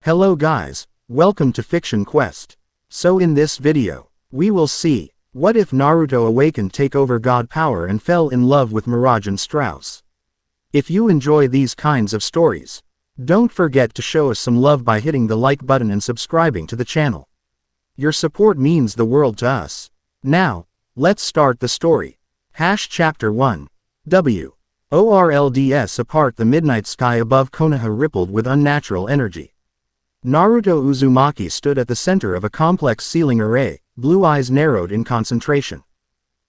Hello guys, welcome to Fiction Quest. So in this video, we will see, what if Naruto awakened take over God power and fell in love with Mirajane Strauss? If you enjoy these kinds of stories, don't forget to show us some love by hitting the like button and subscribing to the channel. Your support means the world to us. Now, let's start the story. Chapter 1. WORLDS apart the midnight sky above Konoha rippled with unnatural energy. Naruto Uzumaki stood at the center of a complex ceiling array, blue eyes narrowed in concentration.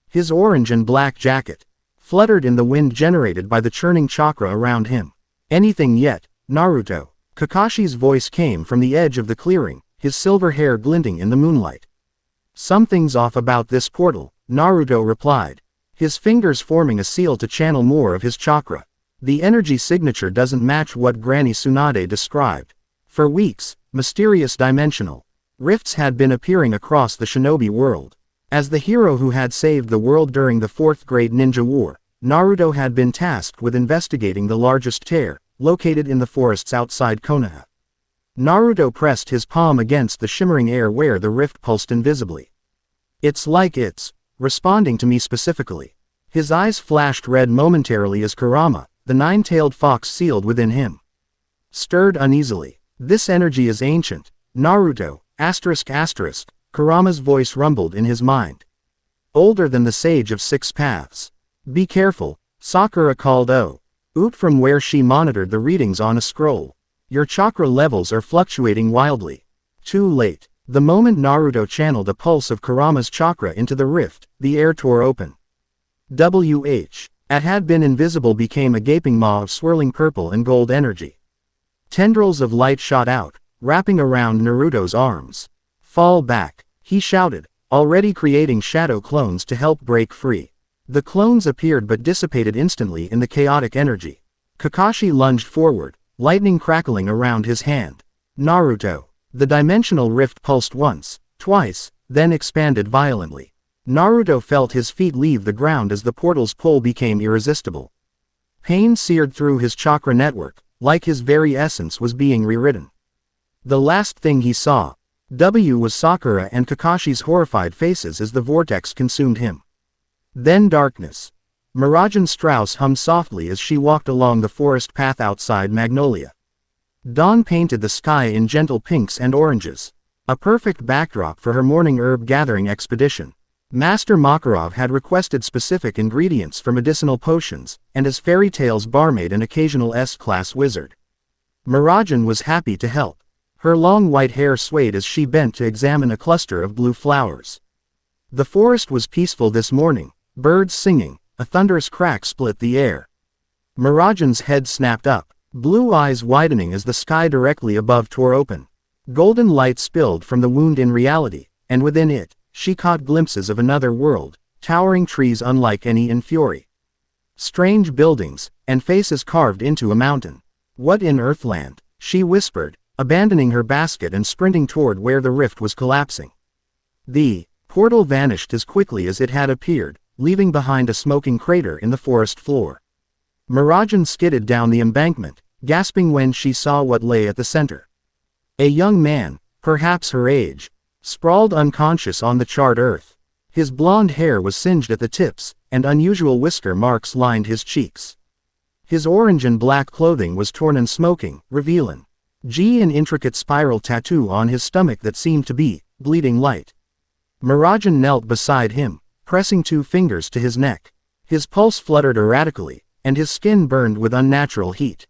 His orange and black jacket fluttered in the wind generated by the churning chakra around him. Anything yet, Naruto? Kakashi's voice came from the edge of the clearing, his silver hair glinting in the moonlight. Something's off about this portal, Naruto replied, his fingers forming a seal to channel more of his chakra. The energy signature doesn't match what Granny Tsunade described. For weeks, mysterious dimensional rifts had been appearing across the shinobi world. As the hero who had saved the world during the 4th Great Ninja War, Naruto had been tasked with investigating the largest tear, located in the forests outside Konoha. Naruto pressed his palm against the shimmering air where the rift pulsed invisibly. It's like it's responding to me specifically. His eyes flashed red momentarily as Kurama, the nine-tailed fox sealed within him, stirred uneasily. This energy is ancient, Naruto, ***, Kurama's voice rumbled in his mind. Older than the Sage of Six Paths. Be careful, Sakura called out from where she monitored the readings on a scroll. Your chakra levels are fluctuating wildly. Too late. The moment Naruto channeled a pulse of Kurama's chakra into the rift, the air tore open. What had been invisible became a gaping maw of swirling purple and gold energy. Tendrils of light shot out, wrapping around Naruto's arms. Fall back, he shouted, already creating shadow clones to help break free. The clones appeared but dissipated instantly in the chaotic energy. Kakashi lunged forward, lightning crackling around his hand. Naruto. The dimensional rift pulsed once, twice, then expanded violently. Naruto felt his feet leave the ground as the portal's pull became irresistible. Pain seared through his chakra network, like his very essence was being rewritten. The last thing he saw was Sakura and Kakashi's horrified faces as the vortex consumed him. Then darkness. Mirajane Strauss hummed softly as she walked along the forest path outside Magnolia. Dawn painted the sky in gentle pinks and oranges, a perfect backdrop for her morning herb gathering expedition. Master Makarov had requested specific ingredients for medicinal potions, and as fairy tales barmaid an occasional S-class wizard. Mirajane was happy to help. Her long white hair swayed as she bent to examine a cluster of blue flowers. The forest was peaceful this morning, birds singing, a thunderous crack split the air. Mirajane's head snapped up, blue eyes widening as the sky directly above tore open. Golden light spilled from the wound in reality, and within it, she caught glimpses of another world, towering trees unlike any in Fury. Strange buildings, and faces carved into a mountain. What in Earthland? She whispered, abandoning her basket and sprinting toward where the rift was collapsing. The portal vanished as quickly as it had appeared, leaving behind a smoking crater in the forest floor. Mirajane skidded down the embankment, gasping when she saw what lay at the center. A young man, perhaps her age, sprawled unconscious on the charred earth. His blonde hair was singed at the tips, and unusual whisker marks lined his cheeks. His orange and black clothing was torn and smoking, revealing an intricate spiral tattoo on his stomach that seemed to be bleeding light. Mirajane knelt beside him, pressing 2 fingers to his neck. His pulse fluttered erratically, and his skin burned with unnatural heat.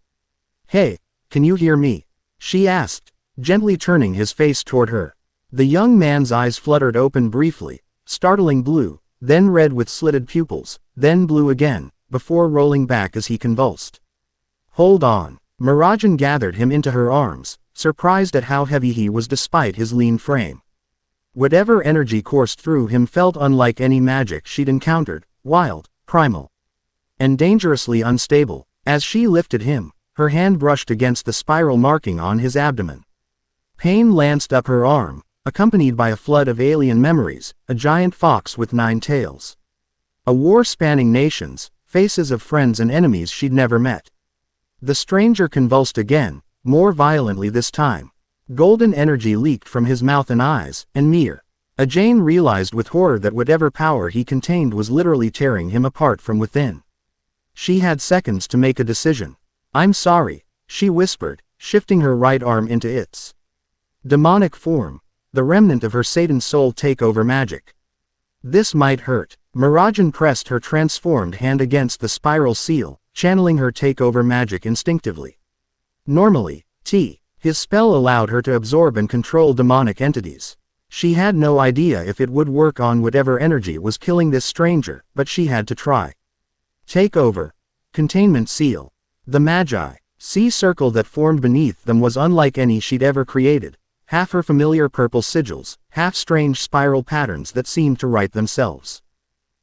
Hey, can you hear me? She asked, gently turning his face toward her. The young man's eyes fluttered open briefly, startling blue, then red with slitted pupils, then blue again, before rolling back as he convulsed. Hold on. Mirajane gathered him into her arms, surprised at how heavy he was despite his lean frame. Whatever energy coursed through him felt unlike any magic she'd encountered, wild, primal, and dangerously unstable. As she lifted him, her hand brushed against the spiral marking on his abdomen. Pain lanced up her arm, accompanied by a flood of alien memories, a giant fox with 9 tails. A war spanning nations, faces of friends and enemies she'd never met. The stranger convulsed again, more violently this time. Golden energy leaked from his mouth and eyes, and Mirajane realized with horror that whatever power he contained was literally tearing him apart from within. She had seconds to make a decision. "I'm sorry," she whispered, shifting her right arm into its demonic form, the remnant of her Satan soul takeover magic. "This might hurt." Mirajane pressed her transformed hand against the spiral seal, channeling her takeover magic instinctively. Normally, his spell allowed her to absorb and control demonic entities. She had no idea if it would work on whatever energy was killing this stranger, but she had to try. Takeover. Containment seal. The Magi-C circle that formed beneath them was unlike any she'd ever created, half her familiar purple sigils, half strange spiral patterns that seemed to write themselves.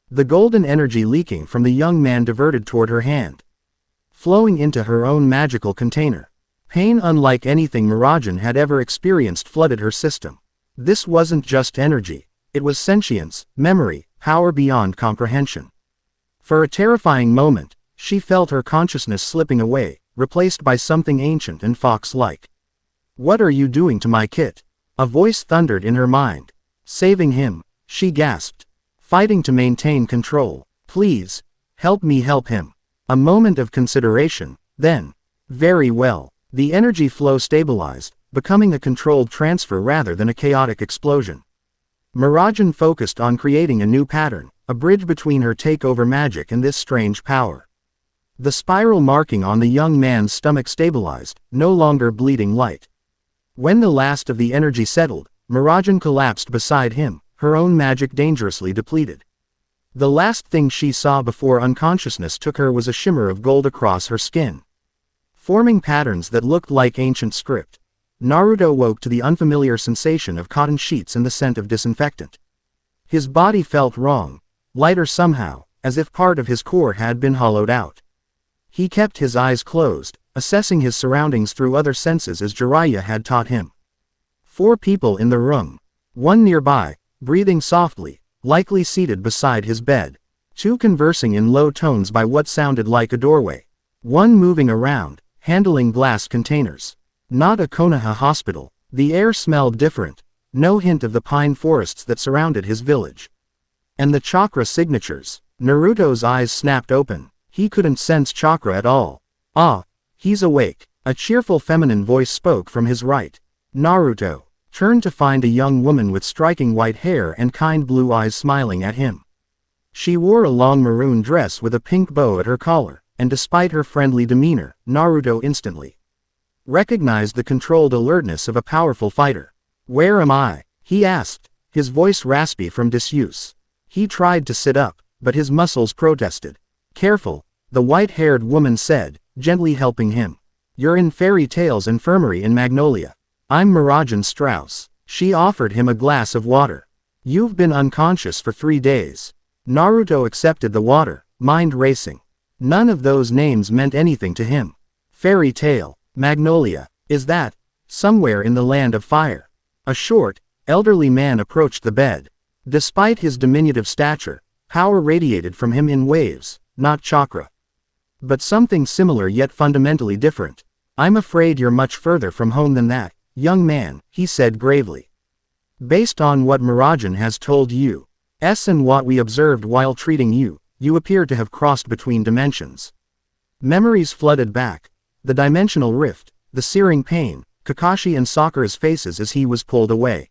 The golden energy leaking from the young man diverted toward her hand, flowing into her own magical container. Pain unlike anything Mirajane had ever experienced flooded her system. This wasn't just energy, it was sentience, memory, power beyond comprehension. For a terrifying moment, she felt her consciousness slipping away, replaced by something ancient and fox-like. "What are you doing to my kit?" A voice thundered in her mind. "Saving him," she gasped, fighting to maintain control. "Please, help me help him." A moment of consideration, then, "Very well." The energy flow stabilized, becoming a controlled transfer rather than a chaotic explosion. Mirajane focused on creating a new pattern, a bridge between her takeover magic and this strange power. The spiral marking on the young man's stomach stabilized, no longer bleeding light. When the last of the energy settled, Mirajane collapsed beside him, her own magic dangerously depleted. The last thing she saw before unconsciousness took her was a shimmer of gold across her skin, forming patterns that looked like ancient script. Naruto woke to the unfamiliar sensation of cotton sheets and the scent of disinfectant. His body felt wrong, lighter somehow, as if part of his core had been hollowed out. He kept his eyes closed, assessing his surroundings through other senses as Jiraiya had taught him. 4 people in the room. 1 nearby, breathing softly, likely seated beside his bed. 2 conversing in low tones by what sounded like a doorway. 1 moving around, handling glass containers. Not a Konoha hospital. The air smelled different, no hint of the pine forests that surrounded his village. And the chakra signatures. Naruto's eyes snapped open. He couldn't sense chakra at all. "Ah, he's awake." A cheerful feminine voice spoke from his right. Naruto turned to find a young woman with striking white hair and kind blue eyes smiling at him. She wore a long maroon dress with a pink bow at her collar, and despite her friendly demeanor, Naruto instantly recognized the controlled alertness of a powerful fighter. "Where am I?" he asked, his voice raspy from disuse. He tried to sit up, but his muscles protested. "Careful," the white-haired woman said, gently helping him. "You're in Fairy Tale's infirmary in Magnolia. I'm Mirajane Strauss." She offered him a glass of water. "You've been unconscious for 3 days." Naruto accepted the water, mind racing. None of those names meant anything to him. Fairy Tale, Magnolia, is that somewhere in the land of fire? A short, elderly man approached the bed. Despite his diminutive stature, power radiated from him in waves, not chakra. But something similar yet fundamentally different. "I'm afraid you're much further from home than that, young man," he said gravely. "Based on what Mirajane has told you, and what we observed while treating you, you appear to have crossed between dimensions." Memories flooded back. The dimensional rift, the searing pain, Kakashi and Sakura's faces as he was pulled away.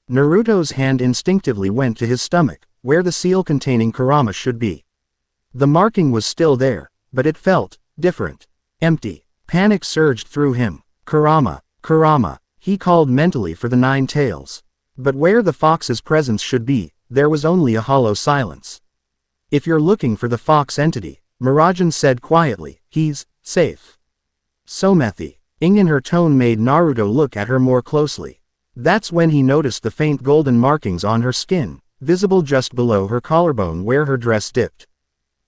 Naruto's hand instinctively went to his stomach, where the seal containing Kurama should be. The marking was still there, but it felt different. Empty. Panic surged through him. "Kurama, Kurama," he called mentally for the 9 tails. But where the fox's presence should be, there was only a hollow silence. "If you're looking for the fox entity," Mirajane said quietly, "he's safe." Somethi, ing in her tone made Naruto look at her more closely. That's when he noticed the faint golden markings on her skin, visible just below her collarbone where her dress dipped.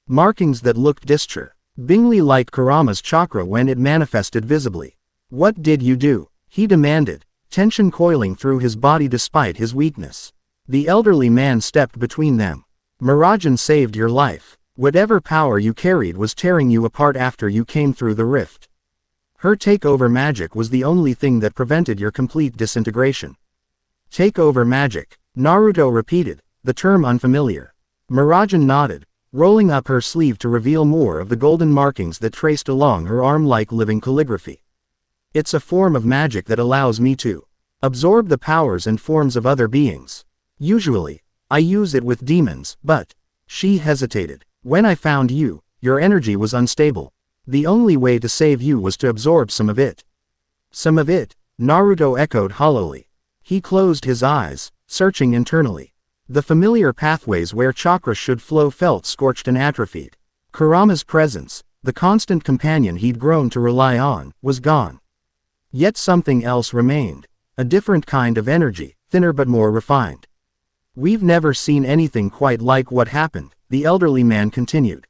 Markings that looked disturbingly like Kurama's chakra when it manifested visibly. "What did you do?" he demanded, tension coiling through his body despite his weakness. The elderly man stepped between them. "Mirajane saved your life. Whatever power you carried was tearing you apart after you came through the rift." Her takeover magic was the only thing that prevented your complete disintegration. Takeover magic, Naruto repeated, the term unfamiliar. Mirajane nodded, rolling up her sleeve to reveal more of the golden markings that traced along her arm like living calligraphy. It's a form of magic that allows me to absorb the powers and forms of other beings. Usually, I use it with demons, but she hesitated. When I found you, your energy was unstable. The only way to save you was to absorb some of it. Some of it, Naruto echoed hollowly. He closed his eyes, searching internally. The familiar pathways where chakra should flow felt scorched and atrophied. Kurama's presence, the constant companion he'd grown to rely on, was gone. Yet something else remained. A different kind of energy, thinner but more refined. We've never seen anything quite like what happened, the elderly man continued.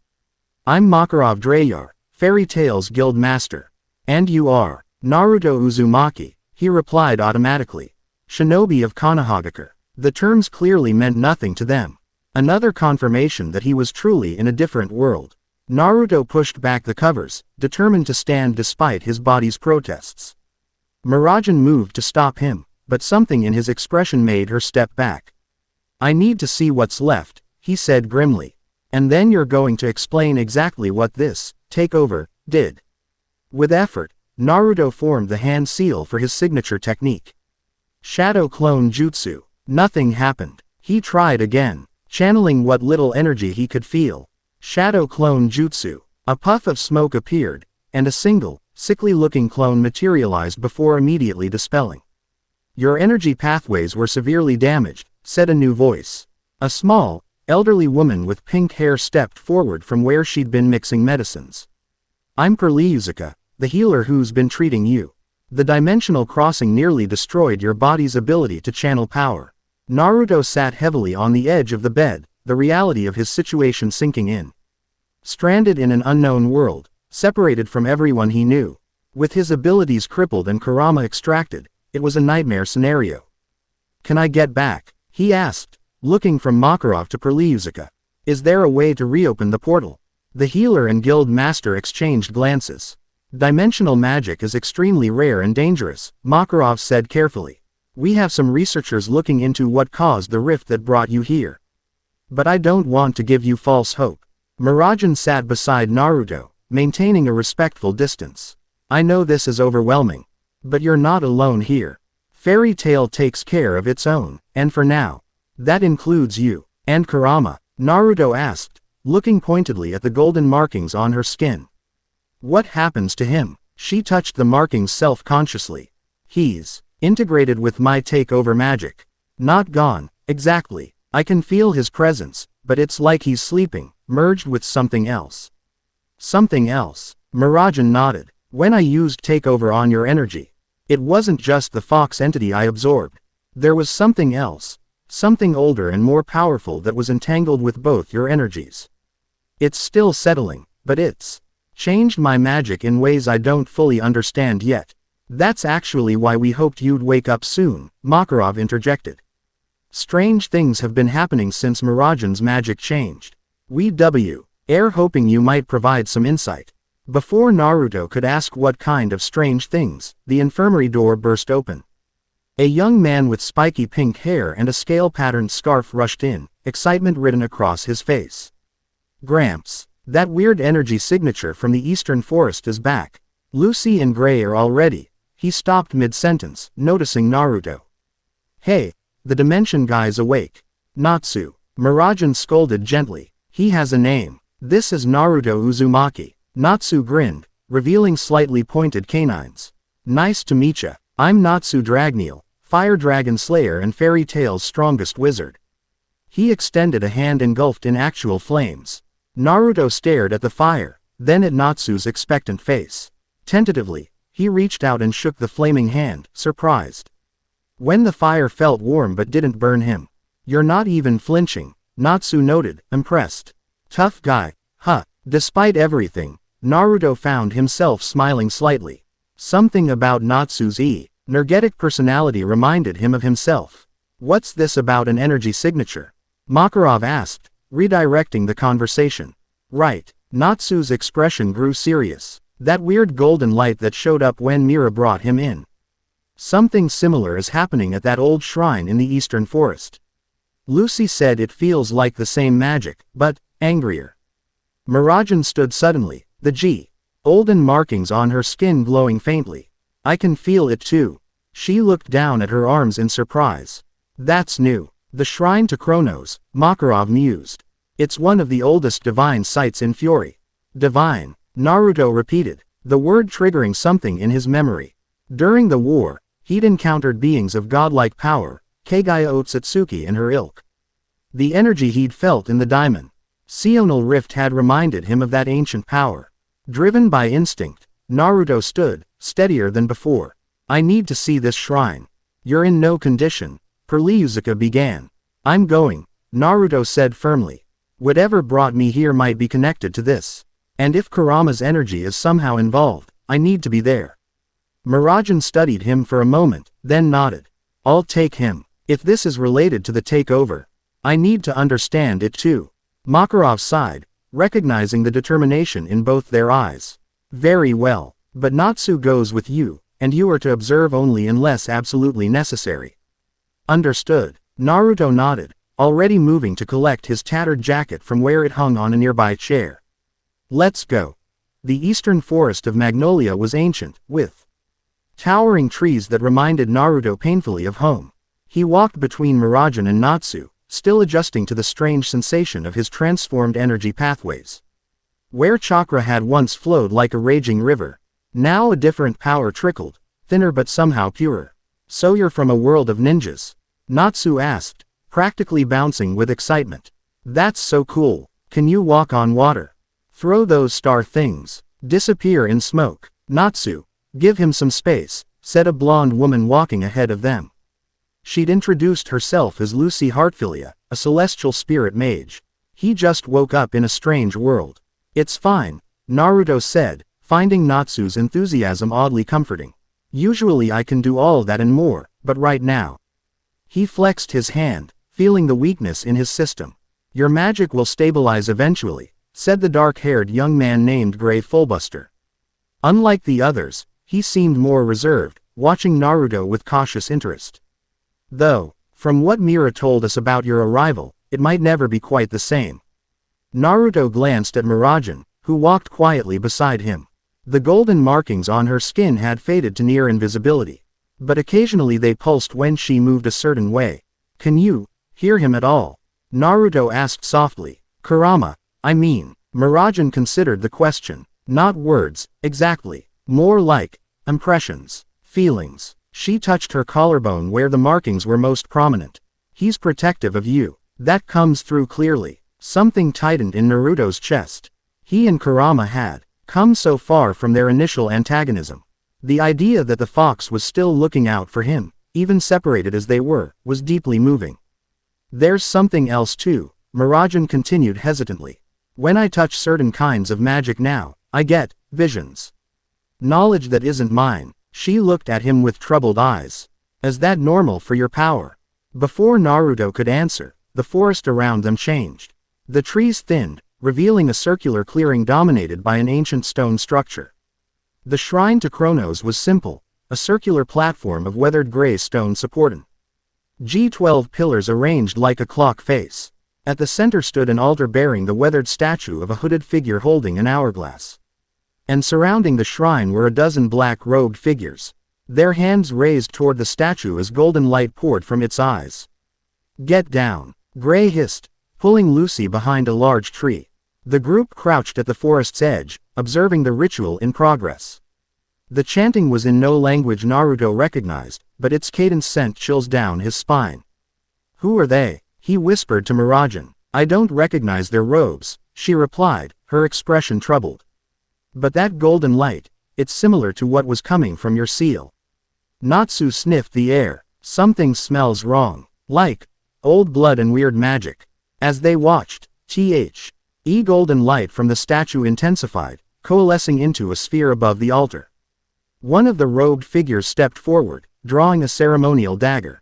I'm Makarov Drayar, Fairy Tales Guild Master. And you are Naruto Uzumaki, he replied automatically. Shinobi of Konohagakure. The terms clearly meant nothing to them. Another confirmation that he was truly in a different world. Naruto pushed back the covers, determined to stand despite his body's protests. Mirajane moved to stop him, but something in his expression made her step back. I need to see what's left, he said grimly. And then you're going to explain exactly what this takeover did. With effort, Naruto formed the hand seal for his signature technique. Shadow Clone Jutsu. Nothing happened. He tried again, channeling what little energy he could feel. Shadow Clone Jutsu. A puff of smoke appeared, and a single, sickly-looking clone materialized before immediately dispelling. Your energy pathways were severely damaged, said a new voice. A small, elderly woman with pink hair stepped forward from where she'd been mixing medicines. I'm Perliuzuka, the healer who's been treating you. The dimensional crossing nearly destroyed your body's ability to channel power. Naruto sat heavily on the edge of the bed, the reality of his situation sinking in. Stranded in an unknown world, separated from everyone he knew. With his abilities crippled and Kurama extracted, it was a nightmare scenario. Can I get back? He asked, looking from Makarov to Perliuzuka. Is there a way to reopen the portal? The healer and guild master exchanged glances. Dimensional magic is extremely rare and dangerous, Makarov said carefully. We have some researchers looking into what caused the rift that brought you here. But I don't want to give you false hope. Mirajane sat beside Naruto, maintaining a respectful distance. I know this is overwhelming. But you're not alone here. Fairy Tail takes care of its own, and for now. That includes you. And Kurama? Naruto asked, looking pointedly at the golden markings on her skin. What happens to him? She touched the markings self-consciously. He's integrated with my takeover magic. Not gone, exactly. I can feel his presence, but it's like he's sleeping, merged with something else. Something else. Mirajane nodded. When I used takeover on your energy, it wasn't just the fox entity I absorbed. There was something else. Something older and more powerful that was entangled with both your energies. It's still settling, but it's changed my magic in ways I don't fully understand yet. That's actually why we hoped you'd wake up soon, Makarov interjected. Strange things have been happening since Mirajane's magic changed. We were hoping you might provide some insight. Before Naruto could ask what kind of strange things, the infirmary door burst open. A young man with spiky pink hair and a scale-patterned scarf rushed in, excitement written across his face. Gramps, that weird energy signature from the Eastern Forest is back. Lucy and Gray are all ready. He stopped mid-sentence, noticing Naruto. Hey, the Dimension guy's awake. Natsu. Mirajane scolded gently. He has a name. This is Naruto Uzumaki. Natsu grinned, revealing slightly pointed canines. Nice to meet ya. I'm Natsu Dragneel, Fire Dragon Slayer and Fairy Tail's strongest wizard. He extended a hand engulfed in actual flames. Naruto stared at the fire, then at Natsu's expectant face. Tentatively, he reached out and shook the flaming hand, surprised. When the fire felt warm but didn't burn him. You're not even flinching, Natsu noted, impressed. Tough guy, huh? Despite everything, Naruto found himself smiling slightly. Something about Natsu's energetic personality reminded him of himself. What's this about an energy signature? Makarov asked, redirecting the conversation. Right. Natsu's expression grew serious. That weird golden light that showed up when Mira brought him in. Something similar is happening at that old shrine in the eastern forest. Lucy said it feels like the same magic, but angrier. Mirajane stood suddenly, the golden markings on her skin glowing faintly. I can feel it too. She looked down at her arms in surprise. That's new. The shrine to Kronos, Makarov mused. It's one of the oldest divine sites in Fury. Divine, Naruto repeated, the word triggering something in his memory. During the war, he'd encountered beings of godlike power, Kagaya Otsutsuki and her ilk. The energy he'd felt in the diamond Seonal Rift had reminded him of that ancient power. Driven by instinct, Naruto stood, steadier than before. I need to see this shrine. You're in no condition, Perliuzuka began. I'm going, Naruto said firmly. Whatever brought me here might be connected to this. And if Kurama's energy is somehow involved, I need to be there. Mirajane studied him for a moment, then nodded. I'll take him. If this is related to the takeover, I need to understand it too. Makarov sighed, recognizing the determination in both their eyes. Very well, but Natsu goes with you, and you are to observe only unless absolutely necessary. Understood. Naruto nodded, already moving to collect his tattered jacket from where it hung on a nearby chair. Let's go. The eastern forest of Magnolia was ancient, with towering trees that reminded Naruto painfully of home. He walked between Mirajane and Natsu, still adjusting to the strange sensation of his transformed energy pathways. Where chakra had once flowed like a raging river, now a different power trickled, thinner but somehow purer. So you're from a world of ninjas? Natsu asked, practically bouncing with excitement. That's so cool. Can you walk on water? Throw those star things. Disappear in smoke. Natsu, give him some space, said a blonde woman walking ahead of them. She'd introduced herself as Lucy Heartfilia, a celestial spirit mage. He just woke up in a strange world. It's fine, Naruto said, finding Natsu's enthusiasm oddly comforting. Usually I can do all that and more, but right now. He flexed his hand, feeling the weakness in his system. Your magic will stabilize eventually, said the dark-haired young man named Grey Fullbuster. Unlike the others, he seemed more reserved, watching Naruto with cautious interest. Though, from what Mira told us about your arrival, it might never be quite the same. Naruto glanced at Mirajane, who walked quietly beside him. The golden markings on her skin had faded to near invisibility, but occasionally they pulsed when she moved a certain way. Can you hear him at all? Naruto asked softly. Kurama, I mean. Mirajane considered the question. Not words, exactly. More like impressions, feelings. She touched her collarbone where the markings were most prominent. He's protective of you. That comes through clearly. Something tightened in Naruto's chest. He and Kurama had come so far from their initial antagonism. The idea that the fox was still looking out for him, even separated as they were, was deeply moving. There's something else too, Mirajane continued hesitantly. When I touch certain kinds of magic now, I get visions. Knowledge that isn't mine. She looked at him with troubled eyes. Is that normal for your power? Before Naruto could answer, the forest around them changed. The trees thinned, revealing a circular clearing dominated by an ancient stone structure. The shrine to Kronos was simple, a circular platform of weathered gray stone supporting G12 pillars arranged like a clock face. At the center stood an altar bearing the weathered statue of a hooded figure holding an hourglass. And surrounding the shrine were a dozen black-robed figures, their hands raised toward the statue as golden light poured from its eyes. Get down, Gray hissed, pulling Lucy behind a large tree. The group crouched at the forest's edge, observing the ritual in progress. The chanting was in no language Naruto recognized, but its cadence sent chills down his spine. Who are they? He whispered to Mirajane. I don't recognize their robes, she replied, her expression troubled. But that golden light, it's similar to what was coming from your seal. Natsu sniffed the air. Something smells wrong. Like old blood and weird magic. As they watched, golden light from the statue intensified, coalescing into a sphere above the altar. One of the robed figures stepped forward, drawing a ceremonial dagger.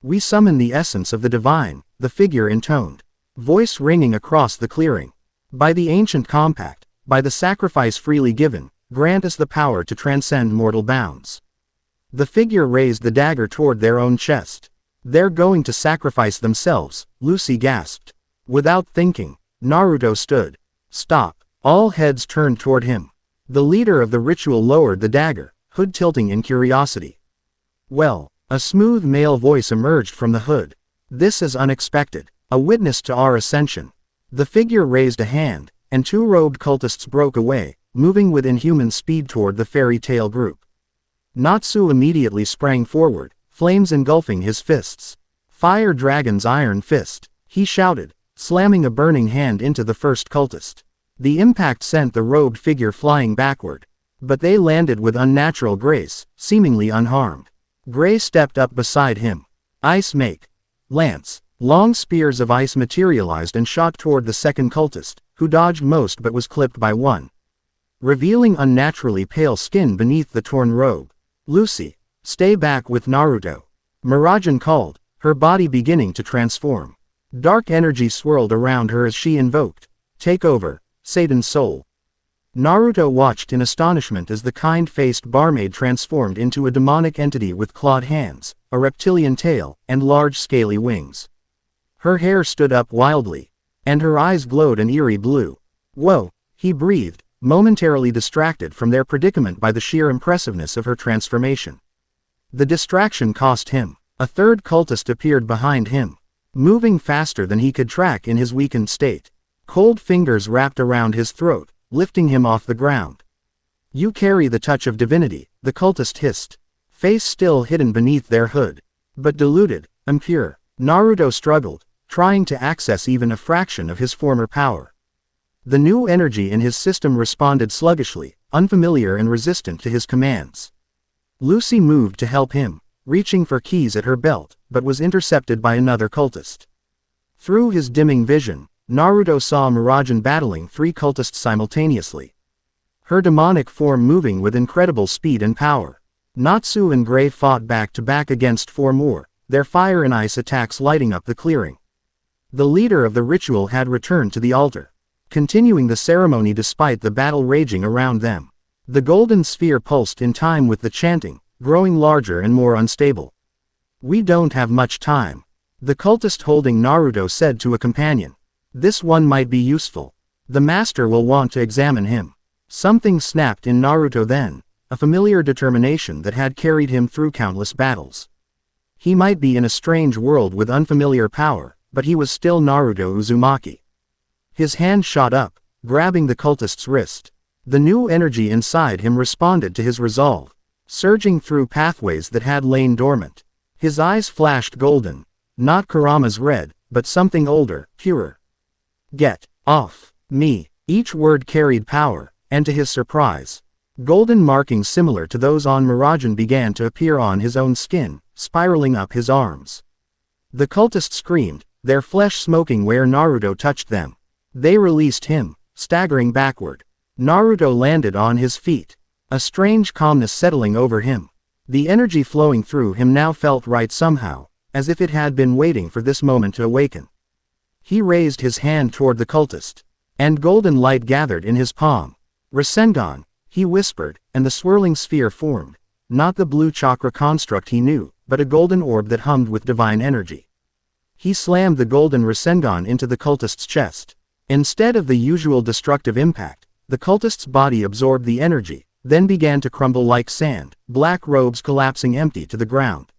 We summon the essence of the divine, the figure intoned, voice ringing across the clearing. By the ancient compact, by the sacrifice freely given, grant us the power to transcend mortal bounds. The figure raised the dagger toward their own chest. They're going to sacrifice themselves, Lucy gasped. Without thinking, Naruto stood. Stop. All heads turned toward him. The leader of the ritual lowered the dagger, hood tilting in curiosity. Well, a smooth male voice emerged from the hood. This is unexpected. A witness to our ascension. The figure raised a hand, and two robed cultists broke away, moving with inhuman speed toward the fairy tale group. Natsu immediately sprang forward, flames engulfing his fists. Fire Dragon's iron fist, he shouted, slamming a burning hand into the first cultist. The impact sent the robed figure flying backward. But they landed with unnatural grace, seemingly unharmed. Gray stepped up beside him. Ice make. Lance. Long spears of ice materialized and shot toward the second cultist, who dodged most but was clipped by one, revealing unnaturally pale skin beneath the torn robe. Lucy, stay back with Naruto. Mirajane called, her body beginning to transform. Dark energy swirled around her as she invoked, take over, Satan's soul. Naruto watched in astonishment as the kind-faced barmaid transformed into a demonic entity with clawed hands, a reptilian tail, and large scaly wings. Her hair stood up wildly, and her eyes glowed an eerie blue. Whoa, he breathed, momentarily distracted from their predicament by the sheer impressiveness of her transformation. The distraction cost him. A third cultist appeared behind him, moving faster than he could track in his weakened state. Cold fingers wrapped around his throat, lifting him off the ground. You carry the touch of divinity, the cultist hissed, face still hidden beneath their hood. But diluted, impure. Naruto struggled, trying to access even a fraction of his former power. The new energy in his system responded sluggishly, unfamiliar and resistant to his commands. Lucy moved to help him, reaching for keys at her belt, but was intercepted by another cultist. Through his dimming vision, Naruto saw Mirajane battling three cultists simultaneously. Her demonic form moving with incredible speed and power. Natsu and Gray fought back to back against four more, their fire and ice attacks lighting up the clearing. The leader of the ritual had returned to the altar, continuing the ceremony despite the battle raging around them. The golden sphere pulsed in time with the chanting, growing larger and more unstable. We don't have much time, the cultist holding Naruto said to a companion. This one might be useful. The master will want to examine him. Something snapped in Naruto then, a familiar determination that had carried him through countless battles. He might be in a strange world with unfamiliar power, but he was still Naruto Uzumaki. His hand shot up, grabbing the cultist's wrist. The new energy inside him responded to his resolve, surging through pathways that had lain dormant. His eyes flashed golden, not Kurama's red, but something older, purer. Get off me. Each word carried power, and to his surprise, golden markings similar to those on Mirajane began to appear on his own skin, spiraling up his arms. The cultists screamed, their flesh smoking where Naruto touched them. They released him, staggering backward. Naruto landed on his feet, a strange calmness settling over him. The energy flowing through him now felt right somehow, as if it had been waiting for this moment to awaken. He raised his hand toward the cultist, and golden light gathered in his palm. Rasengan, he whispered, and the swirling sphere formed, not the blue chakra construct he knew, but a golden orb that hummed with divine energy. He slammed the golden Rasengan into the cultist's chest. Instead of the usual destructive impact, the cultist's body absorbed the energy, then began to crumble like sand, black robes collapsing empty to the ground.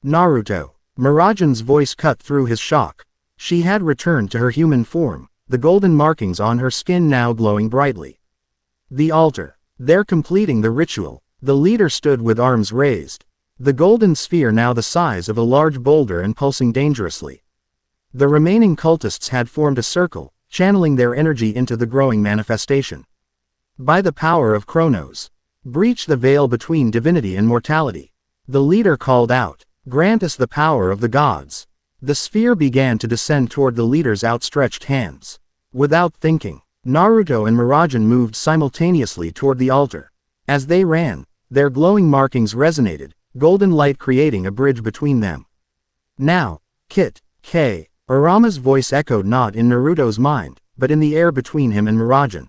Naruto. Mirajane's voice cut through his shock. She had returned to her human form, the golden markings on her skin now glowing brightly. The altar. They're completing the ritual. The leader stood with arms raised. The golden sphere now the size of a large boulder and pulsing dangerously. The remaining cultists had formed a circle, channeling their energy into the growing manifestation. By the power of Chronos, breach the veil between divinity and mortality. The leader called out, grant us the power of the gods. The sphere began to descend toward the leader's outstretched hands. Without thinking, Naruto and Mirajane moved simultaneously toward the altar. As they ran, their glowing markings resonated, golden light creating a bridge between them. Now, Kit, K. Urama's voice echoed not in Naruto's mind, but in the air between him and Mirajane.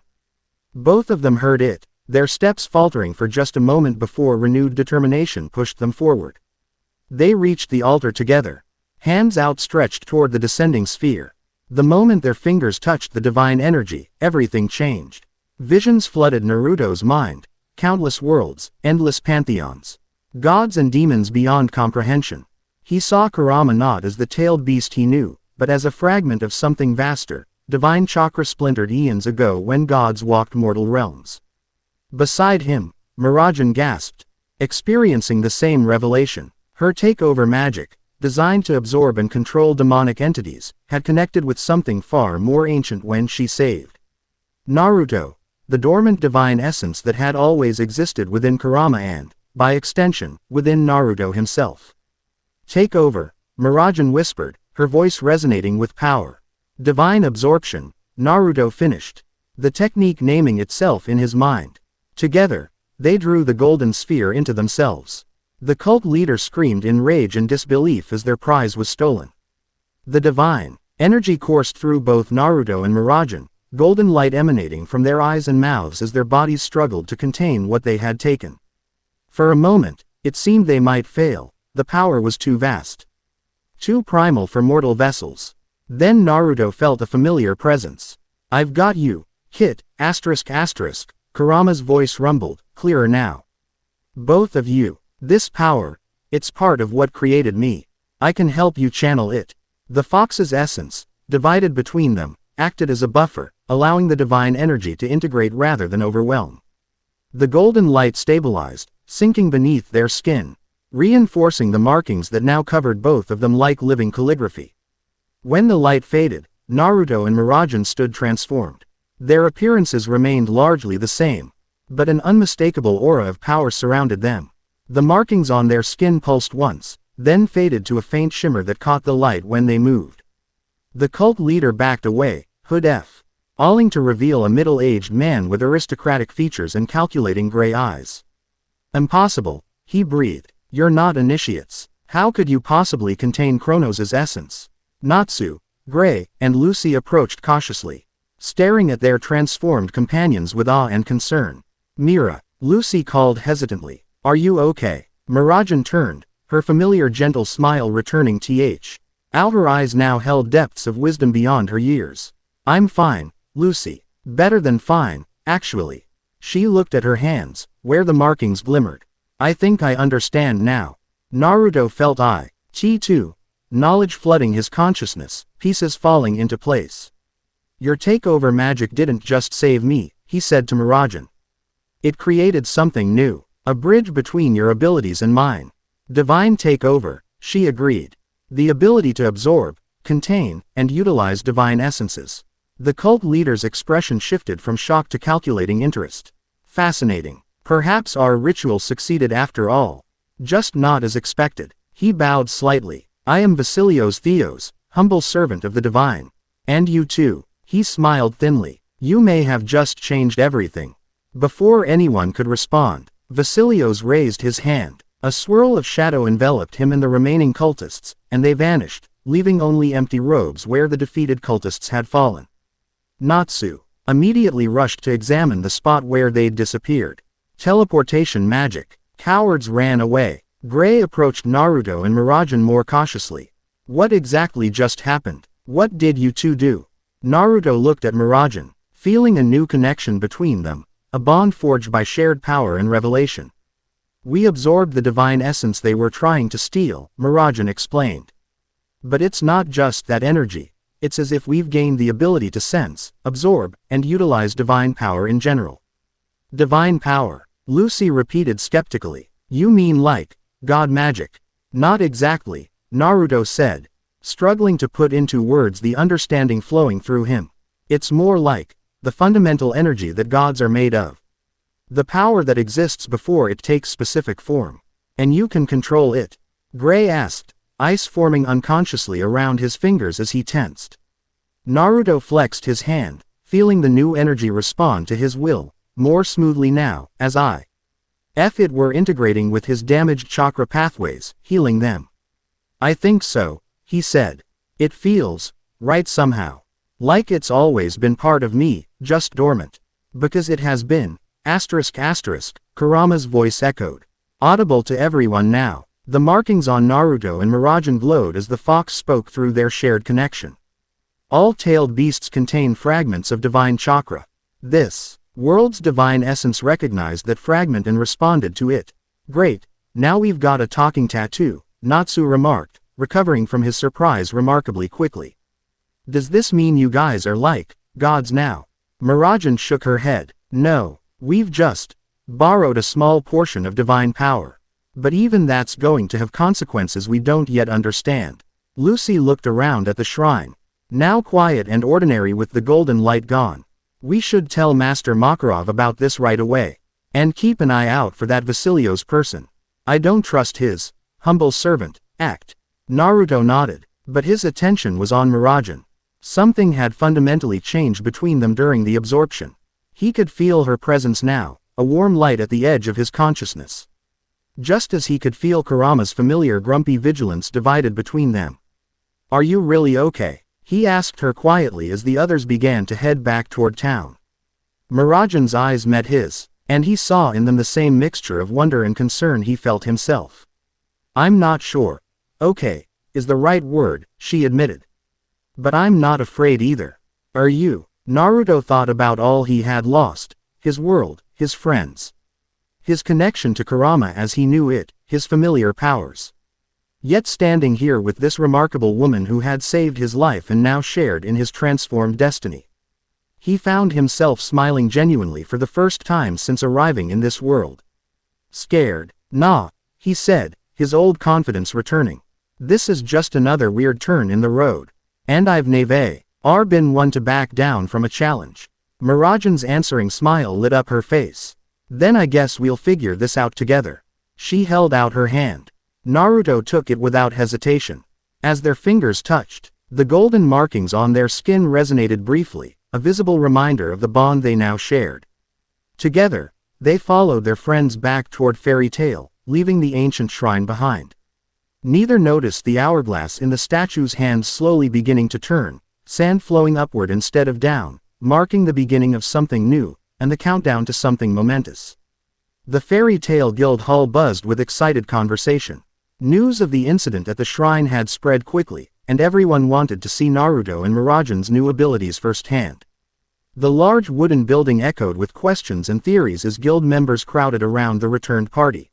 Both of them heard it, their steps faltering for just a moment before renewed determination pushed them forward. They reached the altar together, hands outstretched toward the descending sphere. The moment their fingers touched the divine energy, everything changed. Visions flooded Naruto's mind, countless worlds, endless pantheons, gods and demons beyond comprehension. He saw Kurama not as the tailed beast he knew, but as a fragment of something vaster, divine chakra splintered eons ago when gods walked mortal realms. Beside him, Mirajane gasped, experiencing the same revelation. Her takeover magic, designed to absorb and control demonic entities, had connected with something far more ancient when she saved Naruto, the dormant divine essence that had always existed within Kurama and, by extension, within Naruto himself. Take over, Mirajane whispered, her voice resonating with power. Divine absorption, Naruto finished, the technique naming itself in his mind. Together, they drew the golden sphere into themselves. The cult leader screamed in rage and disbelief as their prize was stolen. The divine energy coursed through both Naruto and Mirajane, golden light emanating from their eyes and mouths as their bodies struggled to contain what they had taken. For a moment, it seemed they might fail. The power was too vast, too primal for mortal vessels. Then Naruto felt a familiar presence. "I've got you, Kit, ****. Kurama's voice rumbled, clearer now. "Both of you. This power, it's part of what created me. I can help you channel it." The fox's essence, divided between them, acted as a buffer, allowing the divine energy to integrate rather than overwhelm. The golden light stabilized, sinking beneath their skin, reinforcing the markings that now covered both of them like living calligraphy. When the light faded, Naruto and Mirajane stood transformed. Their appearances remained largely the same, but an unmistakable aura of power surrounded them. The markings on their skin pulsed once, then faded to a faint shimmer that caught the light when they moved. The cult leader backed away, hood awing to reveal a middle-aged man with aristocratic features and calculating gray eyes. "Impossible," he breathed. "You're not initiates. How could you possibly contain Kronos' essence?" Natsu, Gray, and Lucy approached cautiously, staring at their transformed companions with awe and concern. "Mira," Lucy called hesitantly. "Are you okay?" Mirajane turned, her familiar gentle smile returning out her eyes now held depths of wisdom beyond her years. "I'm fine, Lucy. Better than fine, actually." She looked at her hands, where the markings glimmered. "I think I understand now." Naruto felt too, knowledge flooding his consciousness, pieces falling into place. "Your takeover magic didn't just save me," he said to Mirajane. "It created something new, a bridge between your abilities and mine." "Divine takeover," she agreed. "The ability to absorb, contain, and utilize divine essences." The cult leader's expression shifted from shock to calculating interest. "Fascinating. Perhaps our ritual succeeded after all. Just not as expected." He bowed slightly. "I am Vasilios Theos, humble servant of the divine. And you too." He smiled thinly. "You may have just changed everything." Before anyone could respond, Vasilios raised his hand. A swirl of shadow enveloped him and the remaining cultists, and they vanished, leaving only empty robes where the defeated cultists had fallen. Natsu immediately rushed to examine the spot where they'd disappeared. Teleportation magic. Cowards ran away. Gray approached Naruto and Mirajane more cautiously. "What exactly just happened? What did you two do?" Naruto looked at Mirajane, feeling a new connection between them, a bond forged by shared power and revelation. "We absorbed the divine essence they were trying to steal," Mirajane explained. "But it's not just that energy. It's as if we've gained the ability to sense, absorb, and utilize divine power in general." "Divine power?" Lucy repeated skeptically. "You mean like god magic?" "Not exactly," Naruto said, struggling to put into words the understanding flowing through him. "It's more like the fundamental energy that gods are made of. The power that exists before it takes specific form. And you can control it?" Gray asked, ice forming unconsciously around his fingers as he tensed. Naruto flexed his hand, feeling the new energy respond to his will, more smoothly now, as if it were integrating with his damaged chakra pathways, healing them. "I think so," he said. "It feels right somehow. Like it's always been part of me, just dormant." "Because it has been," Kurama's voice echoed. Audible to everyone now. The markings on Naruto and Mirajane glowed as the fox spoke through their shared connection. All tailed beasts contain fragments of divine chakra. This world's divine essence recognized that fragment and responded to it. Great, now we've got a talking tattoo, Natsu remarked, recovering from his surprise remarkably quickly. Does this mean you guys are like gods now? Mirajane shook her head. No, we've just borrowed a small portion of divine power. But even that's going to have consequences we don't yet understand. Lucy looked around at the shrine. Now quiet and ordinary with the golden light gone. We should tell Master Makarov about this right away. And keep an eye out for that Vasilio's person. I don't trust his humble servant act. Naruto nodded, but his attention was on Mirajane. Something had fundamentally changed between them during the absorption. He could feel her presence now, a warm light at the edge of his consciousness. Just as he could feel Kurama's familiar grumpy vigilance divided between them. Are you really okay? He asked her quietly as the others began to head back toward town. Mirajane's eyes met his, and he saw in them the same mixture of wonder and concern he felt himself. I'm not sure. Okay, is the right word, she admitted. But I'm not afraid either. Are you? Naruto thought about all he had lost, his world, his friends. His connection to Kurama as he knew it, his familiar powers. Yet standing here with this remarkable woman who had saved his life and now shared in his transformed destiny. He found himself smiling genuinely for the first time since arriving in this world. Scared? Nah, he said, his old confidence returning. This is just another weird turn in the road. And I've never been one to back down from a challenge. Mirajane's answering smile lit up her face. Then I guess we'll figure this out together. She held out her hand. Naruto took it without hesitation. As their fingers touched, the golden markings on their skin resonated briefly, a visible reminder of the bond they now shared. Together, they followed their friends back toward Fairy Tail, leaving the ancient shrine behind. Neither noticed the hourglass in the statue's hands slowly beginning to turn, sand flowing upward instead of down, marking the beginning of something new, and the countdown to something momentous. The Fairy Tail Guild hall buzzed with excited conversation. News of the incident at the shrine had spread quickly, and everyone wanted to see Naruto and Mirajane's new abilities firsthand. The large wooden building echoed with questions and theories as guild members crowded around the returned party.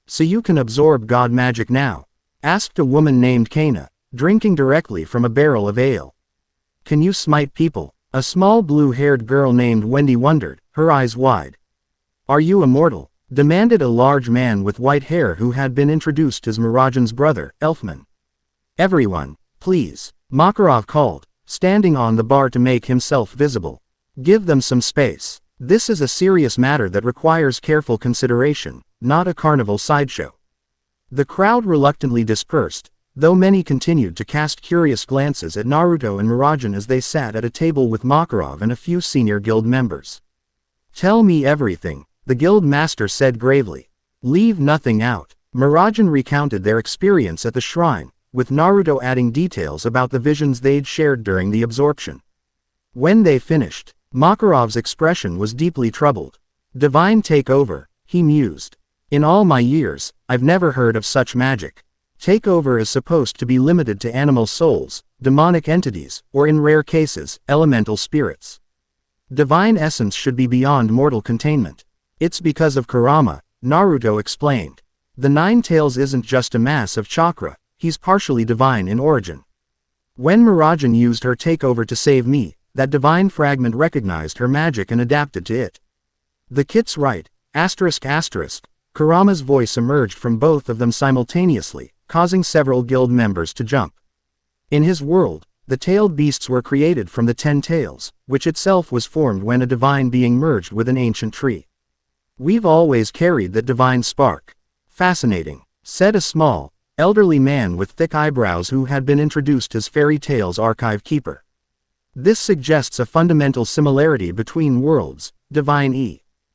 So you can absorb god magic now? Asked a woman named Kana, drinking directly from a barrel of ale. Can you smite people? A small blue-haired girl named Wendy wondered, her eyes wide. Are you immortal? Demanded a large man with white hair who had been introduced as Mirajane's brother, Elfman. Everyone, please, Makarov called, standing on the bar to make himself visible. Give them some space. This is a serious matter that requires careful consideration, not a carnival sideshow. The crowd reluctantly dispersed, though many continued to cast curious glances at Naruto and Mirajane as they sat at a table with Makarov and a few senior guild members. Tell me everything, the guild master said gravely. Leave nothing out. Mirajane recounted their experience at the shrine, with Naruto adding details about the visions they'd shared during the absorption. When they finished, Makarov's expression was deeply troubled. Divine takeover, he mused. In all my years, I've never heard of such magic. Takeover is supposed to be limited to animal souls, demonic entities, or in rare cases, elemental spirits. Divine essence should be beyond mortal containment. It's because of Kurama, Naruto explained. The Nine Tails isn't just a mass of chakra, he's partially divine in origin. When Mirajane used her takeover to save me, that divine fragment recognized her magic and adapted to it. The kid's right, Kurama's voice emerged from both of them simultaneously, causing several guild members to jump. In his world, the tailed beasts were created from the 10 tails, which itself was formed when a divine being merged with an ancient tree. We've always carried that divine spark. Fascinating, said a small, elderly man with thick eyebrows who had been introduced as Fairy Tail's archive keeper. This suggests a fundamental similarity between worlds, divine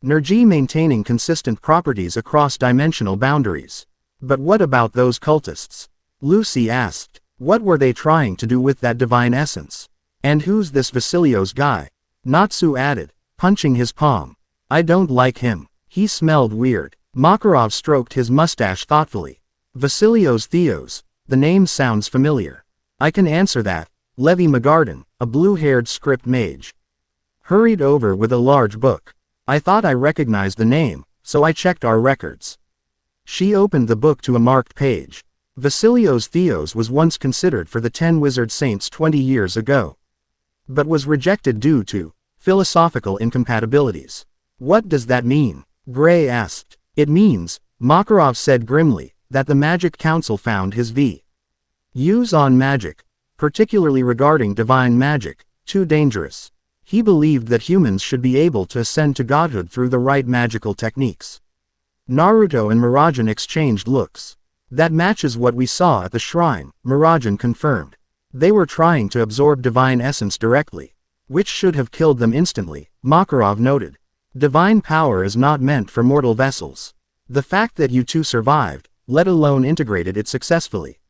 energy maintaining consistent properties across dimensional boundaries. But what about those cultists? Lucy asked. What were they trying to do with that divine essence? And who's this Vasilio's guy? Natsu added, punching his palm. I don't like him. He smelled weird. Makarov stroked his mustache thoughtfully. Vasilios Theos. The name sounds familiar. I can answer that. Levi Magarden, a blue-haired script mage. Hurried over with a large book. I thought I recognized the name, so I checked our records. She opened the book to a marked page. Vasilios Theos was once considered for the 10 wizard saints 20 years ago, but was rejected due to philosophical incompatibilities. What does that mean? Gray asked. It means, Makarov said grimly, that the Magic Council found his views on magic, particularly regarding divine magic, too dangerous. He believed that humans should be able to ascend to godhood through the right magical techniques. Naruto and Mirajane exchanged looks. That matches what we saw at the shrine, Mirajane confirmed. They were trying to absorb divine essence directly, which should have killed them instantly, Makarov noted. Divine power is not meant for mortal vessels. The fact that you two survived, let alone integrated it successfully.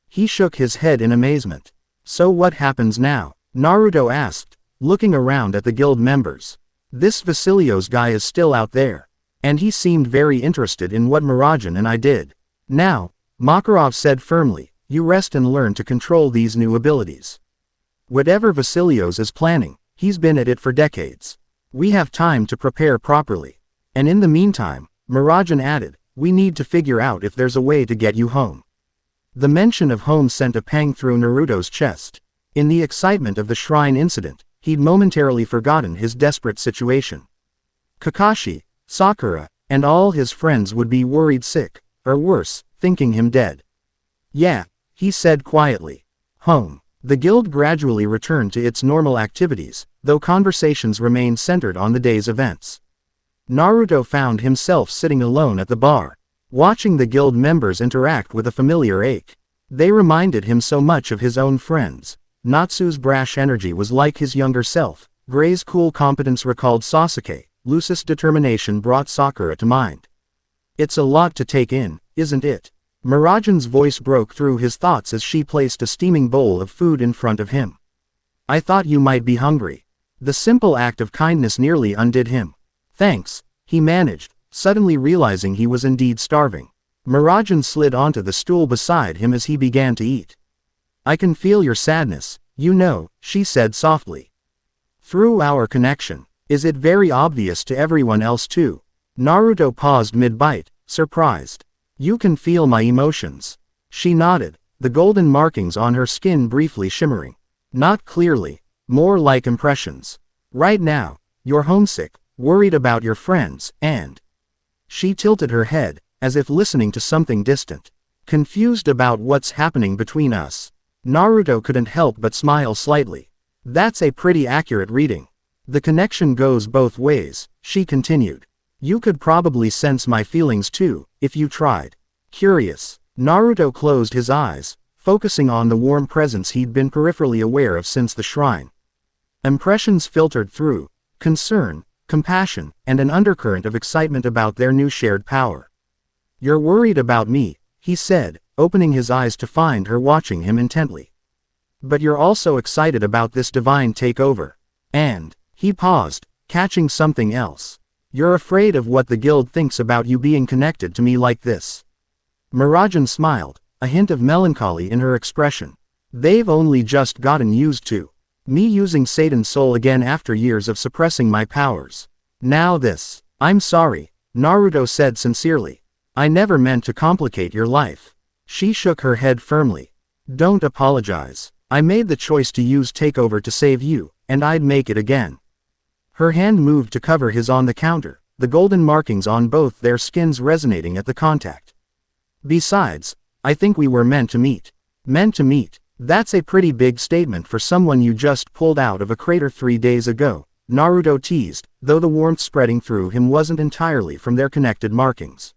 He shook his head in amazement. So what happens now? Naruto asked, looking around at the guild members. This Vasilios guy is still out there, and he seemed very interested in what Mirajane and I did. Now, Makarov said firmly, you rest and learn to control these new abilities. Whatever Vasilios is planning, he's been at it for decades. We have time to prepare properly. And in the meantime, Mirajane added, we need to figure out if there's a way to get you home. The mention of home sent a pang through Naruto's chest. In the excitement of the shrine incident, he'd momentarily forgotten his desperate situation. Kakashi, Sakura, and all his friends would be worried sick, or worse, thinking him dead. Yeah, he said quietly. Home. The guild gradually returned to its normal activities, though conversations remained centered on the day's events. Naruto found himself sitting alone at the bar, watching the guild members interact with a familiar ache. They reminded him so much of his own friends. Natsu's brash energy was like his younger self. Gray's cool competence recalled Sasuke. Lucis' determination brought Sakura to mind. It's a lot to take in, isn't it? Mirajane's voice broke through his thoughts as she placed a steaming bowl of food in front of him. I thought you might be hungry. The simple act of kindness nearly undid him. Thanks, he managed, suddenly realizing he was indeed starving. Mirajane slid onto the stool beside him as he began to eat. I can feel your sadness, you know, she said softly. Through our connection, is it very obvious to everyone else too? Naruto paused mid-bite, surprised. You can feel my emotions. She nodded, the golden markings on her skin briefly shimmering. Not clearly, more like impressions. Right now, you're homesick, worried about your friends, and... She tilted her head, as if listening to something distant. Confused about what's happening between us. Naruto couldn't help but smile slightly. That's a pretty accurate reading. The connection goes both ways, she continued. You could probably sense my feelings too, if you tried. Curious. Naruto closed his eyes, focusing on the warm presence he'd been peripherally aware of since the shrine. Impressions filtered through, concern, compassion, and an undercurrent of excitement about their new shared power. You're worried about me, he said, opening his eyes to find her watching him intently. But you're also excited about this divine takeover. And, he paused, catching something else. You're afraid of what the guild thinks about you being connected to me like this. Mirajane smiled, a hint of melancholy in her expression. They've only just gotten used to me using Satan's soul again after years of suppressing my powers. Now this. I'm sorry, Naruto said sincerely. I never meant to complicate your life. She shook her head firmly. Don't apologize. I made the choice to use takeover to save you, and I'd make it again. Her hand moved to cover his on the counter, the golden markings on both their skins resonating at the contact. Besides, I think we were meant to meet. Meant to meet. That's a pretty big statement for someone you just pulled out of a crater 3 days ago, Naruto teased, though the warmth spreading through him wasn't entirely from their connected markings.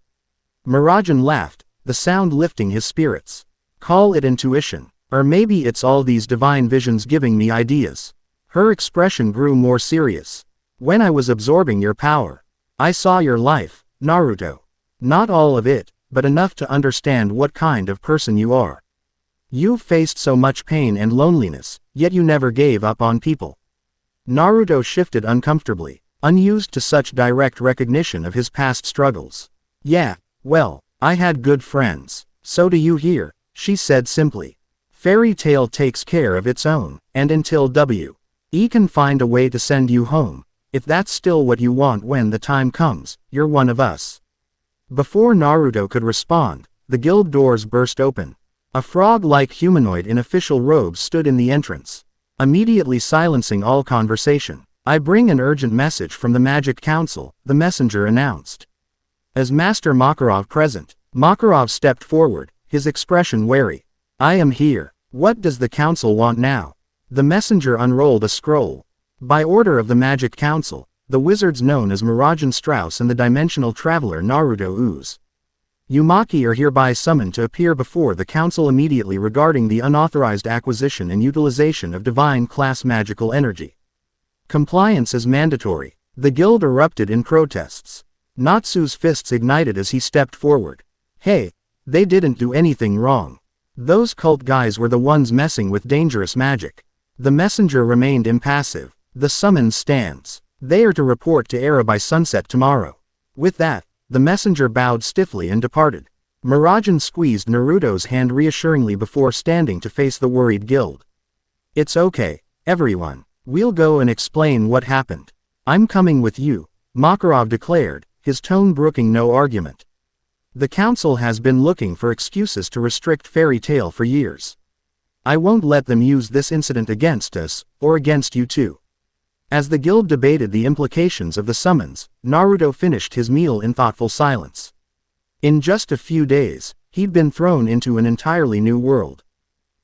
Mirajane laughed, the sound lifting his spirits. Call it intuition, or maybe it's all these divine visions giving me ideas. Her expression grew more serious. When I was absorbing your power, I saw your life, Naruto. Not all of it, but enough to understand what kind of person you are. You've faced so much pain and loneliness, yet you never gave up on people. Naruto shifted uncomfortably. unused to such direct recognition of his past struggles. Yeah, well, I had good friends. So do you here, she said simply. Fairy Tail takes care of its own, and until we can find a way to send you home, if that's still what you want when the time comes, you're one of us. Before Naruto could respond, the guild doors burst open. A frog-like humanoid in official robes stood in the entrance, immediately silencing all conversation. I bring an urgent message from the Magic Council, the messenger announced. As Master Makarov present, Makarov stepped forward, his expression wary. I am here. What does the council want now? The messenger unrolled a scroll. By order of the Magic Council, the wizards known as Mirajane Strauss and the dimensional traveler Naruto Uzumaki are hereby summoned to appear before the council immediately regarding the unauthorized acquisition and utilization of divine class magical energy. Compliance is mandatory. The guild erupted in protests. Natsu's fists ignited as he stepped forward. Hey, they didn't do anything wrong. Those cult guys were the ones messing with dangerous magic. The messenger remained impassive. The summons stands. They are to report to Era by sunset tomorrow. With that, the messenger bowed stiffly and departed. Mirajane squeezed Naruto's hand reassuringly before standing to face the worried guild. It's okay, everyone. We'll go and explain what happened. I'm coming with you, Makarov declared, his tone brooking no argument. The council has been looking for excuses to restrict Fairy Tail for years. I won't let them use this incident against us, or against you too. As the guild debated the implications of the summons, Naruto finished his meal in thoughtful silence. In just a few days, he'd been thrown into an entirely new world.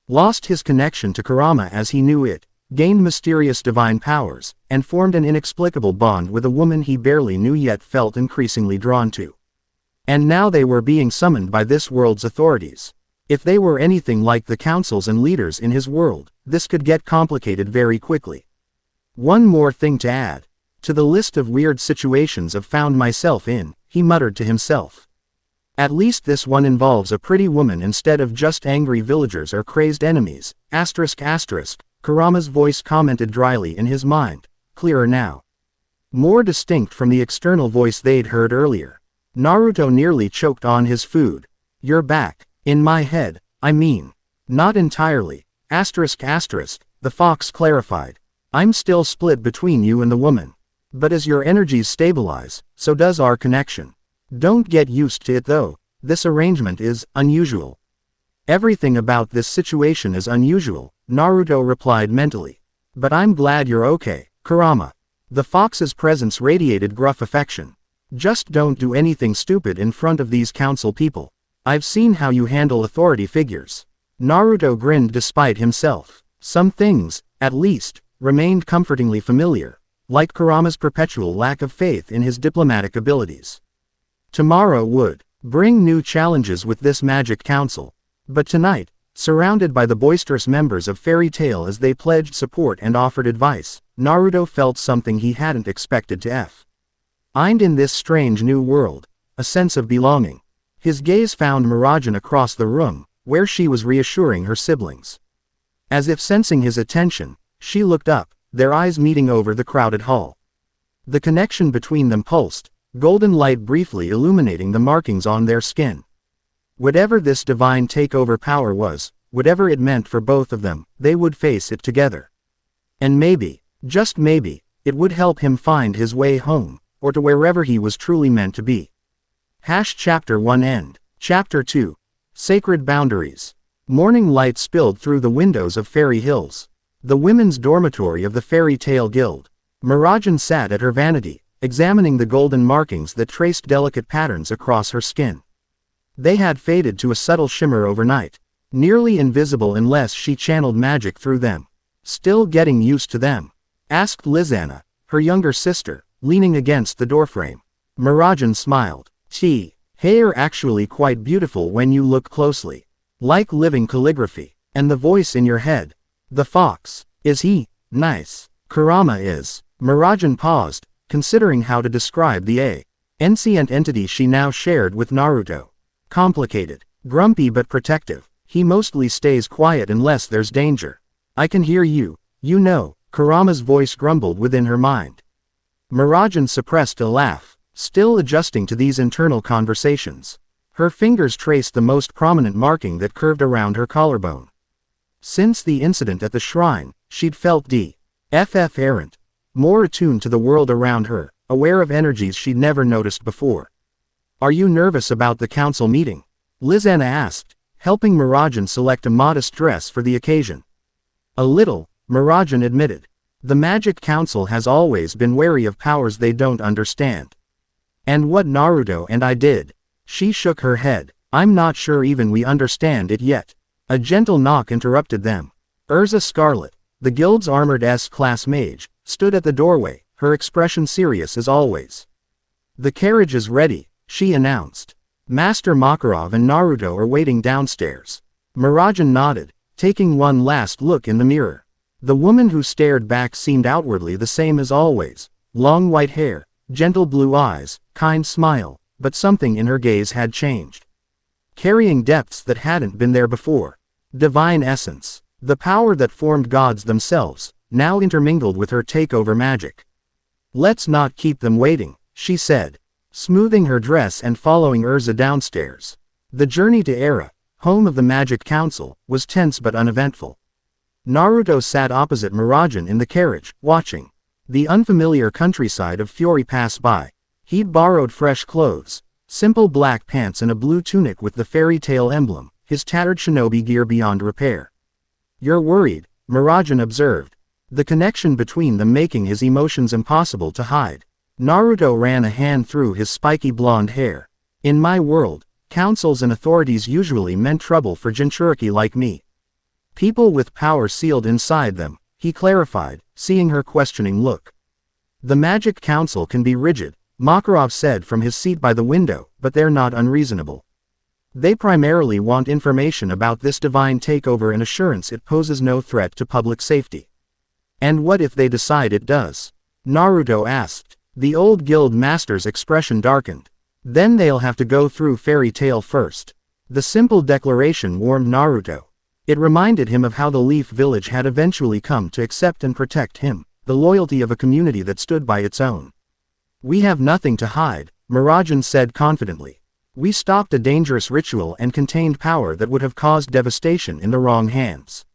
Lost his connection to Kurama as he knew it, gained mysterious divine powers, and formed an inexplicable bond with a woman he barely knew yet felt increasingly drawn to. And now they were being summoned by this world's authorities. If they were anything like the councils and leaders in his world, this could get complicated very quickly. One more thing to add to the list of weird situations I've found myself in, he muttered to himself. At least this one involves a pretty woman instead of just angry villagers or crazed enemies, ***. Kurama's voice commented dryly in his mind, clearer now. More distinct from the external voice they'd heard earlier. Naruto nearly choked on his food. You're back. In my head, I mean. Not entirely. ***, the fox clarified. I'm still split between you and the woman. But as your energies stabilize, so does our connection. Don't get used to it though. This arrangement is unusual. Everything about this situation is unusual, Naruto replied mentally. But I'm glad you're okay, Kurama. The fox's presence radiated gruff affection. Just don't do anything stupid in front of these council people. I've seen how you handle authority figures. Naruto grinned despite himself. Some things, at least, remained comfortingly familiar, like Kurama's perpetual lack of faith in his diplomatic abilities. Tomorrow would bring new challenges with this Magic Council. But tonight, surrounded by the boisterous members of Fairy Tail as they pledged support and offered advice, Naruto felt something he hadn't expected to find in this strange new world, a sense of belonging. His gaze found Mirajane across the room, where she was reassuring her siblings. As if sensing his attention, she looked up, their eyes meeting over the crowded hall. The connection between them pulsed, golden light briefly illuminating the markings on their skin. Whatever this divine takeover power was, whatever it meant for both of them, they would face it together. And maybe, just maybe, it would help him find his way home, or to wherever he was truly meant to be. Chapter 1 End. Chapter 2. Sacred Boundaries. Morning light spilled through the windows of Fairy Hills, the women's dormitory of the Fairy Tail Guild. Mirajane sat at her vanity, examining the golden markings that traced delicate patterns across her skin. They had faded to a subtle shimmer overnight, nearly invisible unless she channeled magic through them. Still getting used to them? Asked Lizana, her younger sister, leaning against the doorframe. Mirajane smiled. Hey are actually quite beautiful when you look closely. Like living calligraphy. And the voice in your head. The fox. Is he nice? Kurama is. Mirajane paused, considering how to describe the ancient entity she now shared with Naruto. Complicated. Grumpy but protective. He mostly stays quiet unless there's danger. I can hear you, you know, Kurama's voice grumbled within her mind. Mirajane suppressed a laugh, still adjusting to these internal conversations. Her fingers traced the most prominent marking that curved around her collarbone. Since the incident at the shrine, she'd felt d.f.f. errant, more attuned to the world around her, aware of energies she'd never noticed before. "Are you nervous about the council meeting?" Lizanna asked, helping Mirajane select a modest dress for the occasion. "A little," Mirajane admitted. "The Magic Council has always been wary of powers they don't understand. And what Naruto and I did." She shook her head. "I'm not sure even we understand it yet." A gentle knock interrupted them. Urza Scarlet, the guild's armored S-class mage, stood at the doorway, her expression serious as always. "The carriage is ready," she announced. "Master Makarov and Naruto are waiting downstairs." Mirajane nodded, taking one last look in the mirror. The woman who stared back seemed outwardly the same as always. Long white hair, gentle blue eyes, kind smile, but something in her gaze had changed. Carrying depths that hadn't been there before. Divine essence, the power that formed gods themselves, now intermingled with her takeover magic. "Let's not keep them waiting," she said, smoothing her dress and following Urza downstairs. The journey to Era, home of the Magic Council, was tense but uneventful. Naruto sat opposite Mirajane in the carriage, watching the unfamiliar countryside of Fiori pass by. He'd borrowed fresh clothes, simple black pants and a blue tunic with the fairy tale emblem, his tattered shinobi gear beyond repair. "You're worried," Mirajane observed, the connection between them making his emotions impossible to hide. Naruto ran a hand through his spiky blonde hair. "In my world, councils and authorities usually meant trouble for Jinchuriki like me. People with power sealed inside them," he clarified, seeing her questioning look. "The Magic Council can be rigid," Makarov said from his seat by the window, "but they're not unreasonable. They primarily want information about this divine takeover and assurance it poses no threat to public safety." "And what if they decide it does?" Naruto asked. The old guild master's expression darkened. "Then they'll have to go through Fairy Tail first." The simple declaration warmed Naruto. It reminded him of how the Leaf Village had eventually come to accept and protect him, the loyalty of a community that stood by its own. "We have nothing to hide," Mirajane said confidently. "We stopped a dangerous ritual and contained power that would have caused devastation in the wrong hands."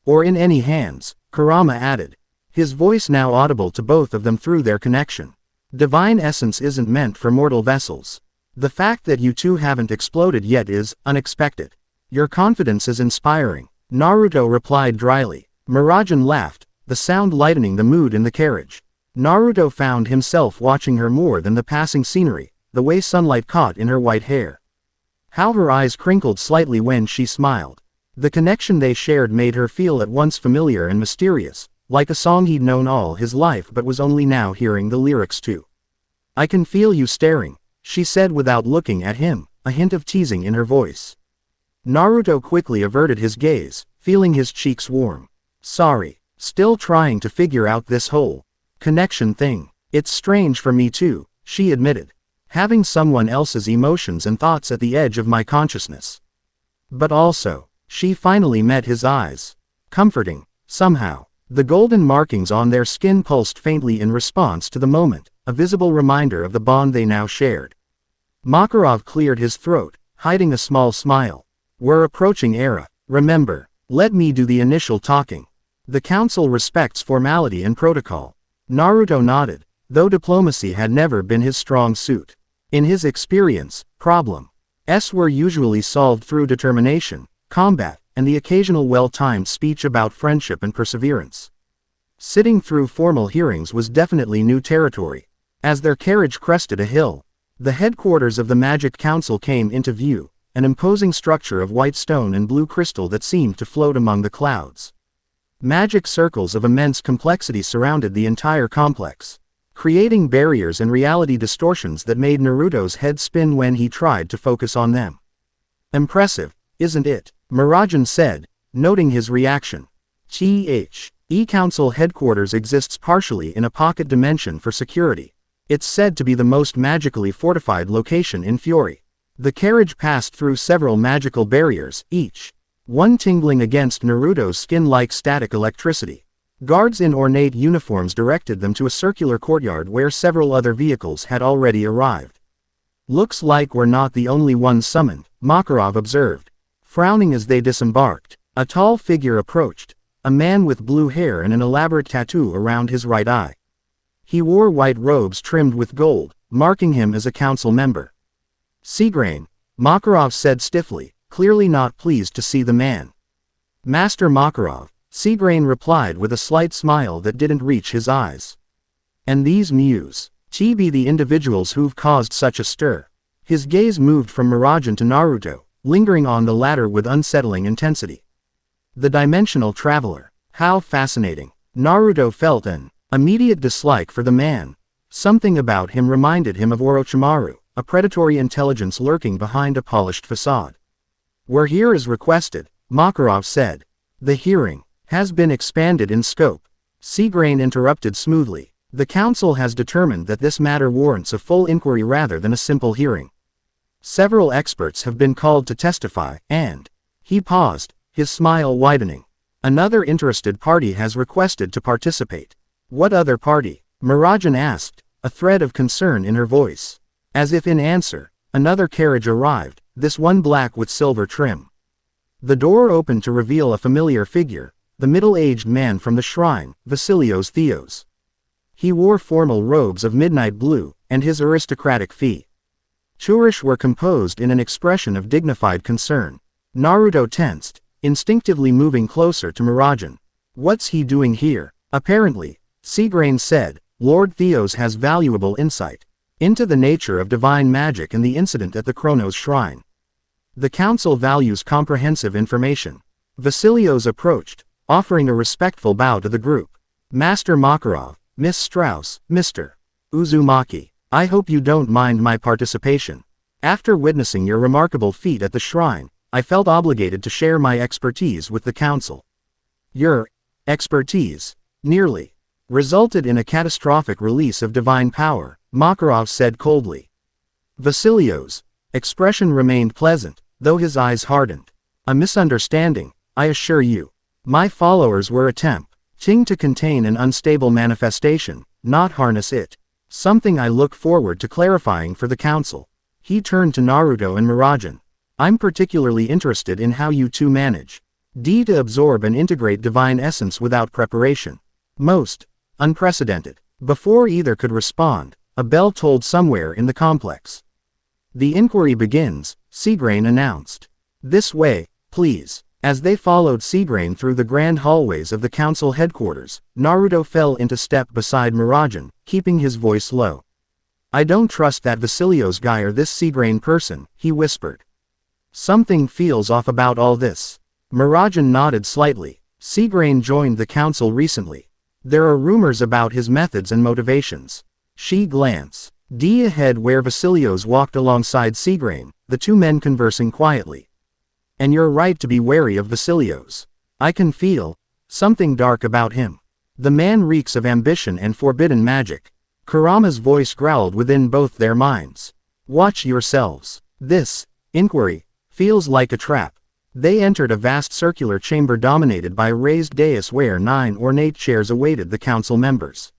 "Or in any hands," Kurama added, his voice now audible to both of them through their connection. "Divine essence isn't meant for mortal vessels. The fact that you two haven't exploded yet is unexpected." "Your confidence is inspiring," Naruto replied dryly. Mirajane laughed, the sound lightening the mood in the carriage. Naruto found himself watching her more than the passing scenery, the way sunlight caught in her white hair. How her eyes crinkled slightly when she smiled. The connection they shared made her feel at once familiar and mysterious, like a song he'd known all his life but was only now hearing the lyrics to. "I can feel you staring," she said without looking at him, a hint of teasing in her voice. Naruto quickly averted his gaze, feeling his cheeks warm. "Sorry, still trying to figure out this whole connection thing. It's strange for me too," she admitted. "Having someone else's emotions and thoughts at the edge of my consciousness. But also," she finally met his eyes. "Comforting, somehow." The golden markings on their skin pulsed faintly in response to the moment, a visible reminder of the bond they now shared. Makarov cleared his throat, hiding a small smile. "We're approaching Era. Remember, let me do the initial talking. The council respects formality and protocol." Naruto nodded, though diplomacy had never been his strong suit. In his experience, problems were usually solved through determination, combat, and the occasional well-timed speech about friendship and perseverance. Sitting through formal hearings was definitely new territory. As their carriage crested a hill, the headquarters of the Magic Council came into view, an imposing structure of white stone and blue crystal that seemed to float among the clouds. Magic circles of immense complexity surrounded the entire complex, creating barriers and reality distortions that made Naruto's head spin when he tried to focus on them. "Impressive, isn't it?" Mirajane said, noting his reaction. E-Council headquarters exists partially in a pocket dimension for security. It's said to be the most magically fortified location in Fiori. The carriage passed through several magical barriers, each one tingling against Naruto's skin like static electricity. Guards in ornate uniforms directed them to a circular courtyard where several other vehicles had already arrived. Looks like we're not the only ones summoned, Makarov observed. Frowning as they disembarked, a tall figure approached, a man with blue hair and an elaborate tattoo around his right eye. He wore white robes trimmed with gold, marking him as a council member. Seagrain, Makarov said stiffly, clearly not pleased to see the man. Master Makarov, Seagrain replied with a slight smile that didn't reach his eyes. And these Mews, be the individuals who've caused such a stir. His gaze moved from Mirajane to Naruto, lingering on the latter with unsettling intensity. The dimensional traveler. How fascinating. Naruto felt an immediate dislike for the man. Something about him reminded him of Orochimaru, a predatory intelligence lurking behind a polished facade. We're here as requested, Makarov said. The hearing has been expanded in scope. Seagrain interrupted smoothly. The council has determined that this matter warrants a full inquiry rather than a simple hearing. Several experts have been called to testify, and he paused, his smile widening. Another interested party has requested to participate. What other party? Mirajane asked, a thread of concern in her voice. As if in answer, another carriage arrived, this one black with silver trim. The door opened to reveal a familiar figure, the middle-aged man from the shrine, Vasilios Theos. He wore formal robes of midnight blue, and his aristocratic features were composed in an expression of dignified concern. Naruto tensed, instinctively moving closer to Mirajane. What's he doing here? Apparently, Seagrain said, Lord Theos has valuable insight into the nature of divine magic and the incident at the Chronos Shrine. The council values comprehensive information. Vasilios approached, offering a respectful bow to the group. Master Makarov, Miss Strauss, Mr. Uzumaki, I hope you don't mind my participation. After witnessing your remarkable feat at the shrine, I felt obligated to share my expertise with the council. Your expertise nearly resulted in a catastrophic release of divine power, Makarov said coldly. Vasilios' expression remained pleasant, though his eyes hardened. A misunderstanding, I assure you. My followers were attempting to contain an unstable manifestation, not harness it. Something I look forward to clarifying for the council. He turned to Naruto and Mirajane. I'm particularly interested in how you two manage to absorb and integrate divine essence without preparation. Most unprecedented. Before either could respond, a bell tolled somewhere in the complex. The inquiry begins, Seagrain announced. This way, please. As they followed Seagrain through the grand hallways of the council headquarters, Naruto fell into step beside Mirajane, keeping his voice low. I don't trust that Vasilios guy or this Seagrain person, he whispered. Something feels off about all this. Mirajane nodded slightly. Seagrain joined the council recently. There are rumors about his methods and motivations. She glanced ahead where Vasilios walked alongside Seagrain, the two men conversing quietly. And you're right to be wary of Vasilios. I can feel something dark about him. The man reeks of ambition and forbidden magic. Kurama's voice growled within both their minds. Watch yourselves. This inquiry feels like a trap. They entered a vast circular chamber dominated by a raised dais where 9 ornate chairs awaited the council members.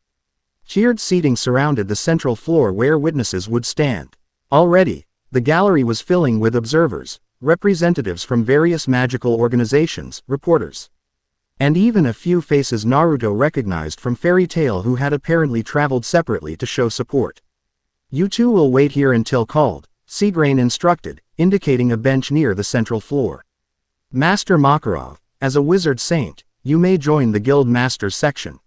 Tiered seating surrounded the central floor where witnesses would stand. Already, the gallery was filling with observers, representatives from various magical organizations, reporters, and even a few faces Naruto recognized from Fairy Tail who had apparently traveled separately to show support. You two will wait here until called, Seagrain instructed, indicating a bench near the central floor. Master Makarov, as a wizard saint, you may join the guild masters section.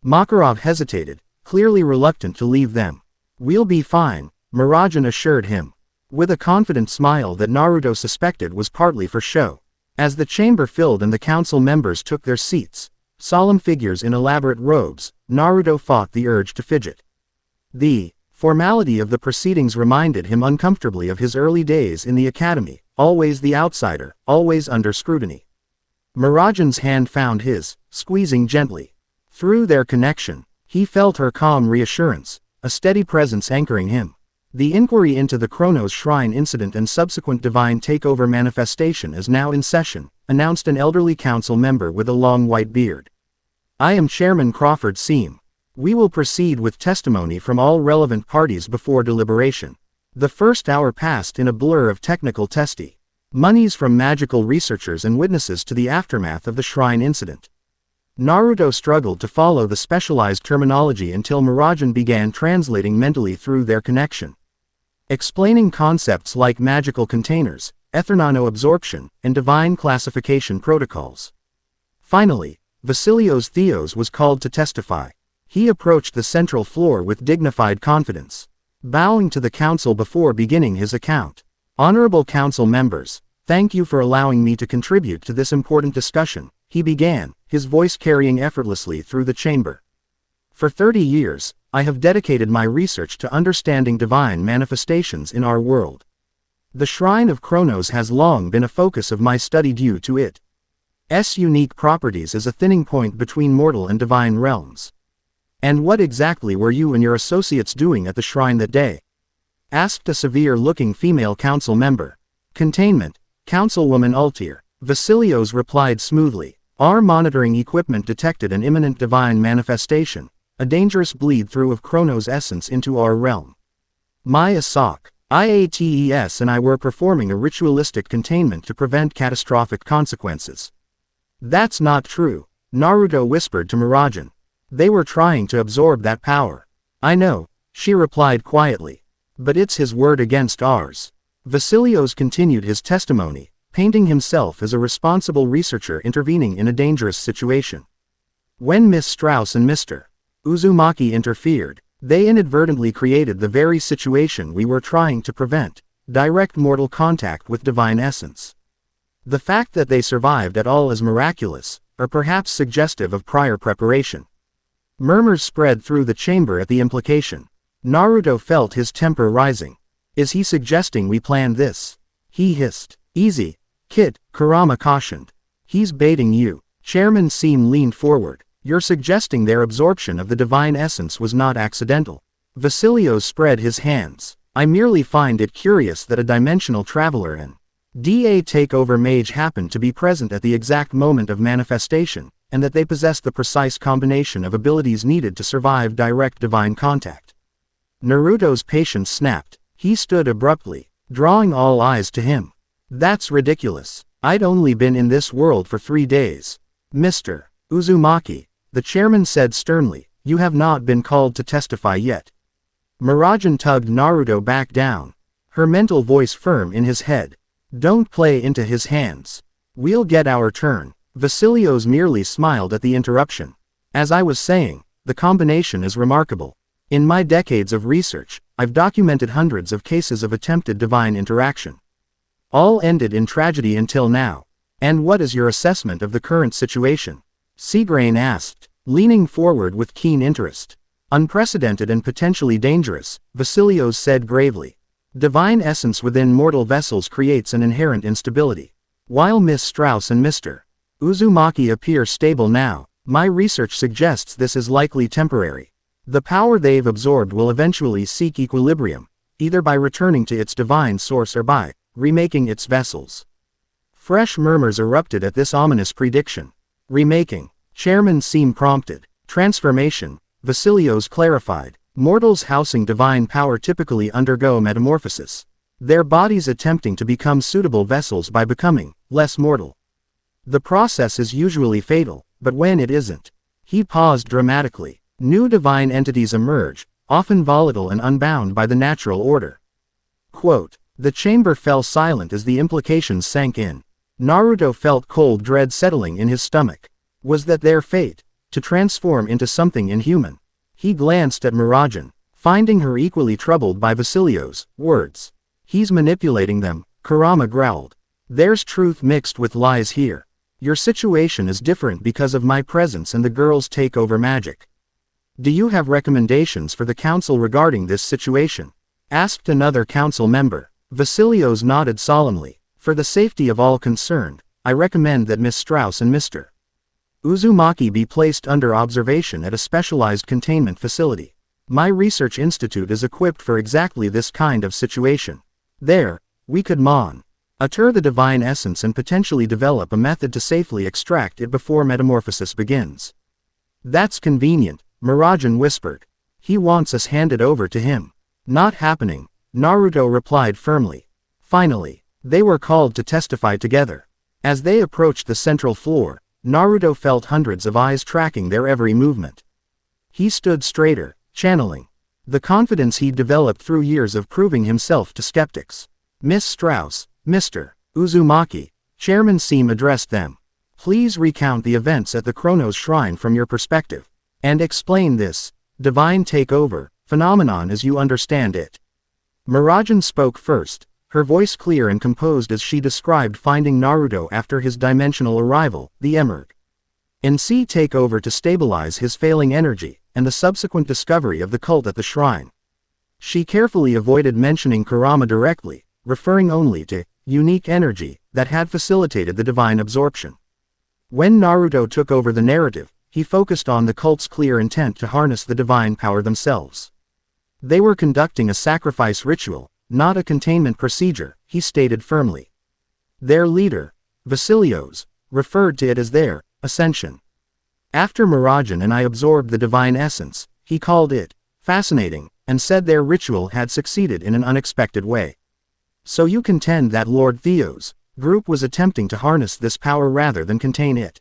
Makarov hesitated, clearly reluctant to leave them. We'll be fine, Mirajane assured him, with a confident smile that Naruto suspected was partly for show. As the chamber filled and the council members took their seats, solemn figures in elaborate robes, Naruto fought the urge to fidget. The formality of the proceedings reminded him uncomfortably of his early days in the academy, always the outsider, always under scrutiny. Mirajane's hand found his, squeezing gently. Through their connection, he felt her calm reassurance, a steady presence anchoring him. The inquiry into the Chronos Shrine incident and subsequent divine takeover manifestation is now in session, announced an elderly council member with a long white beard. I am Chairman Crawford Seam. We will proceed with testimony from all relevant parties before deliberation. The first hour passed in a blur of technical testimonies from magical researchers and witnesses to the aftermath of the shrine incident. Naruto struggled to follow the specialized terminology until Mirajane began translating mentally through their connection, explaining concepts like magical containers, ethernano absorption, and divine classification protocols. Finally, Vasilios Theos was called to testify. He approached the central floor with dignified confidence, bowing to the council before beginning his account. Honorable council members, thank you for allowing me to contribute to this important discussion, he began, his voice carrying effortlessly through the chamber. For 30 years, I have dedicated my research to understanding divine manifestations in our world. The Shrine of Chronos has long been a focus of my study due to its unique properties as a thinning point between mortal and divine realms. And what exactly were you and your associates doing at the shrine that day? Asked a severe-looking female council member. Containment, Councilwoman Altier. Vasilios replied smoothly. Our monitoring equipment detected an imminent divine manifestation, a dangerous bleed-through of Chronos' essence into our realm. My Asak, IATES and I were performing a ritualistic containment to prevent catastrophic consequences. That's not true, Naruto whispered to Mirajane. They were trying to absorb that power. I know, she replied quietly. But it's his word against ours. Vasilios continued his testimony, painting himself as a responsible researcher intervening in a dangerous situation. When Miss Strauss and Mr. Uzumaki interfered, they inadvertently created the very situation we were trying to prevent, direct mortal contact with divine essence. The fact that they survived at all is miraculous, or perhaps suggestive of prior preparation. Murmurs spread through the chamber at the implication. Naruto felt his temper rising. Is he suggesting we planned this? He hissed. Easy, kid, Kurama cautioned. He's baiting you. Chairman Seam leaned forward. You're suggesting their absorption of the divine essence was not accidental. Vasilios spread his hands. I merely find it curious that a dimensional traveler and DA takeover mage happened to be present at the exact moment of manifestation, and that they possessed the precise combination of abilities needed to survive direct divine contact. Naruto's patience snapped. He stood abruptly, drawing all eyes to him. That's ridiculous. I'd only been in this world for 3 days. Mr. Uzumaki, the chairman said sternly, you have not been called to testify yet. Mirajane tugged Naruto back down, her mental voice firm in his head. Don't play into his hands. We'll get our turn. Vasilios merely smiled at the interruption. As I was saying, the combination is remarkable. In my decades of research, I've documented hundreds of cases of attempted divine interaction. All ended in tragedy until now. And what is your assessment of the current situation? Seagrain asked, leaning forward with keen interest. Unprecedented and potentially dangerous, Vasilios said gravely. Divine essence within mortal vessels creates an inherent instability. While Miss Strauss and Mr. Uzumaki appear stable now, my research suggests this is likely temporary. The power they've absorbed will eventually seek equilibrium, either by returning to its divine source or by remaking its vessels. Fresh murmurs erupted at this ominous prediction. Remaking, Chairman Seam prompted. Transformation, Vasilios clarified. Mortals housing divine power typically undergo metamorphosis, their bodies attempting to become suitable vessels by becoming less mortal. The process is usually fatal, but when it isn't, he paused dramatically. New divine entities emerge, often volatile and unbound by the natural order. Quote, the chamber fell silent as the implications sank in. Naruto felt cold dread settling in his stomach. Was that their fate, to transform into something inhuman? He glanced at Mirajane, finding her equally troubled by Vasilios' words. He's manipulating them, Kurama growled. There's truth mixed with lies here. Your situation is different because of my presence and the girl's takeover magic. Do you have recommendations for the council regarding this situation? Asked another council member. Vasilios nodded solemnly. For the safety of all concerned, I recommend that Miss Strauss and Mr. Uzumaki be placed under observation at a specialized containment facility. My research institute is equipped for exactly this kind of situation. There, we could monitor the divine essence and potentially develop a method to safely extract it before metamorphosis begins. That's convenient, Mirajane whispered. He wants us handed over to him. Not happening, Naruto replied firmly. Finally, they were called to testify together. As they approached the central floor, Naruto felt hundreds of eyes tracking their every movement. He stood straighter, channeling the confidence he'd developed through years of proving himself to skeptics. Miss Strauss, Mr. Uzumaki, Chairman Seam addressed them. Please recount the events at the Chronos Shrine from your perspective, and explain this divine takeover phenomenon as you understand it. Mirajane spoke first, her voice clear and composed as she described finding Naruto after his dimensional arrival, the Emerg NC takeover to stabilize his failing energy, and the subsequent discovery of the cult at the shrine. She carefully avoided mentioning Kurama directly, referring only to unique energy that had facilitated the divine absorption. When Naruto took over the narrative, he focused on the cult's clear intent to harness the divine power themselves. They were conducting a sacrifice ritual, not a containment procedure, he stated firmly. Their leader, Vasilios, referred to it as their ascension. After Mirajane and I absorbed the divine essence, he called it fascinating, and said their ritual had succeeded in an unexpected way. So you contend that Lord Theo's group was attempting to harness this power rather than contain it?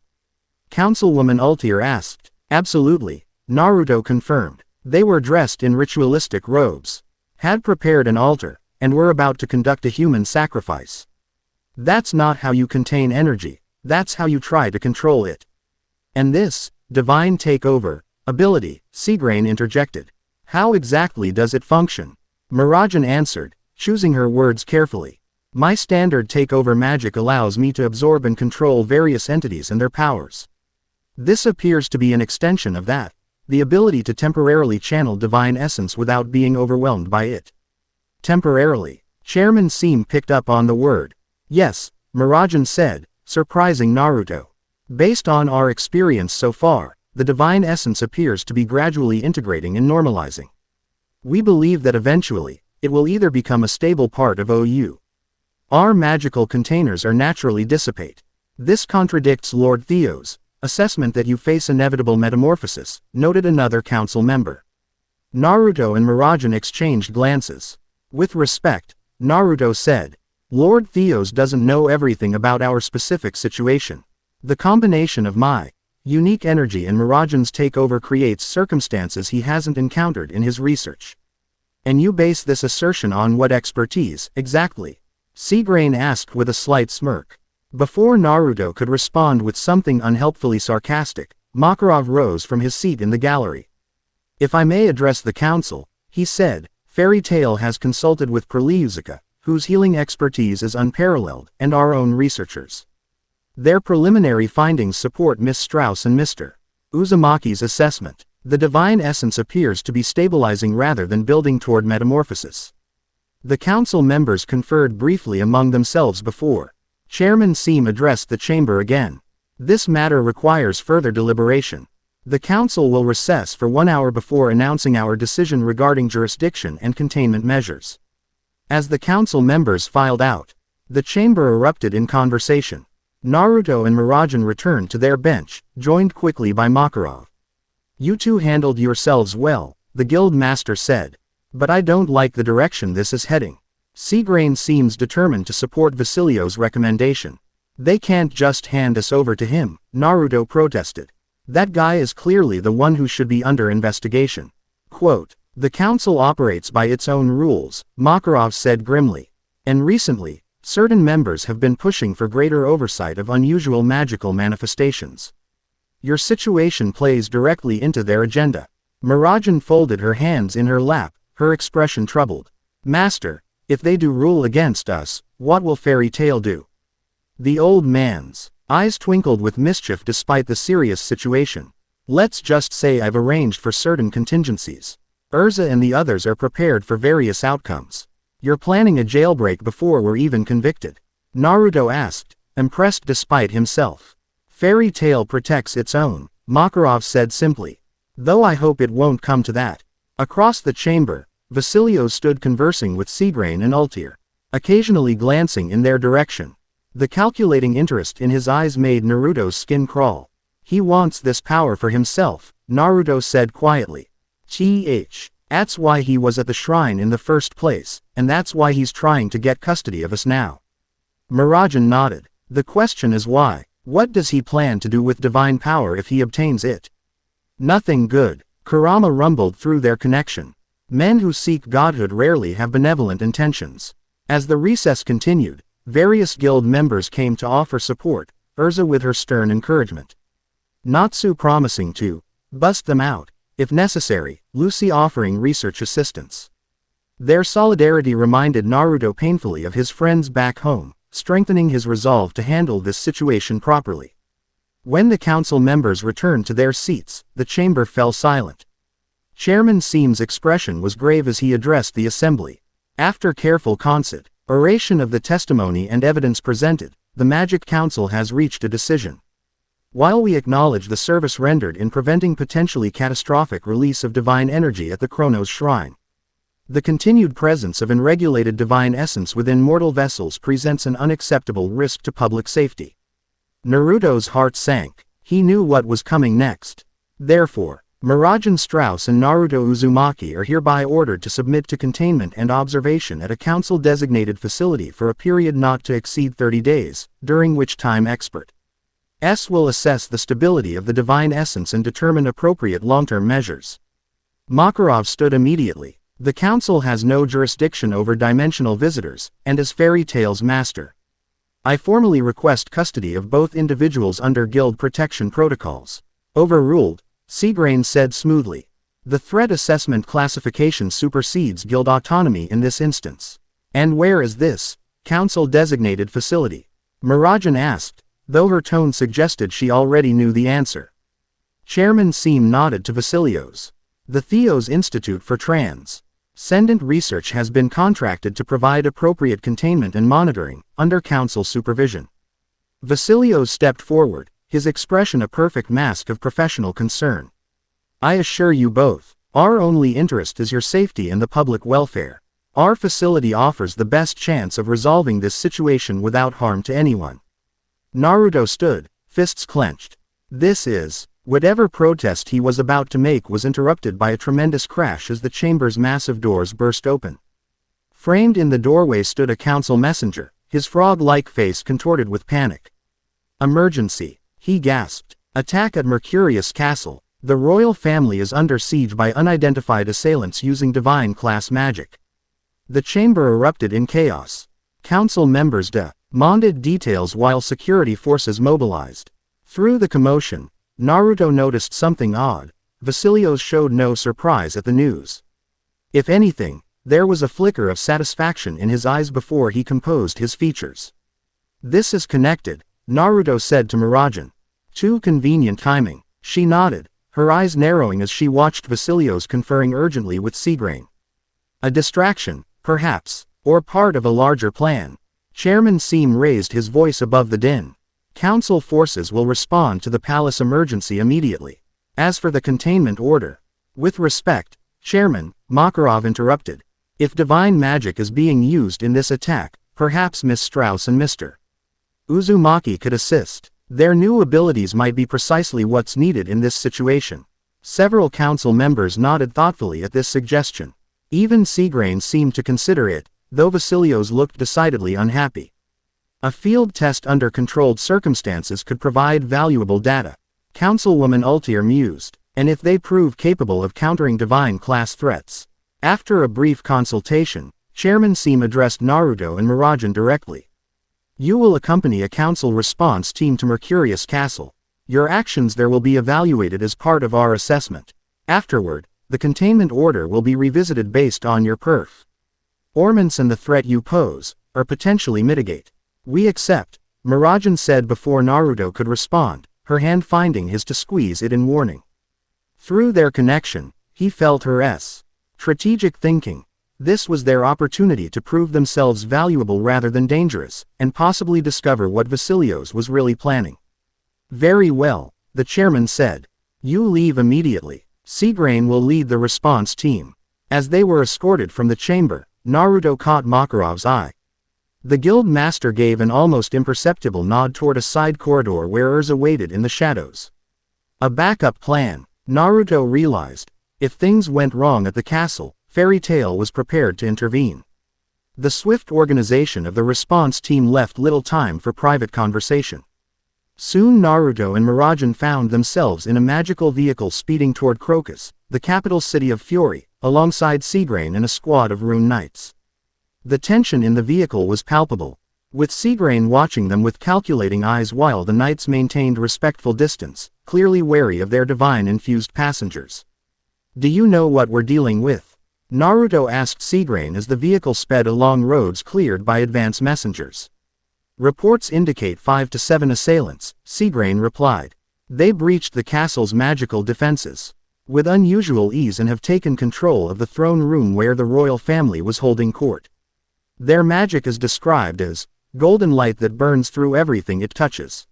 Councilwoman Ultir asked. Absolutely, Naruto confirmed. They were dressed in ritualistic robes, had prepared an altar, and were about to conduct a human sacrifice. That's not how you contain energy, that's how you try to control it. And this divine takeover ability, Seagrain interjected. How exactly does it function? Mirajane answered, choosing her words carefully. My standard takeover magic allows me to absorb and control various entities and their powers. This appears to be an extension of that, the ability to temporarily channel divine essence without being overwhelmed by it. Temporarily, Chairman Seam picked up on the word. Yes, Mirajane said, surprising Naruto. Based on our experience so far, the divine essence appears to be gradually integrating and normalizing. We believe that eventually, it will either become a stable part of OU. Our magical containers are naturally dissipate. This contradicts Lord Theo's assessment that you face inevitable metamorphosis, noted another council member. Naruto and Mirajane exchanged glances. With respect, Naruto said, Lord Theo's doesn't know everything about our specific situation. The combination of my unique energy and Mirajane's takeover creates circumstances he hasn't encountered in his research. And you base this assertion on what expertise, exactly? Seagrain asked with a slight smirk. Before Naruto could respond with something unhelpfully sarcastic, Makarov rose from his seat in the gallery. If I may address the council, he said, Fairy Tail has consulted with Preliuzica, whose healing expertise is unparalleled, and our own researchers. Their preliminary findings support Miss Strauss and Mr. Uzumaki's assessment. The divine essence appears to be stabilizing rather than building toward metamorphosis. The council members conferred briefly among themselves before Chairman Seam addressed the chamber again. This matter requires further deliberation. The council will recess for 1 hour before announcing our decision regarding jurisdiction and containment measures. As the council members filed out, the chamber erupted in conversation. Naruto and Mirajane returned to their bench, joined quickly by Makarov. You two handled yourselves well, the guild master said. But I don't like the direction this is heading. Seagrain seems determined to support Vasilios' recommendation. They can't just hand us over to him, Naruto protested. That guy is clearly the one who should be under investigation. Quote, the council operates by its own rules, Makarov said grimly. And recently, certain members have been pushing for greater oversight of unusual magical manifestations. Your situation plays directly into their agenda. Mirajane folded her hands in her lap, her expression troubled. Master, if they do rule against us, what will Fairy Tail do? The old man's eyes twinkled with mischief despite the serious situation. Let's just say I've arranged for certain contingencies. Urza and the others are prepared for various outcomes. You're planning a jailbreak before we're even convicted? Naruto asked, impressed despite himself. Fairy Tail protects its own, Makarov said simply. Though I hope it won't come to that. Across the chamber, Vasilios stood conversing with Seagrain and Ultir, occasionally glancing in their direction. The calculating interest in his eyes made Naruto's skin crawl. He wants this power for himself, Naruto said quietly. That's why he was at the shrine in the first place, and that's why he's trying to get custody of us now. Mirajane nodded. The question is why. What does he plan to do with divine power if he obtains it? Nothing good, Kurama rumbled through their connection. Men who seek godhood rarely have benevolent intentions. As the recess continued, various guild members came to offer support, Urza with her stern encouragement. Natsu promising to bust them out, if necessary, Lucy offering research assistance. Their solidarity reminded Naruto painfully of his friends back home, strengthening his resolve to handle this situation properly. When the council members returned to their seats, the chamber fell silent. Chairman Seam's expression was grave as he addressed the assembly. After careful consideration of the testimony and evidence presented, the Magic Council has reached a decision. While we acknowledge the service rendered in preventing potentially catastrophic release of divine energy at the Chronos Shrine, the continued presence of unregulated divine essence within mortal vessels presents an unacceptable risk to public safety. Naruto's heart sank. He knew what was coming next. Therefore, Mirajane Strauss and Naruto Uzumaki are hereby ordered to submit to containment and observation at a council-designated facility for a period not to exceed 30 days, during which time experts will assess the stability of the divine essence and determine appropriate long-term measures. Makarov stood immediately. The council has no jurisdiction over dimensional visitors, and as fairy tales master, I formally request custody of both individuals under guild protection protocols. Overruled, Seagrain said smoothly. The threat assessment classification supersedes guild autonomy in this instance. And where is this council-designated facility? Mirajane asked, though her tone suggested she already knew the answer. Chairman Seam nodded to Vasilios. The Theos Institute for Transcendent Research has been contracted to provide appropriate containment and monitoring, under council supervision. Vasilios stepped forward, his expression a perfect mask of professional concern. I assure you both, our only interest is your safety and the public welfare. Our facility offers the best chance of resolving this situation without harm to anyone. Naruto stood, fists clenched. Whatever protest he was about to make was interrupted by a tremendous crash as the chamber's massive doors burst open. Framed in the doorway stood a council messenger, his frog-like face contorted with panic. Emergency, he gasped. Attack at Mercurius Castle. The royal family is under siege by unidentified assailants using divine class magic. The chamber erupted in chaos. Council members demanded details while security forces mobilized. Through the commotion, Naruto noticed something odd. Vasilios showed no surprise at the news. If anything, there was a flicker of satisfaction in his eyes before he composed his features. This is connected, Naruto said to Mirajane. Too convenient timing. She nodded, her eyes narrowing as she watched Vasilios conferring urgently with Seagrain. A distraction, perhaps, or part of a larger plan. Chairman Seam raised his voice above the din. Council forces will respond to the palace emergency immediately. As for the containment order, with respect, Chairman, Makarov interrupted. If divine magic is being used in this attack, perhaps Miss Strauss and Mr. Uzumaki could assist. Their new abilities might be precisely what's needed in this situation. Several council members nodded thoughtfully at this suggestion. Even Seagrain seemed to consider it, though Vasilios looked decidedly unhappy. A field test under controlled circumstances could provide valuable data, Councilwoman Ultier mused, and if they prove capable of countering divine class threats. After a brief consultation, Chairman Seam addressed Naruto and Mirajane directly. You will accompany a council response team to Mercurius Castle. Your actions there will be evaluated as part of our assessment. Afterward, the containment order will be revisited based on your performance and the threat you pose, or potentially mitigate. We accept, Mirajane said before Naruto could respond, her hand finding his to squeeze it in warning. Through their connection, he felt her strategic thinking. This was their opportunity to prove themselves valuable rather than dangerous, and possibly discover what Vasilios was really planning. Very well, the chairman said. You leave immediately. Seagrain will lead the response team. As they were escorted from the chamber, Naruto caught Makarov's eye. The guild master gave an almost imperceptible nod toward a side corridor where Urza waited in the shadows. A backup plan, Naruto realized. If things went wrong at the castle, Fairy Tail was prepared to intervene. The swift organization of the response team left little time for private conversation. Soon Naruto and Mirajane found themselves in a magical vehicle speeding toward Crocus, the capital city of Fury, alongside Seagrain and a squad of Rune Knights. The tension in the vehicle was palpable, with Seagrain watching them with calculating eyes while the Knights maintained respectful distance, clearly wary of their divine-infused passengers. "Do you know what we're dealing with?" Naruto asked Seagrain as the vehicle sped along roads cleared by advance messengers. "Reports indicate 5 to 7 assailants," Seagrain replied. "They breached the castle's magical defenses with unusual ease and have taken control of the throne room where the royal family was holding court. Their magic is described as golden light that burns through everything it touches.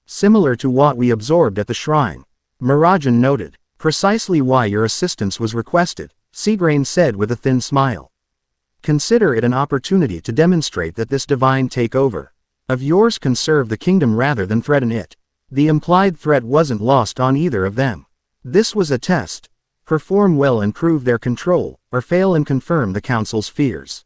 Similar to what we absorbed at the shrine," Mirajane noted. "Precisely why your assistance was requested," Seagrain said with a thin smile. "Consider it an opportunity to demonstrate that this divine takeover of yours can serve the kingdom rather than threaten it." The implied threat wasn't lost on either of them. This was a test. Perform well and prove their control, or fail and confirm the council's fears.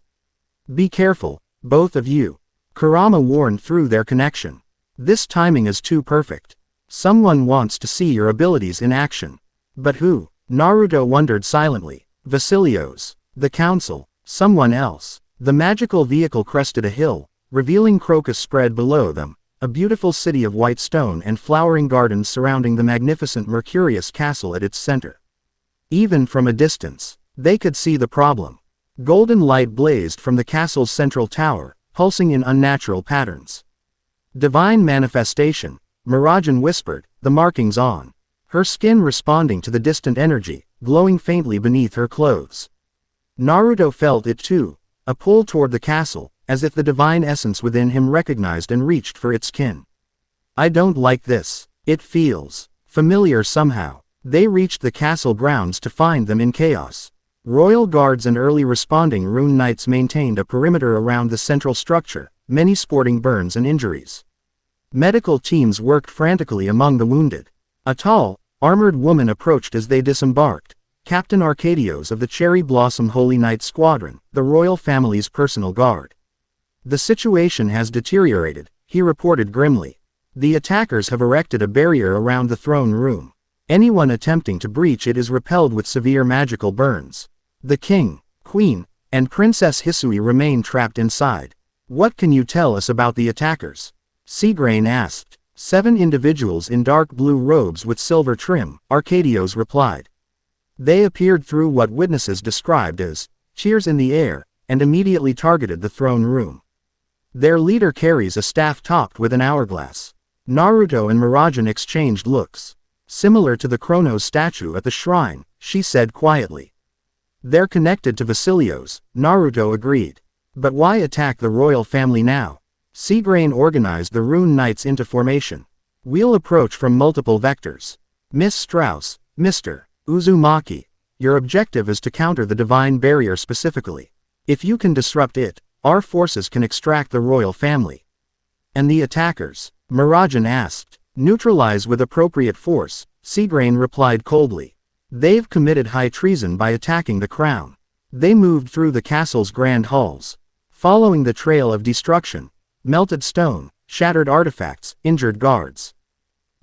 "Be careful, both of you," Kurama warned through their connection. "This timing is too perfect. Someone wants to see your abilities in action." But who? Naruto wondered silently. Vasilios, the council, someone else. The magical vehicle crested a hill, revealing Crocus spread below them, a beautiful city of white stone and flowering gardens surrounding the magnificent Mercurius castle at its center. Even from a distance, they could see the problem. Golden light blazed from the castle's central tower, pulsing in unnatural patterns. "Divine manifestation," Mirajane whispered, the markings on her skin responding to the distant energy, glowing faintly beneath her clothes. Naruto felt it too, a pull toward the castle, as if the divine essence within him recognized and reached for its kin. "I don't like this. It feels familiar somehow." They reached the castle grounds to find them in chaos. Royal guards and early responding Rune Knights maintained a perimeter around the central structure, many sporting burns and injuries. Medical teams worked frantically among the wounded. A tall, armored woman approached as they disembarked, Captain Arcadios of the Cherry Blossom Holy Knight Squadron, the royal family's personal guard. "The situation has deteriorated," he reported grimly. "The attackers have erected a barrier around the throne room. Anyone attempting to breach it is repelled with severe magical burns. The king, queen, and Princess Hisui remain trapped inside." "What can you tell us about the attackers?" Seagrain asked. 7 individuals in dark blue robes with silver trim, Arcadios replied. They appeared through what witnesses described as cheers in the air, and immediately targeted the throne room. Their leader carries a staff topped with an hourglass. Naruto and Mirajane exchanged looks. "Similar to the Chronos statue at the shrine," she said quietly. "They're connected to Vasilios," Naruto agreed. "But why attack the royal family now?" Seagrain organized the Rune Knights into formation. "We'll approach from multiple vectors. Miss Strauss, Mr. Uzumaki, your objective is to counter the divine barrier specifically. If you can disrupt it, our forces can extract the royal family." "And the attackers?" Mirajane asked. "Neutralize with appropriate force," Seagrain replied coldly. "They've committed high treason by attacking the crown." They moved through the castle's grand halls, following the trail of destruction, melted stone, shattered artifacts, injured guards.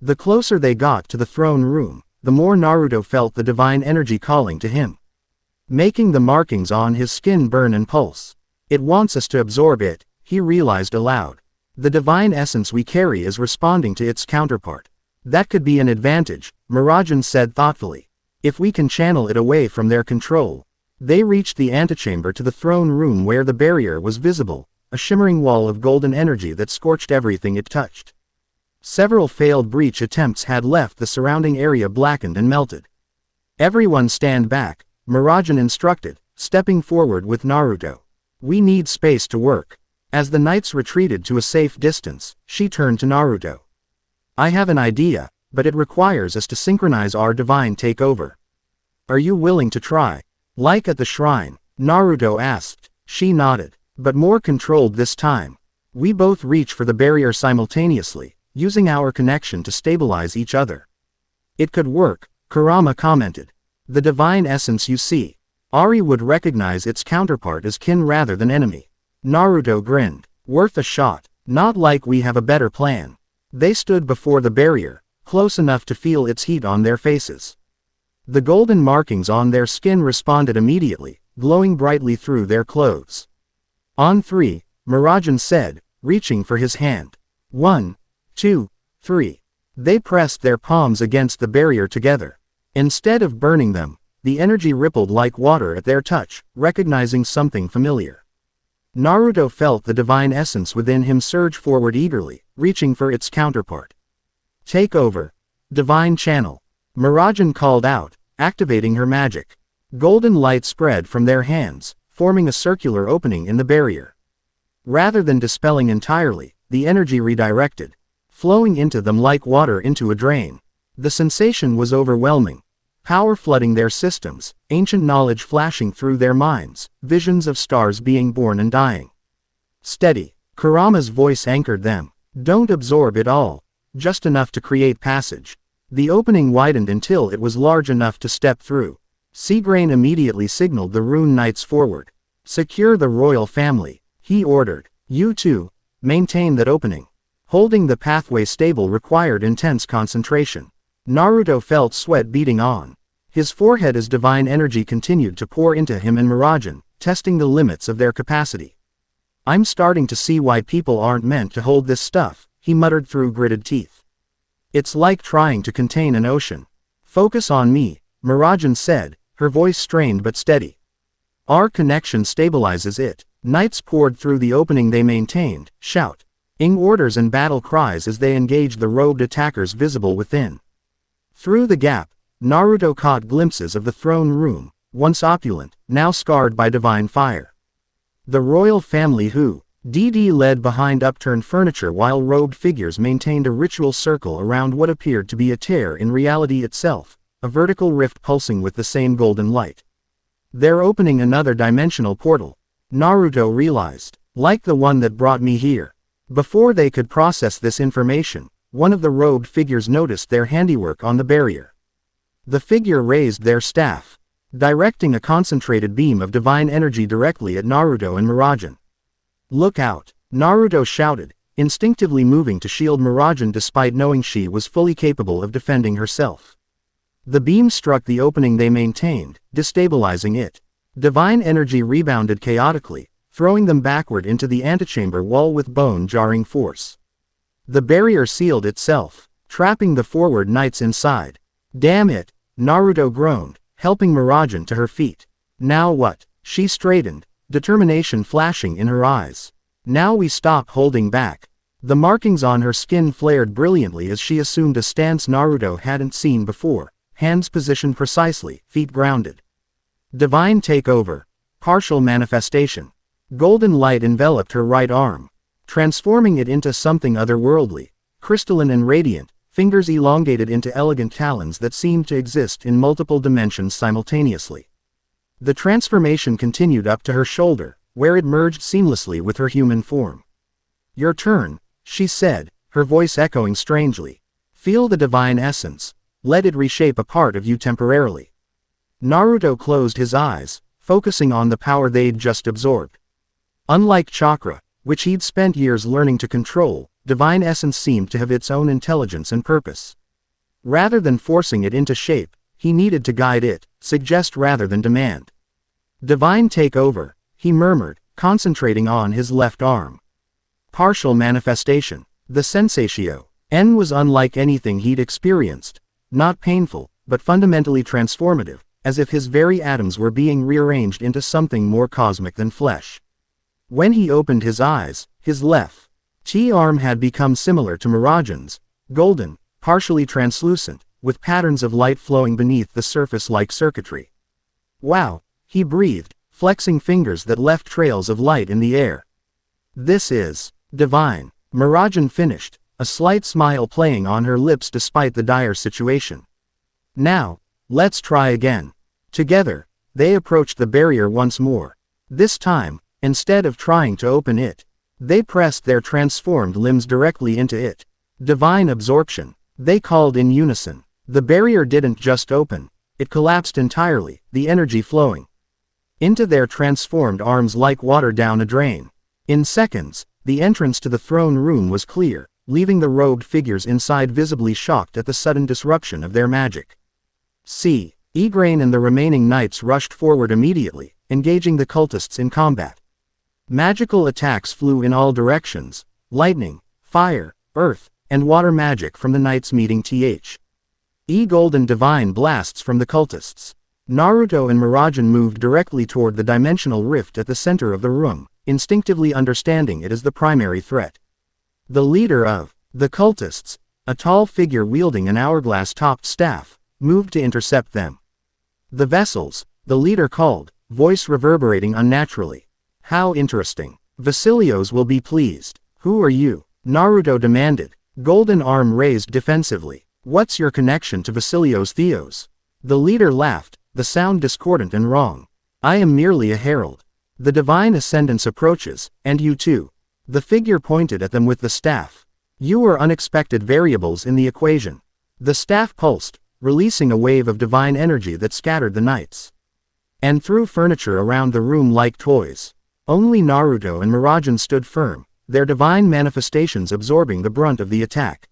The closer they got to the throne room, the more Naruto felt the divine energy calling to him, making the markings on his skin burn and pulse. "It wants us to absorb it," he realized aloud. "The divine essence we carry is responding to its counterpart. That could be an advantage," Mirajane said thoughtfully, "if we can channel it away from their control." They reached the antechamber to the throne room where the barrier was visible, a shimmering wall of golden energy that scorched everything it touched. Several failed breach attempts had left the surrounding area blackened and melted. "Everyone stand back," Mirajane instructed, stepping forward with Naruto. "We need space to work." As the knights retreated to a safe distance, she turned to Naruto. "I have an idea, but it requires us to synchronize our divine takeover. Are you willing to try?" "Like at the shrine?" Naruto asked. She nodded. "But more controlled this time. We both reach for the barrier simultaneously, using our connection to stabilize each other." It could work, Kurama commented. The divine essence you see. Ari would recognize its counterpart as kin rather than enemy. Naruto grinned. Worth a shot. Not like we have a better plan. They stood before the barrier, close enough to feel its heat on their faces. The golden markings on their skin responded immediately, glowing brightly through their clothes. On 3, Mirajane said, reaching for his hand. 1, 2, 3. They pressed their palms against the barrier together. Instead of burning them, the energy rippled like water at their touch, recognizing something familiar. Naruto felt the divine essence within him surge forward eagerly, reaching for its counterpart. Take over. Divine channel. Mirajane called out, activating her magic. Golden light spread from their hands, forming a circular opening in the barrier. Rather than dispelling entirely, the energy redirected, flowing into them like water into a drain. The sensation was overwhelming. Power flooding their systems, ancient knowledge flashing through their minds, visions of stars being born and dying. Steady. Kurama's voice anchored them. Don't absorb it all. Just enough to create passage. The opening widened until it was large enough to step through. Seagrain immediately signaled the Rune Knights forward. Secure the royal family, he ordered. You two, maintain that opening. Holding the pathway stable required intense concentration. Naruto felt sweat beading on his forehead as divine energy continued to pour into him and Mirajane, testing the limits of their capacity. I'm starting to see why people aren't meant to hold this stuff, he muttered through gritted teeth. It's like trying to contain an ocean. Focus on me, Mirajane said, her voice strained but steady. Our connection stabilizes it. Knights poured through the opening they maintained, shouting orders and battle cries as they engaged the robed attackers visible within. Through the gap, Naruto caught glimpses of the throne room, once opulent, now scarred by divine fire. The royal family who, DD led behind upturned furniture while robed figures maintained a ritual circle around what appeared to be a tear in reality itself, a vertical rift pulsing with the same golden light. They're opening another dimensional portal, Naruto realized, like the one that brought me here. Before they could process this information, one of the robed figures noticed their handiwork on the barrier. The figure raised their staff, directing a concentrated beam of divine energy directly at Naruto and Mirajane. Look out, Naruto shouted, instinctively moving to shield Mirajane despite knowing she was fully capable of defending herself. The beam struck the opening they maintained, destabilizing it. Divine energy rebounded chaotically, throwing them backward into the antechamber wall with bone-jarring force. The barrier sealed itself, trapping the forward knights inside. Damn it, Naruto groaned, helping Mirajane to her feet. Now what? She straightened, determination flashing in her eyes. Now we stop holding back. The markings on her skin flared brilliantly as she assumed a stance Naruto hadn't seen before, hands positioned precisely, feet grounded. Divine takeover. Partial manifestation. Golden light enveloped her right arm, transforming it into something otherworldly, crystalline and radiant, fingers elongated into elegant talons that seemed to exist in multiple dimensions simultaneously. The transformation continued up to her shoulder, where it merged seamlessly with her human form. Your turn, she said, her voice echoing strangely. Feel the divine essence. Let it reshape a part of you temporarily. Naruto closed his eyes, focusing on the power they'd just absorbed. Unlike chakra, which he'd spent years learning to control, divine essence seemed to have its own intelligence and purpose. Rather than forcing it into shape, he needed to guide it, suggest rather than demand. Divine takeover, he murmured, concentrating on his left arm. Partial manifestation. The sensatio N was unlike anything he'd experienced, not painful, but fundamentally transformative, as if his very atoms were being rearranged into something more cosmic than flesh. When he opened his eyes, his left arm had become similar to Mirajane's, golden, partially translucent, with patterns of light flowing beneath the surface like circuitry. Wow, he breathed, flexing fingers that left trails of light in the air. This is divine, Mirajane finished, a slight smile playing on her lips despite the dire situation. Now, let's try again. Together, they approached the barrier once more. This time, instead of trying to open it, they pressed their transformed limbs directly into it. Divine absorption, they called in unison. The barrier didn't just open, it collapsed entirely, the energy flowing into their transformed arms like water down a drain. In seconds, the entrance to the throne room was clear, leaving the robed figures inside visibly shocked at the sudden disruption of their magic. Igraine and the remaining knights rushed forward immediately, engaging the cultists in combat. Magical attacks flew in all directions, lightning, fire, earth, and water magic from the knights meeting golden divine blasts from the cultists. Naruto and Mirajane moved directly toward the dimensional rift at the center of the room, instinctively understanding it as the primary threat. The leader of the cultists, a tall figure wielding an hourglass-topped staff, moved to intercept them. "The vessels," the leader called, voice reverberating unnaturally. "How interesting. Vasilios will be pleased." "Who are you?" Naruto demanded, golden arm raised defensively. "What's your connection to Vasilios Theos?" The leader laughed, the sound discordant and wrong. "I am merely a herald. The divine ascendance approaches, and you too." The figure pointed at them with the staff. "You are unexpected variables in the equation." The staff pulsed, releasing a wave of divine energy that scattered the knights and threw furniture around the room like toys. Only Naruto and Mirajane stood firm, their divine manifestations absorbing the brunt of the attack.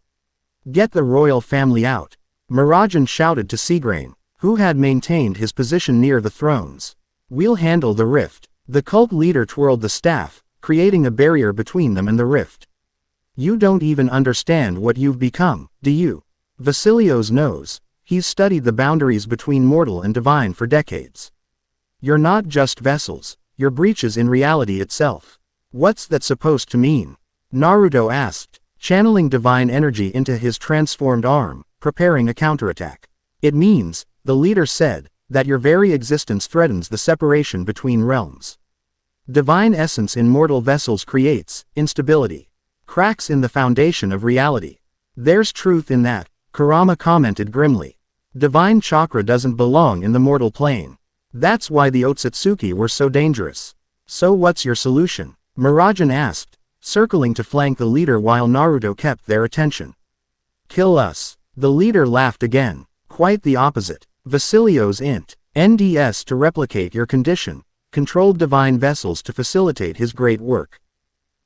"Get the royal family out," Mirajane shouted to Igraine, who had maintained his position near the thrones. "We'll handle the rift." The cult leader twirled the staff, creating a barrier between them and the rift. "You don't even understand what you've become, do you?" Vasilios knows. He's studied the boundaries between mortal and divine for decades. "You're not just vessels, you're breaches in reality itself." "What's that supposed to mean?" Naruto asked, channeling divine energy into his transformed arm, preparing a counterattack. "It means," the leader said, "that your very existence threatens the separation between realms. Divine essence in mortal vessels creates instability, cracks in the foundation of reality." "There's truth in that," Kurama commented grimly. "Divine chakra doesn't belong in the mortal plane. That's why the Otsutsuki were so dangerous." "So what's your solution?" Mirajane asked, circling to flank the leader while Naruto kept their attention. "Kill us." The leader laughed again. "Quite the opposite. Vasilios NDS to replicate your condition, controlled divine vessels to facilitate his great work.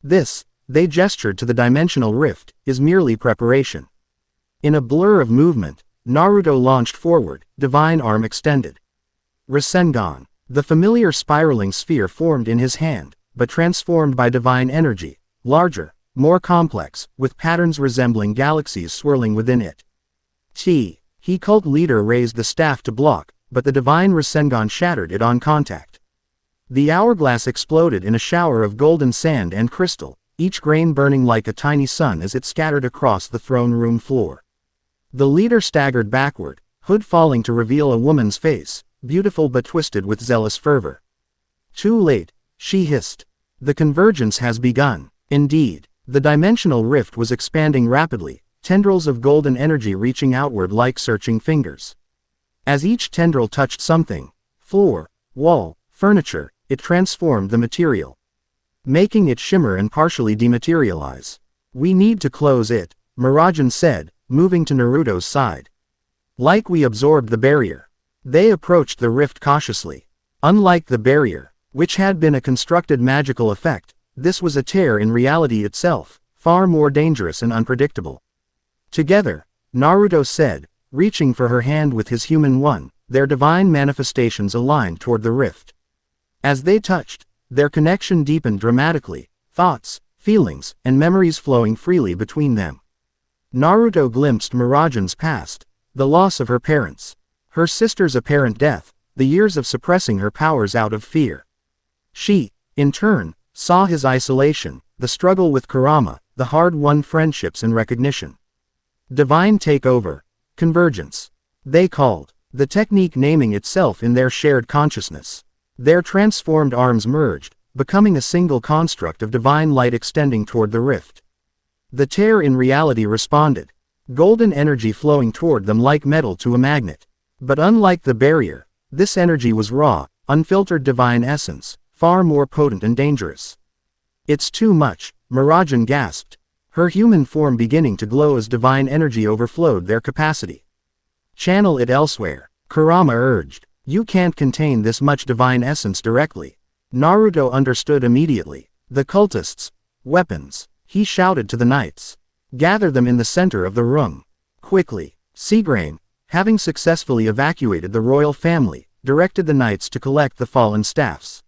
This," they gestured to the dimensional rift, "is merely preparation." In a blur of movement, Naruto launched forward, divine arm extended. Rasengan. The familiar spiraling sphere formed in his hand, but transformed by divine energy, larger, more complex, with patterns resembling galaxies swirling within it. He cult leader raised the staff to block, but the divine Rasengan shattered it on contact. The hourglass exploded in a shower of golden sand and crystal, each grain burning like a tiny sun as it scattered across the throne room floor. The leader staggered backward, hood falling to reveal a woman's face, beautiful but twisted with zealous fervor. "Too late," she hissed. "The convergence has begun." Indeed, the dimensional rift was expanding rapidly, tendrils of golden energy reaching outward like searching fingers. As each tendril touched something, floor, wall, furniture, it transformed the material, making it shimmer and partially dematerialize. "We need to close it," Mirajane said, moving to Naruto's side. "Like we absorbed the barrier." They approached the rift cautiously. Unlike the barrier, which had been a constructed magical effect, this was a tear in reality itself, far more dangerous and unpredictable. "Together," Naruto said, reaching for her hand with his human one, their divine manifestations aligned toward the rift. As they touched, their connection deepened dramatically, thoughts, feelings, and memories flowing freely between them. Naruto glimpsed Mirajane's past, the loss of her parents, her sister's apparent death, the years of suppressing her powers out of fear. She, in turn, saw his isolation, the struggle with Kurama, the hard-won friendships and recognition. Divine takeover, convergence. They called, the technique naming itself in their shared consciousness. Their transformed arms merged, becoming a single construct of divine light extending toward the rift. The tear in reality responded, golden energy flowing toward them like metal to a magnet. But unlike the barrier, this energy was raw, unfiltered divine essence, far more potent and dangerous. "It's too much," Mirajane gasped, her human form beginning to glow as divine energy overflowed their capacity. Channel it elsewhere, Kurama urged. You can't contain this much divine essence directly. Naruto understood immediately. The cultists. Weapons. He shouted to the knights. Gather them in the center of the room. Quickly. Seagrain, having successfully evacuated the royal family, directed the knights to collect the fallen staffs,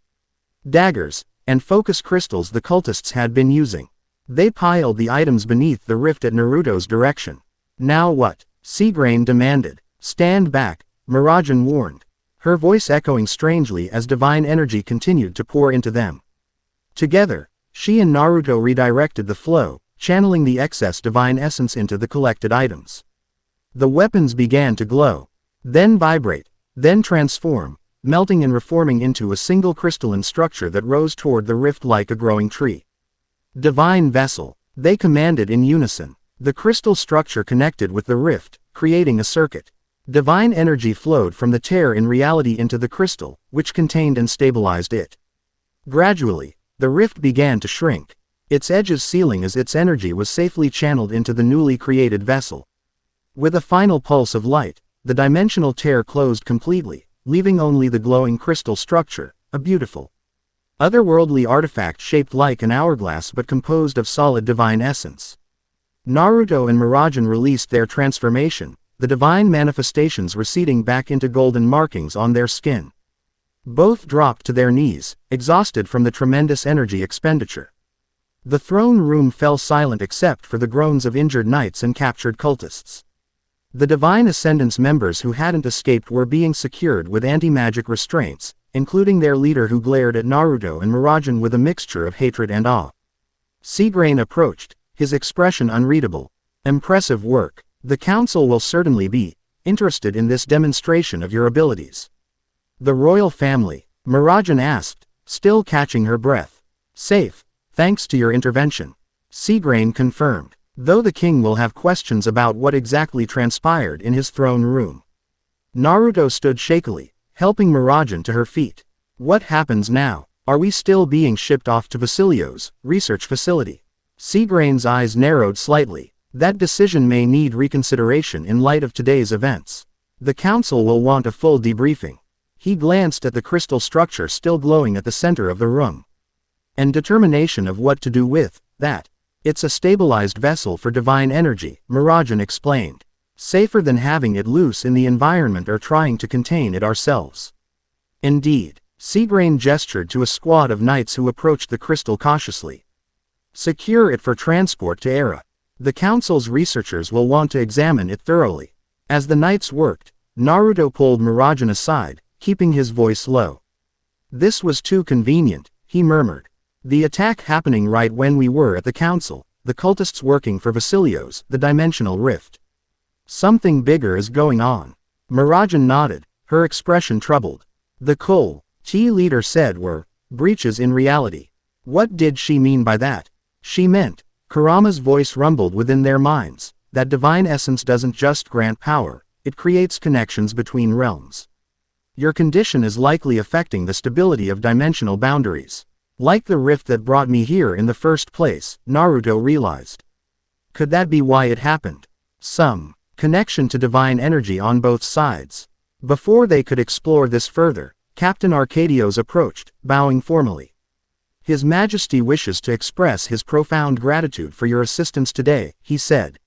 daggers, and focus crystals the cultists had been using. They piled the items beneath the rift at Naruto's direction. Now what? Seagrain demanded. Stand back, Mirajane warned, her voice echoing strangely as divine energy continued to pour into them. Together, she and Naruto redirected the flow, channeling the excess divine essence into the collected items. The weapons began to glow, then vibrate, then transform, melting and reforming into a single crystalline structure that rose toward the rift like a growing tree. Divine vessel, they commanded in unison. The crystal structure connected with the rift, creating a circuit. Divine energy flowed from the tear in reality into the crystal, which contained and stabilized it. Gradually, the rift began to shrink, its edges sealing as its energy was safely channeled into the newly created vessel. With a final pulse of light, the dimensional tear closed completely, leaving only the glowing crystal structure, a beautiful, otherworldly artifact shaped like an hourglass but composed of solid divine essence. Naruto and Mirajane released their transformation, the divine manifestations receding back into golden markings on their skin. Both dropped to their knees, exhausted from the tremendous energy expenditure. The throne room fell silent except for the groans of injured knights and captured cultists. The Divine Ascendance members who hadn't escaped were being secured with anti-magic restraints, including their leader who glared at Naruto and Mirajane with a mixture of hatred and awe. Seagrain approached, his expression unreadable. Impressive work. The council will certainly be interested in this demonstration of your abilities. The royal family, Mirajane asked, still catching her breath. Safe, thanks to your intervention. Seagrain confirmed, though the king will have questions about what exactly transpired in his throne room. Naruto stood shakily, helping Mirajane to her feet. What happens now? Are we still being shipped off to Basilio's research facility? Seagrain's eyes narrowed slightly. That decision may need reconsideration in light of today's events. The council will want a full debriefing. He glanced at the crystal structure still glowing at the center of the room. And determination of what to do with that. It's a stabilized vessel for divine energy, Mirajane explained. Safer than having it loose in the environment or trying to contain it ourselves. Indeed, Seagrain gestured to a squad of knights who approached the crystal cautiously. Secure it for transport to Era. The council's researchers will want to examine it thoroughly. As the knights worked, Naruto pulled Mirajane aside, keeping his voice low. This was too convenient, he murmured. The attack happening right when we were at the council, the cultists working for Basilio's, the dimensional rift. Something bigger is going on. Mirajane nodded, her expression troubled. The Chi leader said were breaches in reality. What did she mean by that? She meant, Kurama's voice rumbled within their minds, that divine essence doesn't just grant power, it creates connections between realms. Your condition is likely affecting the stability of dimensional boundaries. Like the rift that brought me here in the first place, Naruto realized. Could that be why it happened? Some connection to divine energy on both sides. Before they could explore this further, Captain Arcadios approached, bowing formally. His Majesty wishes to express his profound gratitude for your assistance today, he said.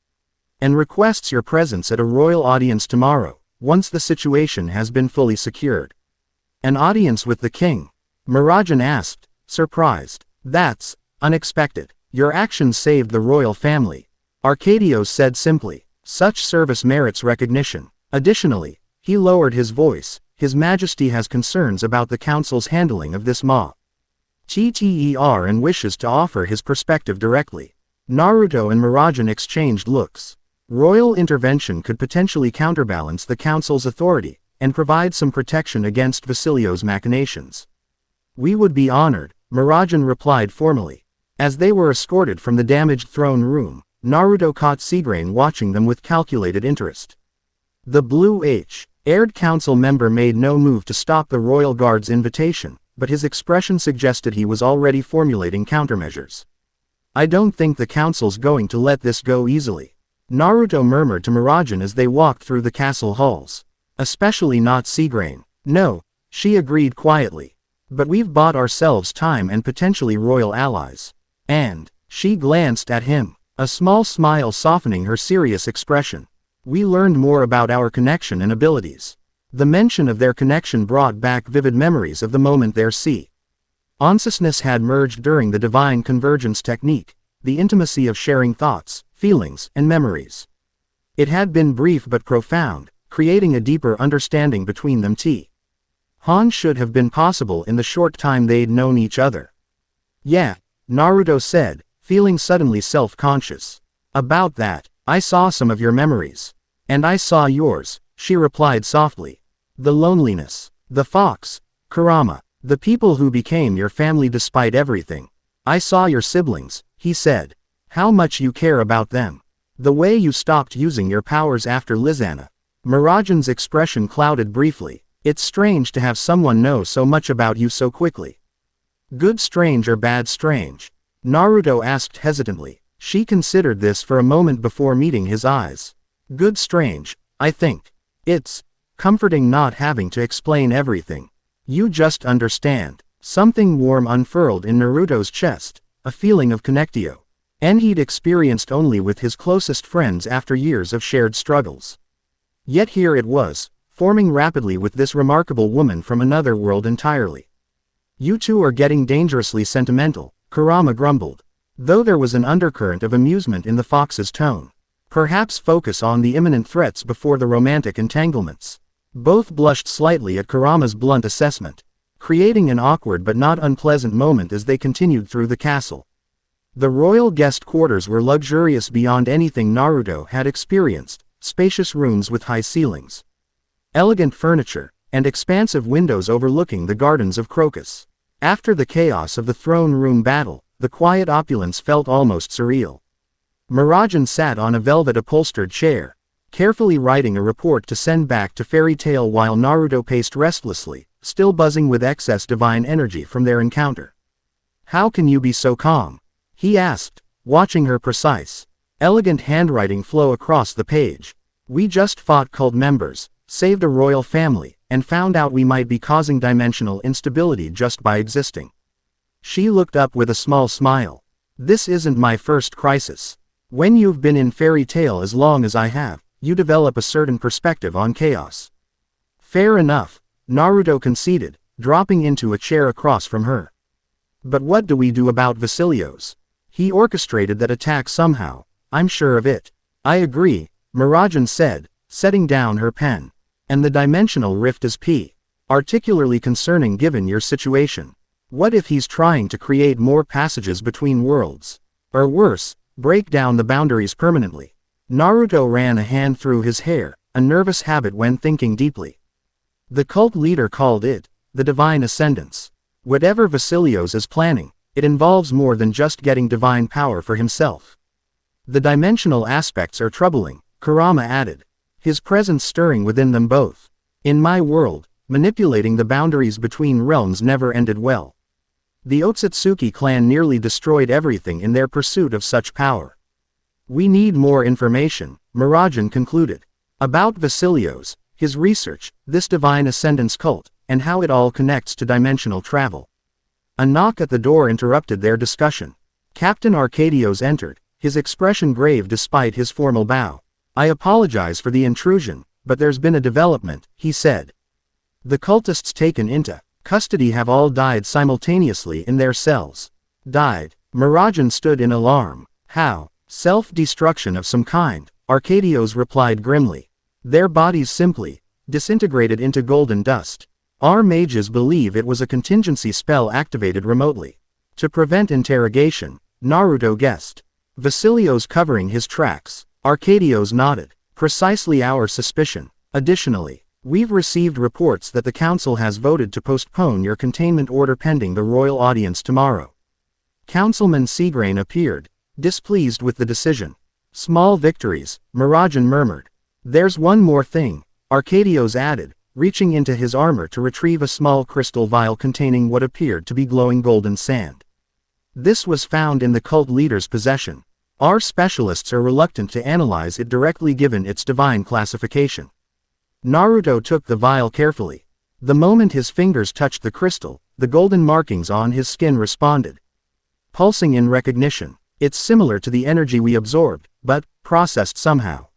And requests your presence at a royal audience tomorrow, once the situation has been fully secured. An audience with the king? Mirajane asked, surprised. That's unexpected. Your actions saved the royal family. Arcadios said simply. Such service merits recognition. Additionally, he lowered his voice, His Majesty has concerns about the council's handling of this Ter and wishes to offer his perspective directly. Naruto and Mirajane exchanged looks. Royal intervention could potentially counterbalance the council's authority, and provide some protection against Basilio's machinations. We would be honored, Mirajane replied formally. As they were escorted from the damaged throne room, Naruto caught Seagrain watching them with calculated interest. The blue-haired council member made no move to stop the royal guard's invitation, but his expression suggested he was already formulating countermeasures. I don't think the council's going to let this go easily. Naruto murmured to Mirajane as they walked through the castle halls. Especially not Seagrain. No, she agreed quietly. But we've bought ourselves time and potentially royal allies. And, she glanced at him, a small smile softening her serious expression. We learned more about our connection and abilities. The mention of their connection brought back vivid memories of the moment their consciousness had merged during the divine convergence technique, the intimacy of sharing thoughts, feelings, and memories. It had been brief but profound, creating a deeper understanding between them. Han should have been possible in the short time they'd known each other. Yeah, Naruto said, feeling suddenly self-conscious. About that, I saw some of your memories. And I saw yours, she replied softly. The loneliness, the fox, Kurama, the people who became your family despite everything. I saw your siblings, he said. How much you care about them. The way you stopped using your powers after Lizana. Mirajane's expression clouded briefly. It's strange to have someone know so much about you so quickly. Good strange or bad strange? Naruto asked hesitantly. She considered this for a moment before meeting his eyes. Good strange, I think. It's comforting not having to explain everything. You just understand. Something warm unfurled in Naruto's chest, a feeling of connectio. And he'd experienced only with his closest friends after years of shared struggles. Yet here it was, forming rapidly with this remarkable woman from another world entirely. You two are getting dangerously sentimental, Kurama grumbled. Though there was an undercurrent of amusement in the fox's tone. Perhaps focus on the imminent threats before the romantic entanglements. Both blushed slightly at Kurama's blunt assessment, creating an awkward but not unpleasant moment as they continued through the castle. The royal guest quarters were luxurious beyond anything Naruto had experienced, spacious rooms with high ceilings, elegant furniture, and expansive windows overlooking the gardens of Crocus. After the chaos of the throne room battle, the quiet opulence felt almost surreal. Mirajane sat on a velvet-upholstered chair, carefully writing a report to send back to Fairy Tail while Naruto paced restlessly, still buzzing with excess divine energy from their encounter. How can you be so calm? He asked, watching her precise, elegant handwriting flow across the page. We just fought cult members, saved a royal family, and found out we might be causing dimensional instability just by existing. She looked up with a small smile. This isn't my first crisis. When you've been in Fairy Tail as long as I have, you develop a certain perspective on chaos. Fair enough, Naruto conceded, dropping into a chair across from her. But what do we do about Vasilios? He orchestrated that attack somehow, I'm sure of it. I agree, Mirajane said, setting down her pen. And the dimensional rift is particularly concerning given your situation. What if he's trying to create more passages between worlds? Or worse, break down the boundaries permanently? Naruto ran a hand through his hair, a nervous habit when thinking deeply. The cult leader called it the divine ascendance. Whatever Vasilios is planning, it involves more than just getting divine power for himself. The dimensional aspects are troubling, Kurama added, his presence stirring within them both. In my world, manipulating the boundaries between realms never ended well. The Otsutsuki clan nearly destroyed everything in their pursuit of such power. We need more information, Mirajane concluded. About Vasilios, his research, this divine ascendance cult, and how it all connects to dimensional travel. A knock at the door interrupted their discussion. Captain Arcadios entered, his expression grave despite his formal bow. I apologize for the intrusion, but there's been a development, he said. The cultists taken into custody have all died simultaneously in their cells. Died? Mirajane stood in alarm. How? Self-destruction of some kind, Arcadios replied grimly. Their bodies simply disintegrated into golden dust. Our mages believe it was a contingency spell activated remotely. To prevent interrogation, Naruto guessed. Vasilios covering his tracks. Arcadios nodded. Precisely our suspicion. Additionally, we've received reports that the council has voted to postpone your containment order pending the royal audience tomorrow. Councilman Seagrain appeared, displeased with the decision. Small victories, Mirajane murmured. There's one more thing, Arcadios added, reaching into his armor to retrieve a small crystal vial containing what appeared to be glowing golden sand. This was found in the cult leader's possession. Our specialists are reluctant to analyze it directly given its divine classification. Naruto took the vial carefully. The moment his fingers touched the crystal, the golden markings on his skin responded. Pulsing in recognition. It's similar to the energy we absorbed, but processed somehow.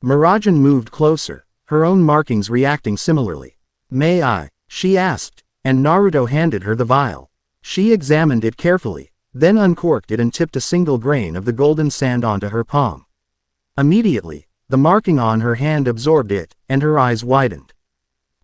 Mirajane moved closer, her own markings reacting similarly. May I? She asked, and Naruto handed her the vial. She examined it carefully, then uncorked it and tipped a single grain of the golden sand onto her palm. Immediately, the marking on her hand absorbed it, and her eyes widened.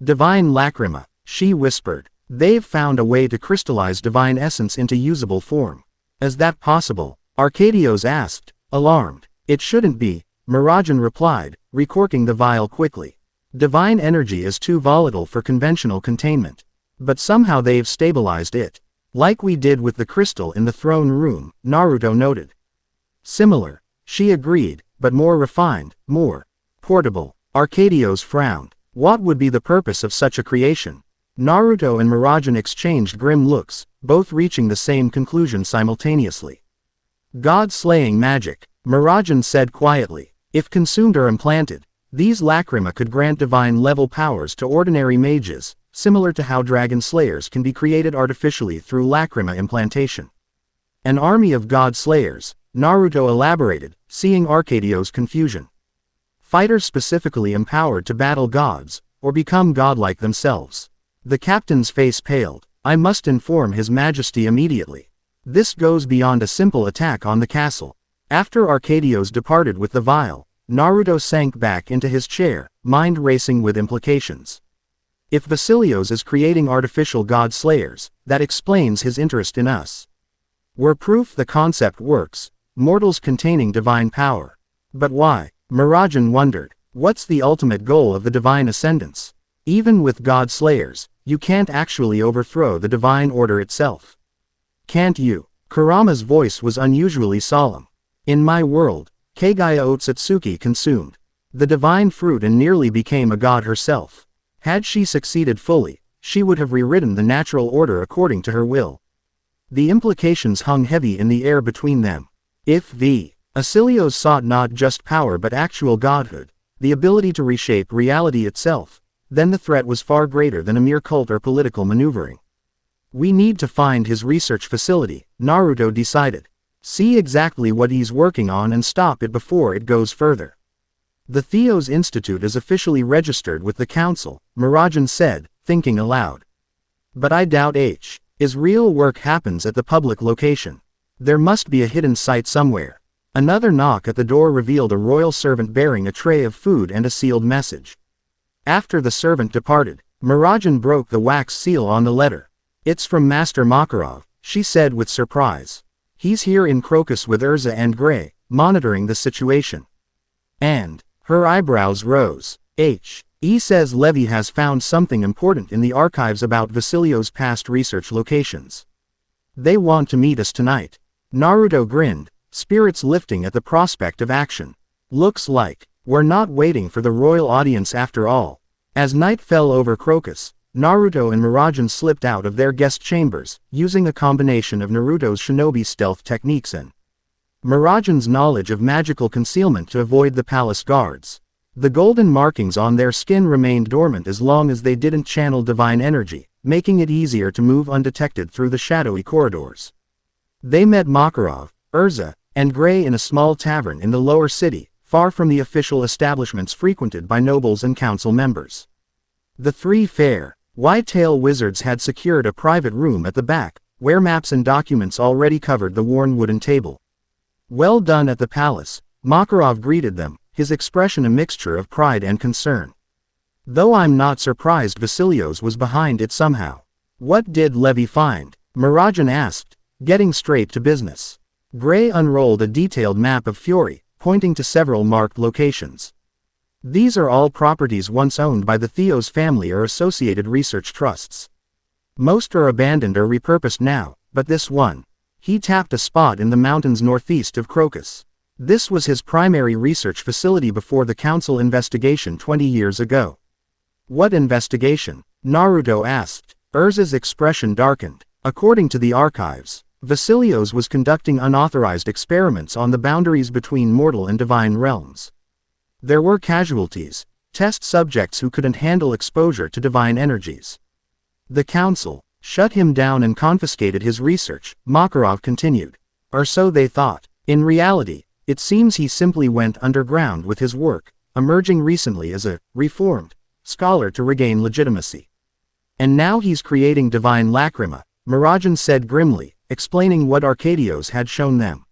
Divine lacrima, she whispered. They've found a way to crystallize divine essence into usable form. Is that possible? Arcadios asked, alarmed. It shouldn't be, Mirajane replied, recorking the vial quickly. Divine energy is too volatile for conventional containment. But somehow they've stabilized it. Like we did with the crystal in the throne room, Naruto noted. Similar, she agreed, but more refined, more portable. Arcadios frowned. What would be the purpose of such a creation? Naruto and Mirajane exchanged grim looks, both reaching the same conclusion simultaneously. God-slaying magic, Mirajane said quietly. If consumed or implanted, these lacrima could grant divine-level powers to ordinary mages, similar to how dragon slayers can be created artificially through lacrima implantation. An army of god slayers, Naruto elaborated, seeing Arcadios' confusion. Fighters specifically empowered to battle gods, or become godlike themselves. The captain's face paled. I must inform His Majesty immediately. This goes beyond a simple attack on the castle. After Arcadios departed with the vial, Naruto sank back into his chair, mind racing with implications. If Vasilios is creating artificial god slayers, that explains his interest in us. We're proof the concept works, mortals containing divine power. But why? Mirajane wondered. What's the ultimate goal of the divine ascendants? Even with god slayers, you can't actually overthrow the divine order itself. Can't you? Kurama's voice was unusually solemn. In my world, Kagaya Otsutsuki consumed the divine fruit and nearly became a god herself. Had she succeeded fully, she would have rewritten the natural order according to her will. The implications hung heavy in the air between them. If the Vasilios sought not just power but actual godhood, the ability to reshape reality itself, then the threat was far greater than a mere cult or political maneuvering. We need to find his research facility, Naruto decided. See exactly what he's working on and stop it before it goes further. The Theos Institute is officially registered with the council, Mirajane said, thinking aloud. But I doubt his real work happens at the public location. There must be a hidden site somewhere. Another knock at the door revealed a royal servant bearing a tray of food and a sealed message. After the servant departed, Mirajane broke the wax seal on the letter. It's from Master Makarov, she said with surprise. He's here in Crocus with Urza and Gray, monitoring the situation. And her eyebrows rose. He says Levi has found something important in the archives about Vasilios' past research locations. They want to meet us tonight. Naruto grinned, spirits lifting at the prospect of action. Looks like we're not waiting for the royal audience after all. As night fell over Crocus, Naruto and Mirajane slipped out of their guest chambers, using a combination of Naruto's shinobi stealth techniques and Mirajane's knowledge of magical concealment to avoid the palace guards. The golden markings on their skin remained dormant as long as they didn't channel divine energy, making it easier to move undetected through the shadowy corridors. They met Makarov, Urza, and Gray in a small tavern in the lower city, far from the official establishments frequented by nobles and council members. The three fair, white-tail wizards had secured a private room at the back, where maps and documents already covered the worn wooden table. Well done at the palace, Makarov greeted them, his expression a mixture of pride and concern. Though I'm not surprised Vasilios was behind it somehow. What did Levi find? Mirajane asked, getting straight to business. Gray unrolled a detailed map of Fury, pointing to several marked locations. These are all properties once owned by the Theos family or associated research trusts. Most are abandoned or repurposed now, but this one. He tapped a spot in the mountains northeast of Crocus. This was his primary research facility before the council investigation 20 years ago. What investigation? Naruto asked. Urza's expression darkened. According to the archives, Vasilios was conducting unauthorized experiments on the boundaries between mortal and divine realms. There were casualties, test subjects who couldn't handle exposure to divine energies. The council shut him down and confiscated his research, Makarov continued. Or so they thought. In reality, it seems he simply went underground with his work, emerging recently as a reformed scholar to regain legitimacy. And now he's creating divine lacrima, Mirajane said grimly, explaining what Arcadios had shown them.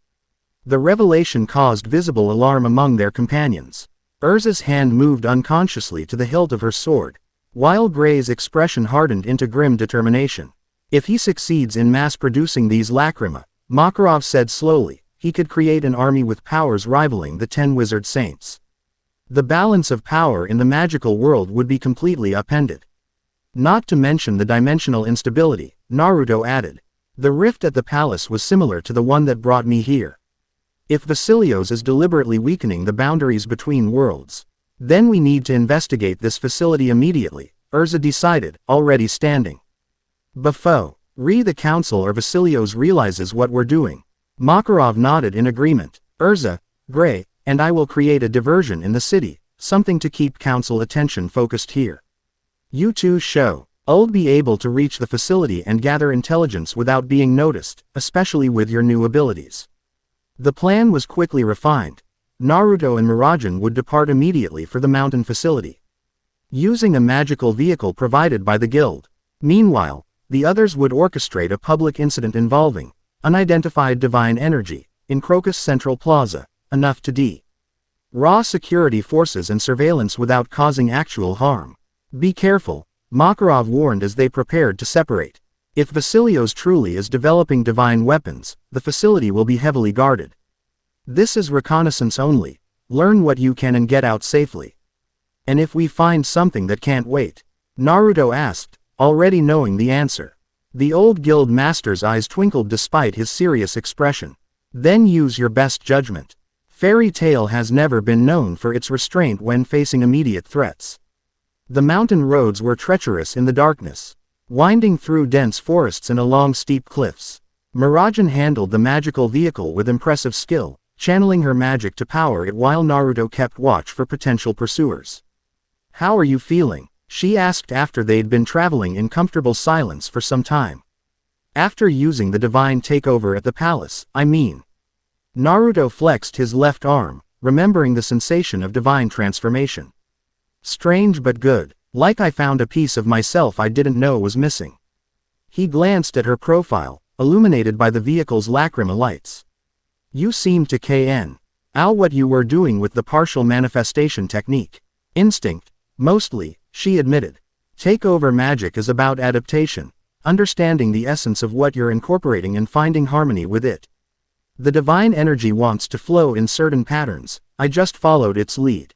The revelation caused visible alarm among their companions. Urza's hand moved unconsciously to the hilt of her sword, while Gray's expression hardened into grim determination. If he succeeds in mass-producing these lacrima, Makarov said slowly, he could create an army with powers rivaling the 10 wizard saints. The balance of power in the magical world would be completely upended. Not to mention the dimensional instability, Naruto added. The rift at the palace was similar to the one that brought me here. If Vasilios is deliberately weakening the boundaries between worlds, then we need to investigate this facility immediately, Urza decided, already standing. Before the council or Vasilios realizes what we're doing. Makarov nodded in agreement. Urza, Gray, and I will create a diversion in the city, something to keep council attention focused here. You two I'll be able to reach the facility and gather intelligence without being noticed, especially with your new abilities. The plan was quickly refined. Naruto and Mirajane would depart immediately for the mountain facility, using a magical vehicle provided by the guild. Meanwhile, the others would orchestrate a public incident involving unidentified divine energy in Crocus Central Plaza, enough to raw security forces and surveillance without causing actual harm. Be careful, Makarov warned as they prepared to separate. If Vasilios truly is developing divine weapons, the facility will be heavily guarded. This is reconnaissance only. Learn what you can and get out safely. And if we find something that can't wait? Naruto asked, already knowing the answer. The old guild master's eyes twinkled despite his serious expression. Then use your best judgment. Fairy Tail has never been known for its restraint when facing immediate threats. The mountain roads were treacherous in the darkness, winding through dense forests and along steep cliffs. Mirajane handled the magical vehicle with impressive skill, channeling her magic to power it while Naruto kept watch for potential pursuers. How are you feeling? She asked after they'd been traveling in comfortable silence for some time. After using the divine takeover at the palace, I mean. Naruto flexed his left arm, remembering the sensation of divine transformation. Strange but good, like I found a piece of myself I didn't know was missing. He glanced at her profile, illuminated by the vehicle's lacrima lights. You seem to kn. Out what you were doing with the partial manifestation technique. Instinct, mostly, she admitted. Takeover magic is about adaptation, understanding the essence of what you're incorporating and finding harmony with it. The divine energy wants to flow in certain patterns, I just followed its lead.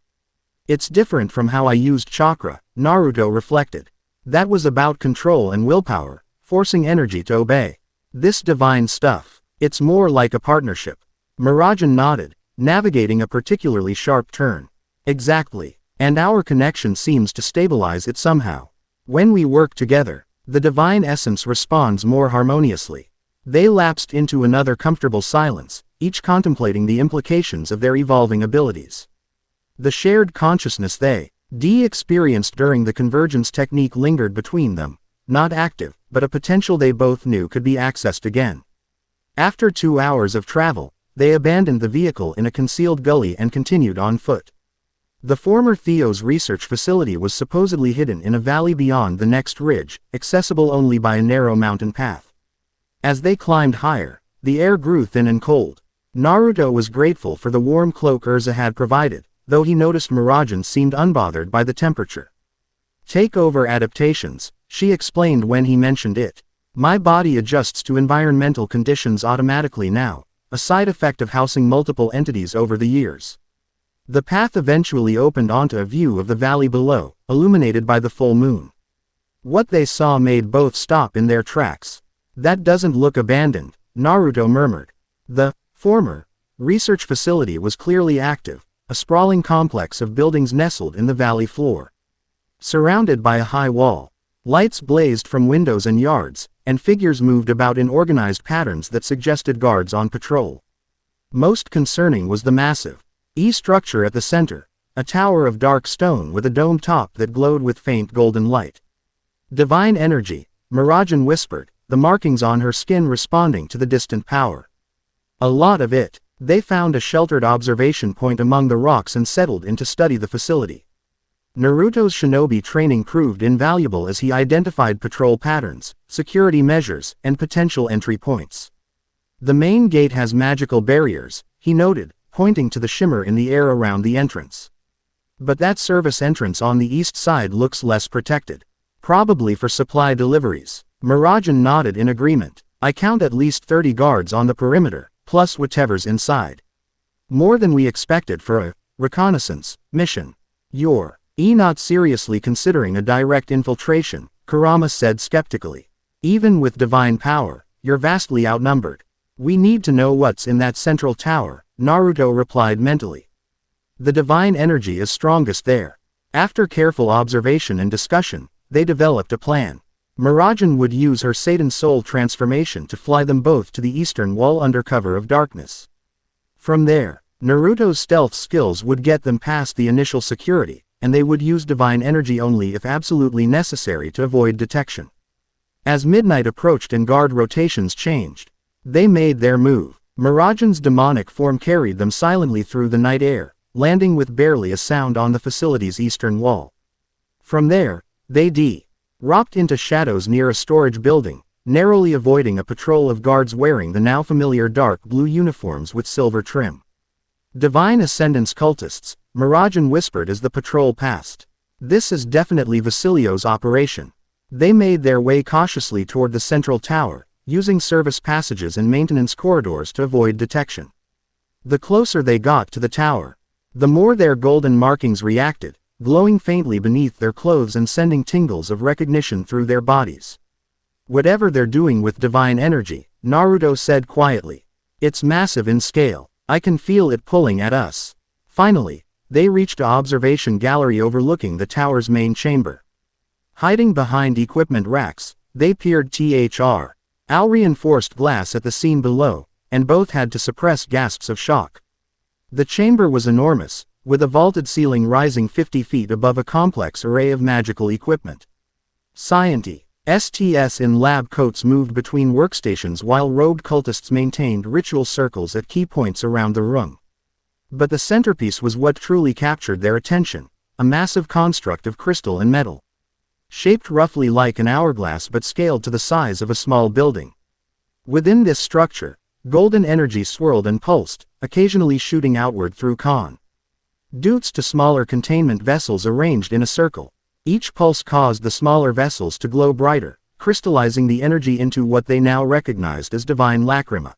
It's different from how I used chakra, Naruto reflected. That was about control and willpower, forcing energy to obey. This divine stuff, it's more like a partnership. Mirajane nodded, navigating a particularly sharp turn. Exactly. And our connection seems to stabilize it somehow. When we work together, the divine essence responds more harmoniously. They lapsed into another comfortable silence, each contemplating the implications of their evolving abilities. The shared consciousness they experienced during the convergence technique lingered between them, not active, but a potential they both knew could be accessed again. After 2 hours of travel, they abandoned the vehicle in a concealed gully and continued on foot. The former Theo's research facility was supposedly hidden in a valley beyond the next ridge, accessible only by a narrow mountain path. As they climbed higher, the air grew thin and cold. Naruto was grateful for the warm cloak Urza had provided, though he noticed Mirajane seemed unbothered by the temperature. Takeover adaptations, she explained when he mentioned it. My body adjusts to environmental conditions automatically now, a side effect of housing multiple entities over the years. The path eventually opened onto a view of the valley below, illuminated by the full moon. What they saw made both stop in their tracks. That doesn't look abandoned, Naruto murmured. The former research facility was clearly active, a sprawling complex of buildings nestled in the valley floor. Surrounded by a high wall, lights blazed from windows and yards, and figures moved about in organized patterns that suggested guards on patrol. Most concerning was the massive E structure at the center, a tower of dark stone with a dome top that glowed with faint golden light. Divine energy, Mirajane whispered, the markings on her skin responding to the distant power. A lot of it. They found a sheltered observation point among the rocks and settled in to study the facility. Naruto's shinobi training proved invaluable as he identified patrol patterns, security measures, and potential entry points. The main gate has magical barriers, he noted, pointing to the shimmer in the air around the entrance. But that service entrance on the east side looks less protected. Probably for supply deliveries. Mirajane nodded in agreement. I count at least 30 guards on the perimeter, plus whatever's inside. More than we expected for a reconnaissance mission. You're not seriously considering a direct infiltration, Kurama said skeptically. Even with divine power, you're vastly outnumbered. We need to know what's in that central tower, Naruto replied mentally. The divine energy is strongest there. After careful observation and discussion, they developed a plan. Mirajane would use her Satan soul transformation to fly them both to the eastern wall under cover of darkness. From there, Naruto's stealth skills would get them past the initial security, and they would use divine energy only if absolutely necessary to avoid detection. As midnight approached and guard rotations changed, they made their move. Mirajane's demonic form carried them silently through the night air, landing with barely a sound on the facility's eastern wall. From there, they dropped into shadows near a storage building, narrowly avoiding a patrol of guards wearing the now familiar dark blue uniforms with silver trim. Divine Ascendance cultists, Mirajane whispered as the patrol passed. This is definitely Vasilio's operation. They made their way cautiously toward the central tower, using service passages and maintenance corridors to avoid detection. The closer they got to the tower, the more their golden markings reacted, glowing faintly beneath their clothes and sending tingles of recognition through their bodies. Whatever they're doing with divine energy, Naruto said quietly. It's massive in scale. I can feel it pulling at us. Finally, they reached an observation gallery overlooking the tower's main chamber. Hiding behind equipment racks, they peered through reinforced glass at the scene below, and both had to suppress gasps of shock. The chamber was enormous, with a vaulted ceiling rising 50 feet above a complex array of magical equipment. Scientists in lab coats moved between workstations while robed cultists maintained ritual circles at key points around the room. But the centerpiece was what truly captured their attention, a massive construct of crystal and metal. Shaped roughly like an hourglass but scaled to the size of a small building. Within this structure, golden energy swirled and pulsed, occasionally shooting outward through conduits to smaller containment vessels arranged in a circle. Each pulse caused the smaller vessels to glow brighter, crystallizing the energy into what they now recognized as divine lacrima.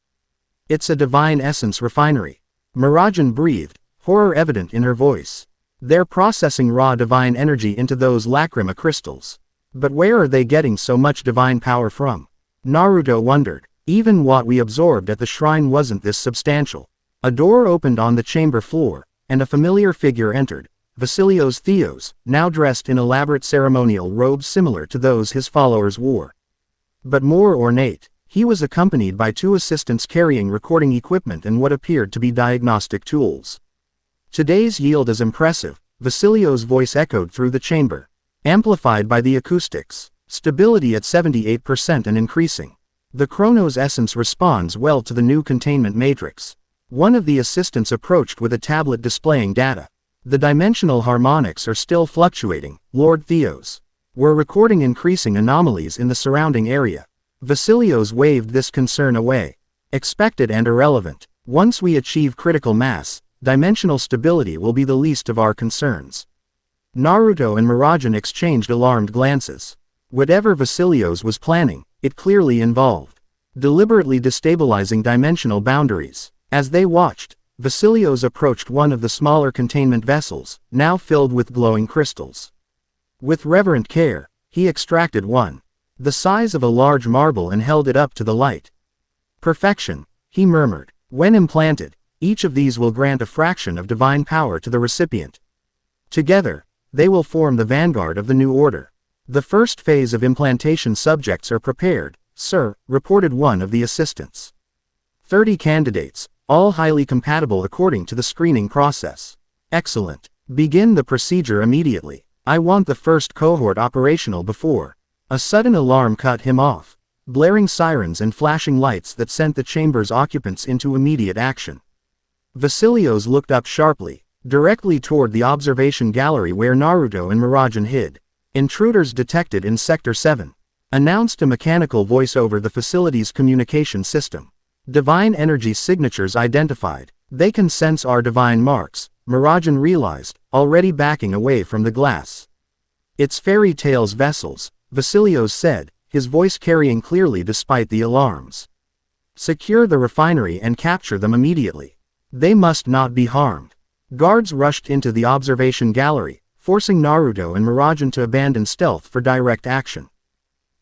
It's a divine essence refinery. Mirajane breathed, horror evident in her voice. They're processing raw divine energy into those lacrima crystals. But where are they getting so much divine power from? Naruto wondered. Even what we absorbed at the shrine wasn't this substantial. A door opened on the chamber floor, and a familiar figure entered. Vasilio's Theos, now dressed in elaborate ceremonial robes similar to those his followers wore. But more ornate, he was accompanied by two assistants carrying recording equipment and what appeared to be diagnostic tools. Today's yield is impressive, Vasilio's voice echoed through the chamber, amplified by the acoustics. Stability at 78% and increasing. The Chronos essence responds well to the new containment matrix. One of the assistants approached with a tablet displaying data. The dimensional harmonics are still fluctuating, Lord Theos. We're recording increasing anomalies in the surrounding area. Vasilio's waved this concern away. Expected and irrelevant. Once we achieve critical mass, dimensional stability will be the least of our concerns. Naruto and Mirajane exchanged alarmed glances. Whatever Vasilio's was planning, it clearly involved deliberately destabilizing dimensional boundaries. As they watched, Vasilio's approached one of the smaller containment vessels, now filled with glowing crystals. With reverent care, he extracted one, the size of a large marble, and held it up to the light. Perfection, he murmured. When implanted, each of these will grant a fraction of divine power to the recipient. Together, they will form the vanguard of the new order. The first phase of implantation subjects are prepared, sir, reported one of the assistants. 30 candidates, all highly compatible according to the screening process. Excellent. Begin the procedure immediately. I want the first cohort operational before. A sudden alarm cut him off. Blaring sirens and flashing lights that sent the chamber's occupants into immediate action. Vasilios looked up sharply, directly toward the observation gallery where Naruto and Mirajane hid. Intruders detected in Sector 7. Announced a mechanical voice over the facility's communication system. Divine energy signatures identified. They can sense our divine marks, Mirajane realized, already backing away from the glass. It's Fairy Tail's vessels, Vasilios said, his voice carrying clearly despite the alarms. Secure the refinery and capture them immediately. They must not be harmed. Guards rushed into the observation gallery, forcing Naruto and Mirajane to abandon stealth for direct action.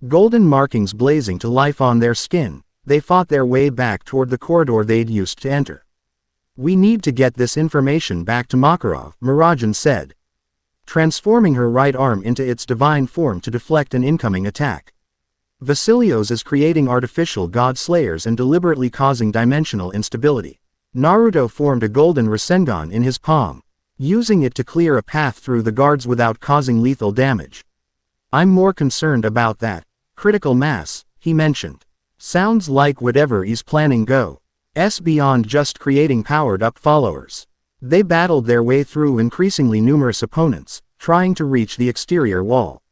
Golden markings blazing to life on their skin, they fought their way back toward the corridor they'd used to enter. We need to get this information back to Makarov, Mirajane said, transforming her right arm into its divine form to deflect an incoming attack. Vasilios is creating artificial god slayers and deliberately causing dimensional instability. Naruto formed a golden Rasengan in his palm, using it to clear a path through the guards without causing lethal damage. I'm more concerned about that critical mass, he mentioned. Sounds like whatever he's planning goes beyond just creating powered-up followers. They battled their way through increasingly numerous opponents, trying to reach the exterior wall.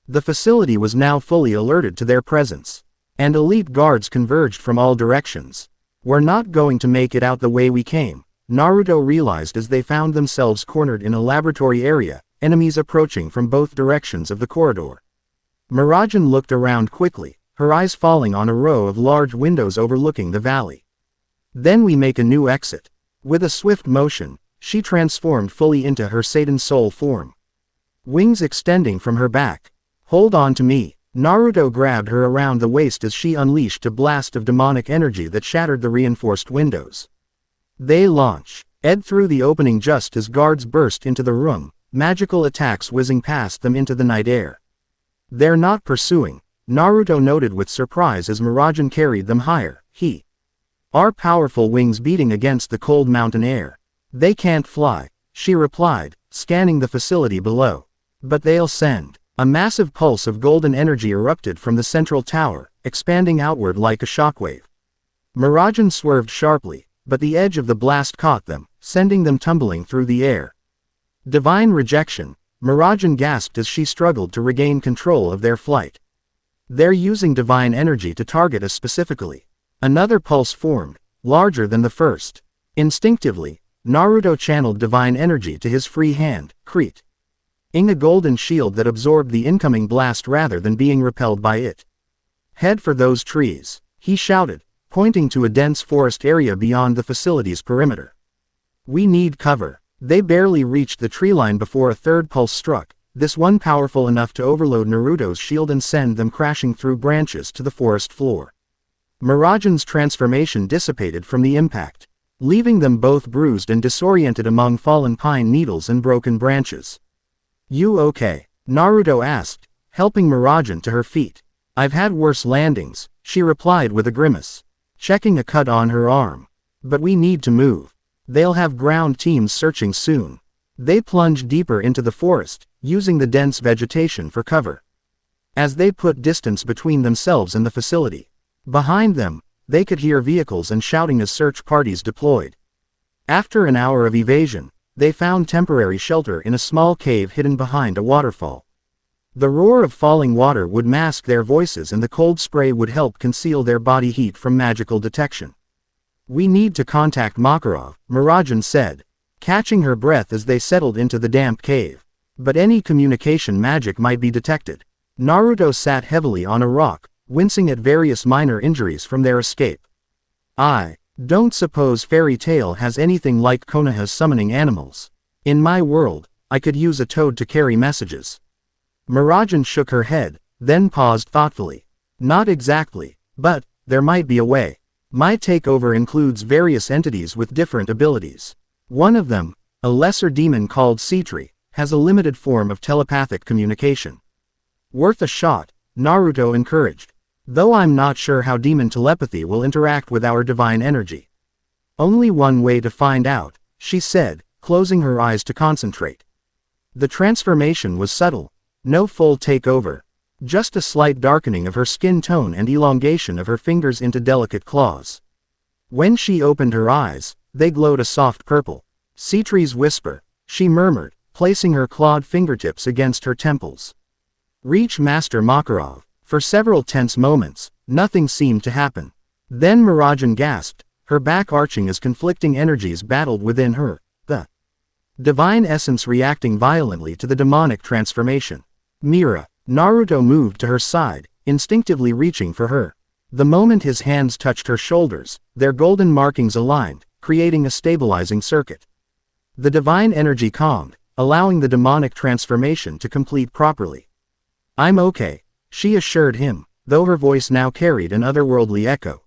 The facility was now fully alerted to their presence, and elite guards converged from all directions. We're not going to make it out the way we came, Naruto realized as they found themselves cornered in a laboratory area, enemies approaching from both directions of the corridor. Mirajane looked around quickly, her eyes falling on a row of large windows overlooking the valley. Then we make a new exit. With a swift motion, she transformed fully into her Satan soul form. Wings extending from her back. Hold on to me. Naruto grabbed her around the waist as she unleashed a blast of demonic energy that shattered the reinforced windows. They launch. Ed through the opening just as guards burst into the room, magical attacks whizzing past them into the night air. They're not pursuing, Naruto noted with surprise as Mirajane carried them higher. Our powerful wings beating against the cold mountain air. They can't fly, she replied, scanning the facility below. But they'll send. A massive pulse of golden energy erupted from the central tower, expanding outward like a shockwave. Mirajane swerved sharply, but the edge of the blast caught them, sending them tumbling through the air. Divine rejection, Mirajane gasped as she struggled to regain control of their flight. They're using divine energy to target us specifically. Another pulse formed, larger than the first. Instinctively, Naruto channeled divine energy to his free hand, creating a golden shield that absorbed the incoming blast rather than being repelled by it. Head for those trees, he shouted, pointing to a dense forest area beyond the facility's perimeter. We need cover. They barely reached the tree line before a third pulse struck, this one powerful enough to overload Naruto's shield and send them crashing through branches to the forest floor. Mirajane's transformation dissipated from the impact, leaving them both bruised and disoriented among fallen pine needles and broken branches. You okay? Naruto asked, helping Mirajane to her feet. I've had worse landings, she replied with a grimace, checking a cut on her arm. But we need to move. They'll have ground teams searching soon. They plunged deeper into the forest, using the dense vegetation for cover. As they put distance between themselves and the facility, behind them, they could hear vehicles and shouting as search parties deployed. After an hour of evasion, they found temporary shelter in a small cave hidden behind a waterfall. The roar of falling water would mask their voices and the cold spray would help conceal their body heat from magical detection. We need to contact Makarov, Mirajane said, catching her breath as they settled into the damp cave. But any communication magic might be detected. Naruto sat heavily on a rock, wincing at various minor injuries from their escape. I don't suppose Fairy Tail has anything like Konoha's summoning animals. In my world, I could use a toad to carry messages. Mirajane shook her head, then paused thoughtfully. Not exactly, but there might be a way. My takeover includes various entities with different abilities. One of them, a lesser demon called Citri, has a limited form of telepathic communication. Worth a shot, Naruto encouraged. Though I'm not sure how demon telepathy will interact with our divine energy. Only one way to find out, she said, closing her eyes to concentrate. The transformation was subtle, no full takeover, just a slight darkening of her skin tone and elongation of her fingers into delicate claws. When she opened her eyes, they glowed a soft purple. Cetri's whisper, she murmured, placing her clawed fingertips against her temples. Reach Master Makarov. For several tense moments, nothing seemed to happen. Then Mirajane gasped, her back arching as conflicting energies battled within her, the divine essence reacting violently to the demonic transformation. Naruto moved to her side, instinctively reaching for her. The moment his hands touched her shoulders, their golden markings aligned, creating a stabilizing circuit. The divine energy calmed, allowing the demonic transformation to complete properly. I'm okay, she assured him, though her voice now carried an otherworldly echo.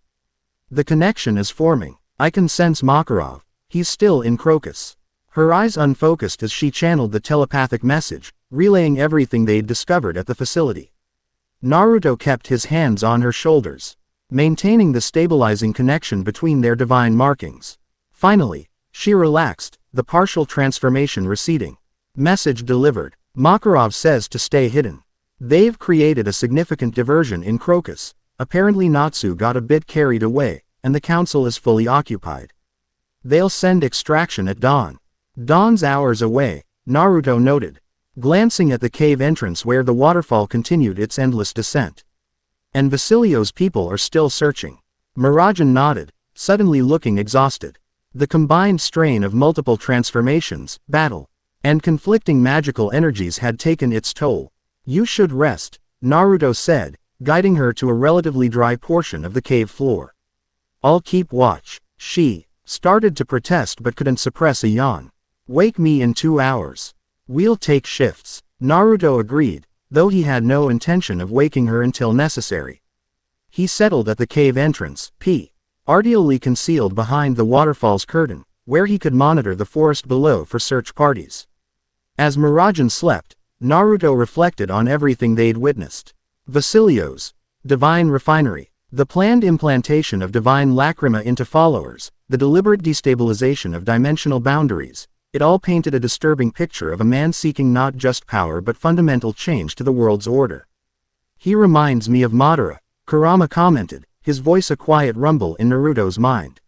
The connection is forming. I can sense Makarov, he's still in Crocus. Her eyes unfocused as she channeled the telepathic message, relaying everything they'd discovered at the facility. Naruto kept his hands on her shoulders, maintaining the stabilizing connection between their divine markings. Finally, she relaxed, the partial transformation receding. Message delivered. Makarov says to stay hidden. They've created a significant diversion in Crocus. Apparently Natsu got a bit carried away, and the council is fully occupied. They'll send extraction at dawn. Dawn's hours away, Naruto noted, glancing at the cave entrance where the waterfall continued its endless descent. And Basilio's people are still searching. Mirajane nodded, suddenly looking exhausted. The combined strain of multiple transformations, battle, and conflicting magical energies had taken its toll. You should rest, Naruto said, guiding her to a relatively dry portion of the cave floor. I'll keep watch. She started to protest but couldn't suppress a yawn. Wake me in 2 hours. We'll take shifts. Naruto agreed, though he had no intention of waking her until necessary. He settled at the cave entrance, artially concealed behind the waterfall's curtain, where he could monitor the forest below for search parties. As Mirajane slept, Naruto reflected on everything they'd witnessed. Basilio's divine refinery, the planned implantation of divine lacrima into followers, the deliberate destabilization of dimensional boundaries, it all painted a disturbing picture of a man seeking not just power but fundamental change to the world's order. He reminds me of Madara, Kurama commented, his voice a quiet rumble in Naruto's mind.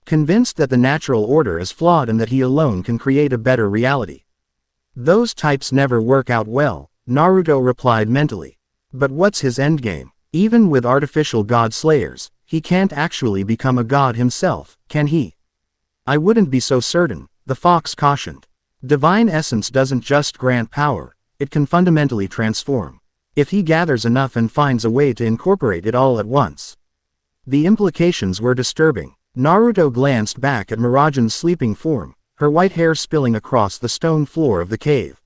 Convinced that the natural order is flawed and that he alone can create a better reality. Those types never work out well, Naruto replied mentally. But what's his endgame? Even with artificial god slayers, he can't actually become a god himself, can he? I wouldn't be so certain, the fox cautioned. Divine essence doesn't just grant power, it can fundamentally transform. If he gathers enough and finds a way to incorporate it all at once. The implications were disturbing. Naruto glanced back at Mirajane's sleeping form, her white hair spilling across the stone floor of the cave.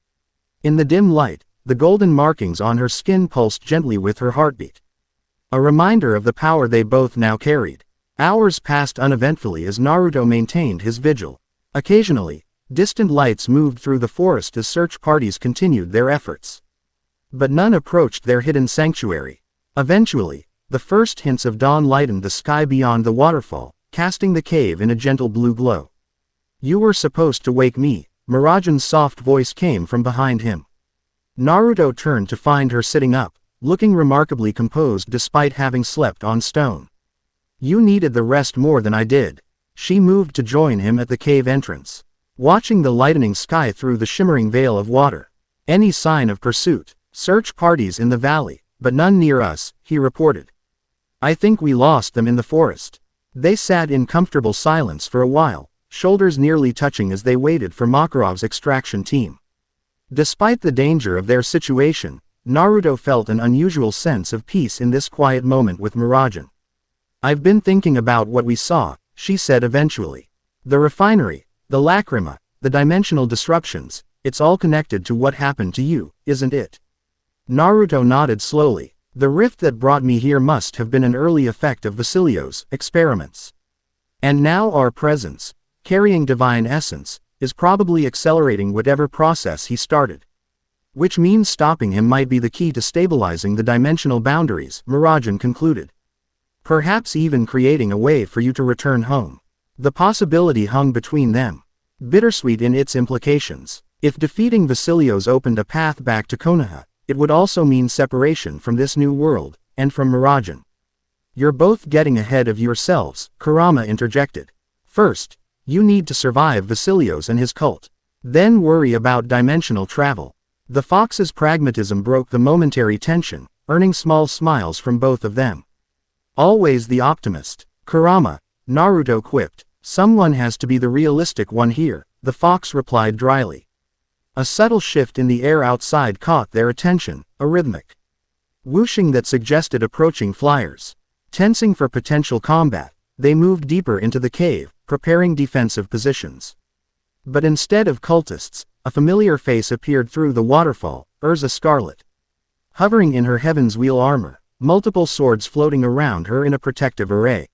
In the dim light, the golden markings on her skin pulsed gently with her heartbeat. A reminder of the power they both now carried. Hours passed uneventfully as Naruto maintained his vigil. Occasionally, distant lights moved through the forest as search parties continued their efforts. But none approached their hidden sanctuary. Eventually, the first hints of dawn lightened the sky beyond the waterfall, casting the cave in a gentle blue glow. You were supposed to wake me, Mirajane's soft voice came from behind him. Naruto turned to find her sitting up, looking remarkably composed despite having slept on stone. You needed the rest more than I did. She moved to join him at the cave entrance, watching the lightening sky through the shimmering veil of water. Any sign of pursuit? Search parties in the valley, but none near us, he reported. I think we lost them in the forest. They sat in comfortable silence for a while, shoulders nearly touching as they waited for Makarov's extraction team. Despite the danger of their situation, Naruto felt an unusual sense of peace in this quiet moment with Mirajane. I've been thinking about what we saw, she said eventually. The refinery, the lacrima, the dimensional disruptions, it's all connected to what happened to you, isn't it? Naruto nodded slowly. The rift that brought me here must have been an early effect of Basilio's experiments. And now our presence, carrying divine essence, is probably accelerating whatever process he started. Which means stopping him might be the key to stabilizing the dimensional boundaries, Mirajane concluded. Perhaps even creating a way for you to return home. The possibility hung between them, bittersweet in its implications. If defeating Vasilios opened a path back to Konoha, it would also mean separation from this new world, and from Mirajane. You're both getting ahead of yourselves, Kurama interjected. First, you need to survive Vasilios and his cult. Then worry about dimensional travel. The fox's pragmatism broke the momentary tension, earning small smiles from both of them. Always the optimist, Kurama, Naruto quipped. Someone has to be the realistic one here, the fox replied dryly. A subtle shift in the air outside caught their attention, a rhythmic whooshing that suggested approaching flyers. Tensing for potential combat, they moved deeper into the cave, preparing defensive positions. But instead of cultists, a familiar face appeared through the waterfall, Urza Scarlet. Hovering in her Heaven's Wheel armor, multiple swords floating around her in a protective array.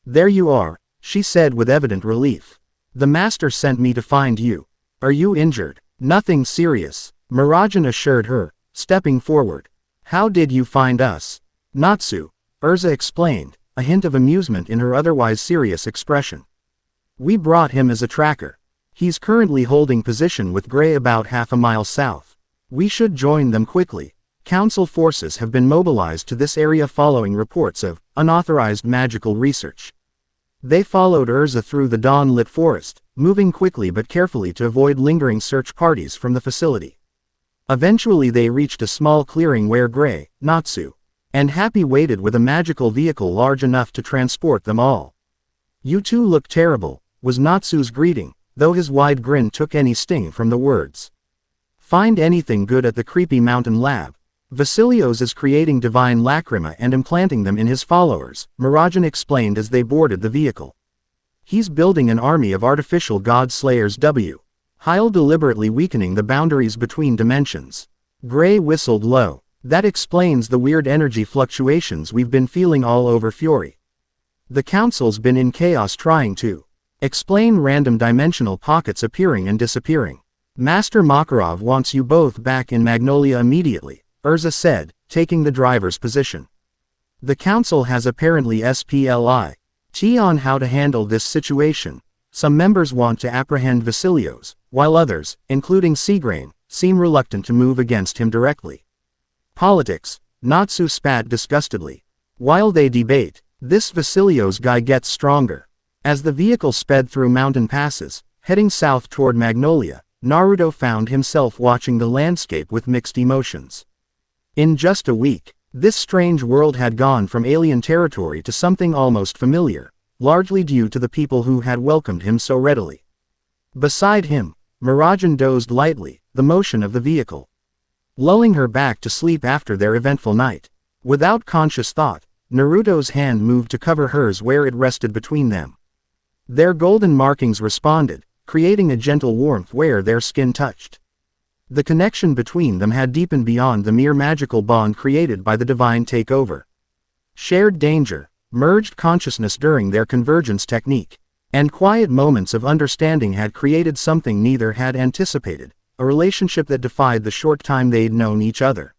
There you are, she said with evident relief. The master sent me to find you. Are you injured? Nothing serious, Mirajane assured her, stepping forward. How did you find us? Natsu, Urza explained, a hint of amusement in her otherwise serious expression. We brought him as a tracker. He's currently holding position with Gray about half a mile south. We should join them quickly. Council forces have been mobilized to this area following reports of unauthorized magical research. They followed Urza through the dawn-lit forest, moving quickly but carefully to avoid lingering search parties from the facility. Eventually they reached a small clearing where Gray, Natsu, and Happy waited with a magical vehicle large enough to transport them all. You two look terrible, was Natsu's greeting, though his wide grin took any sting from the words. Find anything good at the creepy mountain lab. Vasilios is creating divine lacrima and implanting them in his followers, Mirajane explained as they boarded the vehicle. He's building an army of artificial god slayers Heil deliberately weakening the boundaries between dimensions. Gray whistled low. That explains the weird energy fluctuations we've been feeling all over Fury. The council's been in chaos trying to explain random dimensional pockets appearing and disappearing. Master Makarov wants you both back in Magnolia immediately, Urza said, taking the driver's position. The council has apparently split on how to handle this situation. Some members want to apprehend Vasilios, while others, including Seagrain, seem reluctant to move against him directly. Politics, Natsu spat disgustedly. While they debate, this Vasilios guy gets stronger. As the vehicle sped through mountain passes, heading south toward Magnolia, Naruto found himself watching the landscape with mixed emotions. In just a week, this strange world had gone from alien territory to something almost familiar, largely due to the people who had welcomed him so readily. Beside him, Mirajane dozed lightly, the motion of the vehicle lulling her back to sleep after their eventful night. Without conscious thought, Naruto's hand moved to cover hers where it rested between them. Their golden markings responded, creating a gentle warmth where their skin touched. The connection between them had deepened beyond the mere magical bond created by the divine takeover. Shared danger, merged consciousness during their convergence technique, and quiet moments of understanding had created something neither had anticipated, a relationship that defied the short time they'd known each other.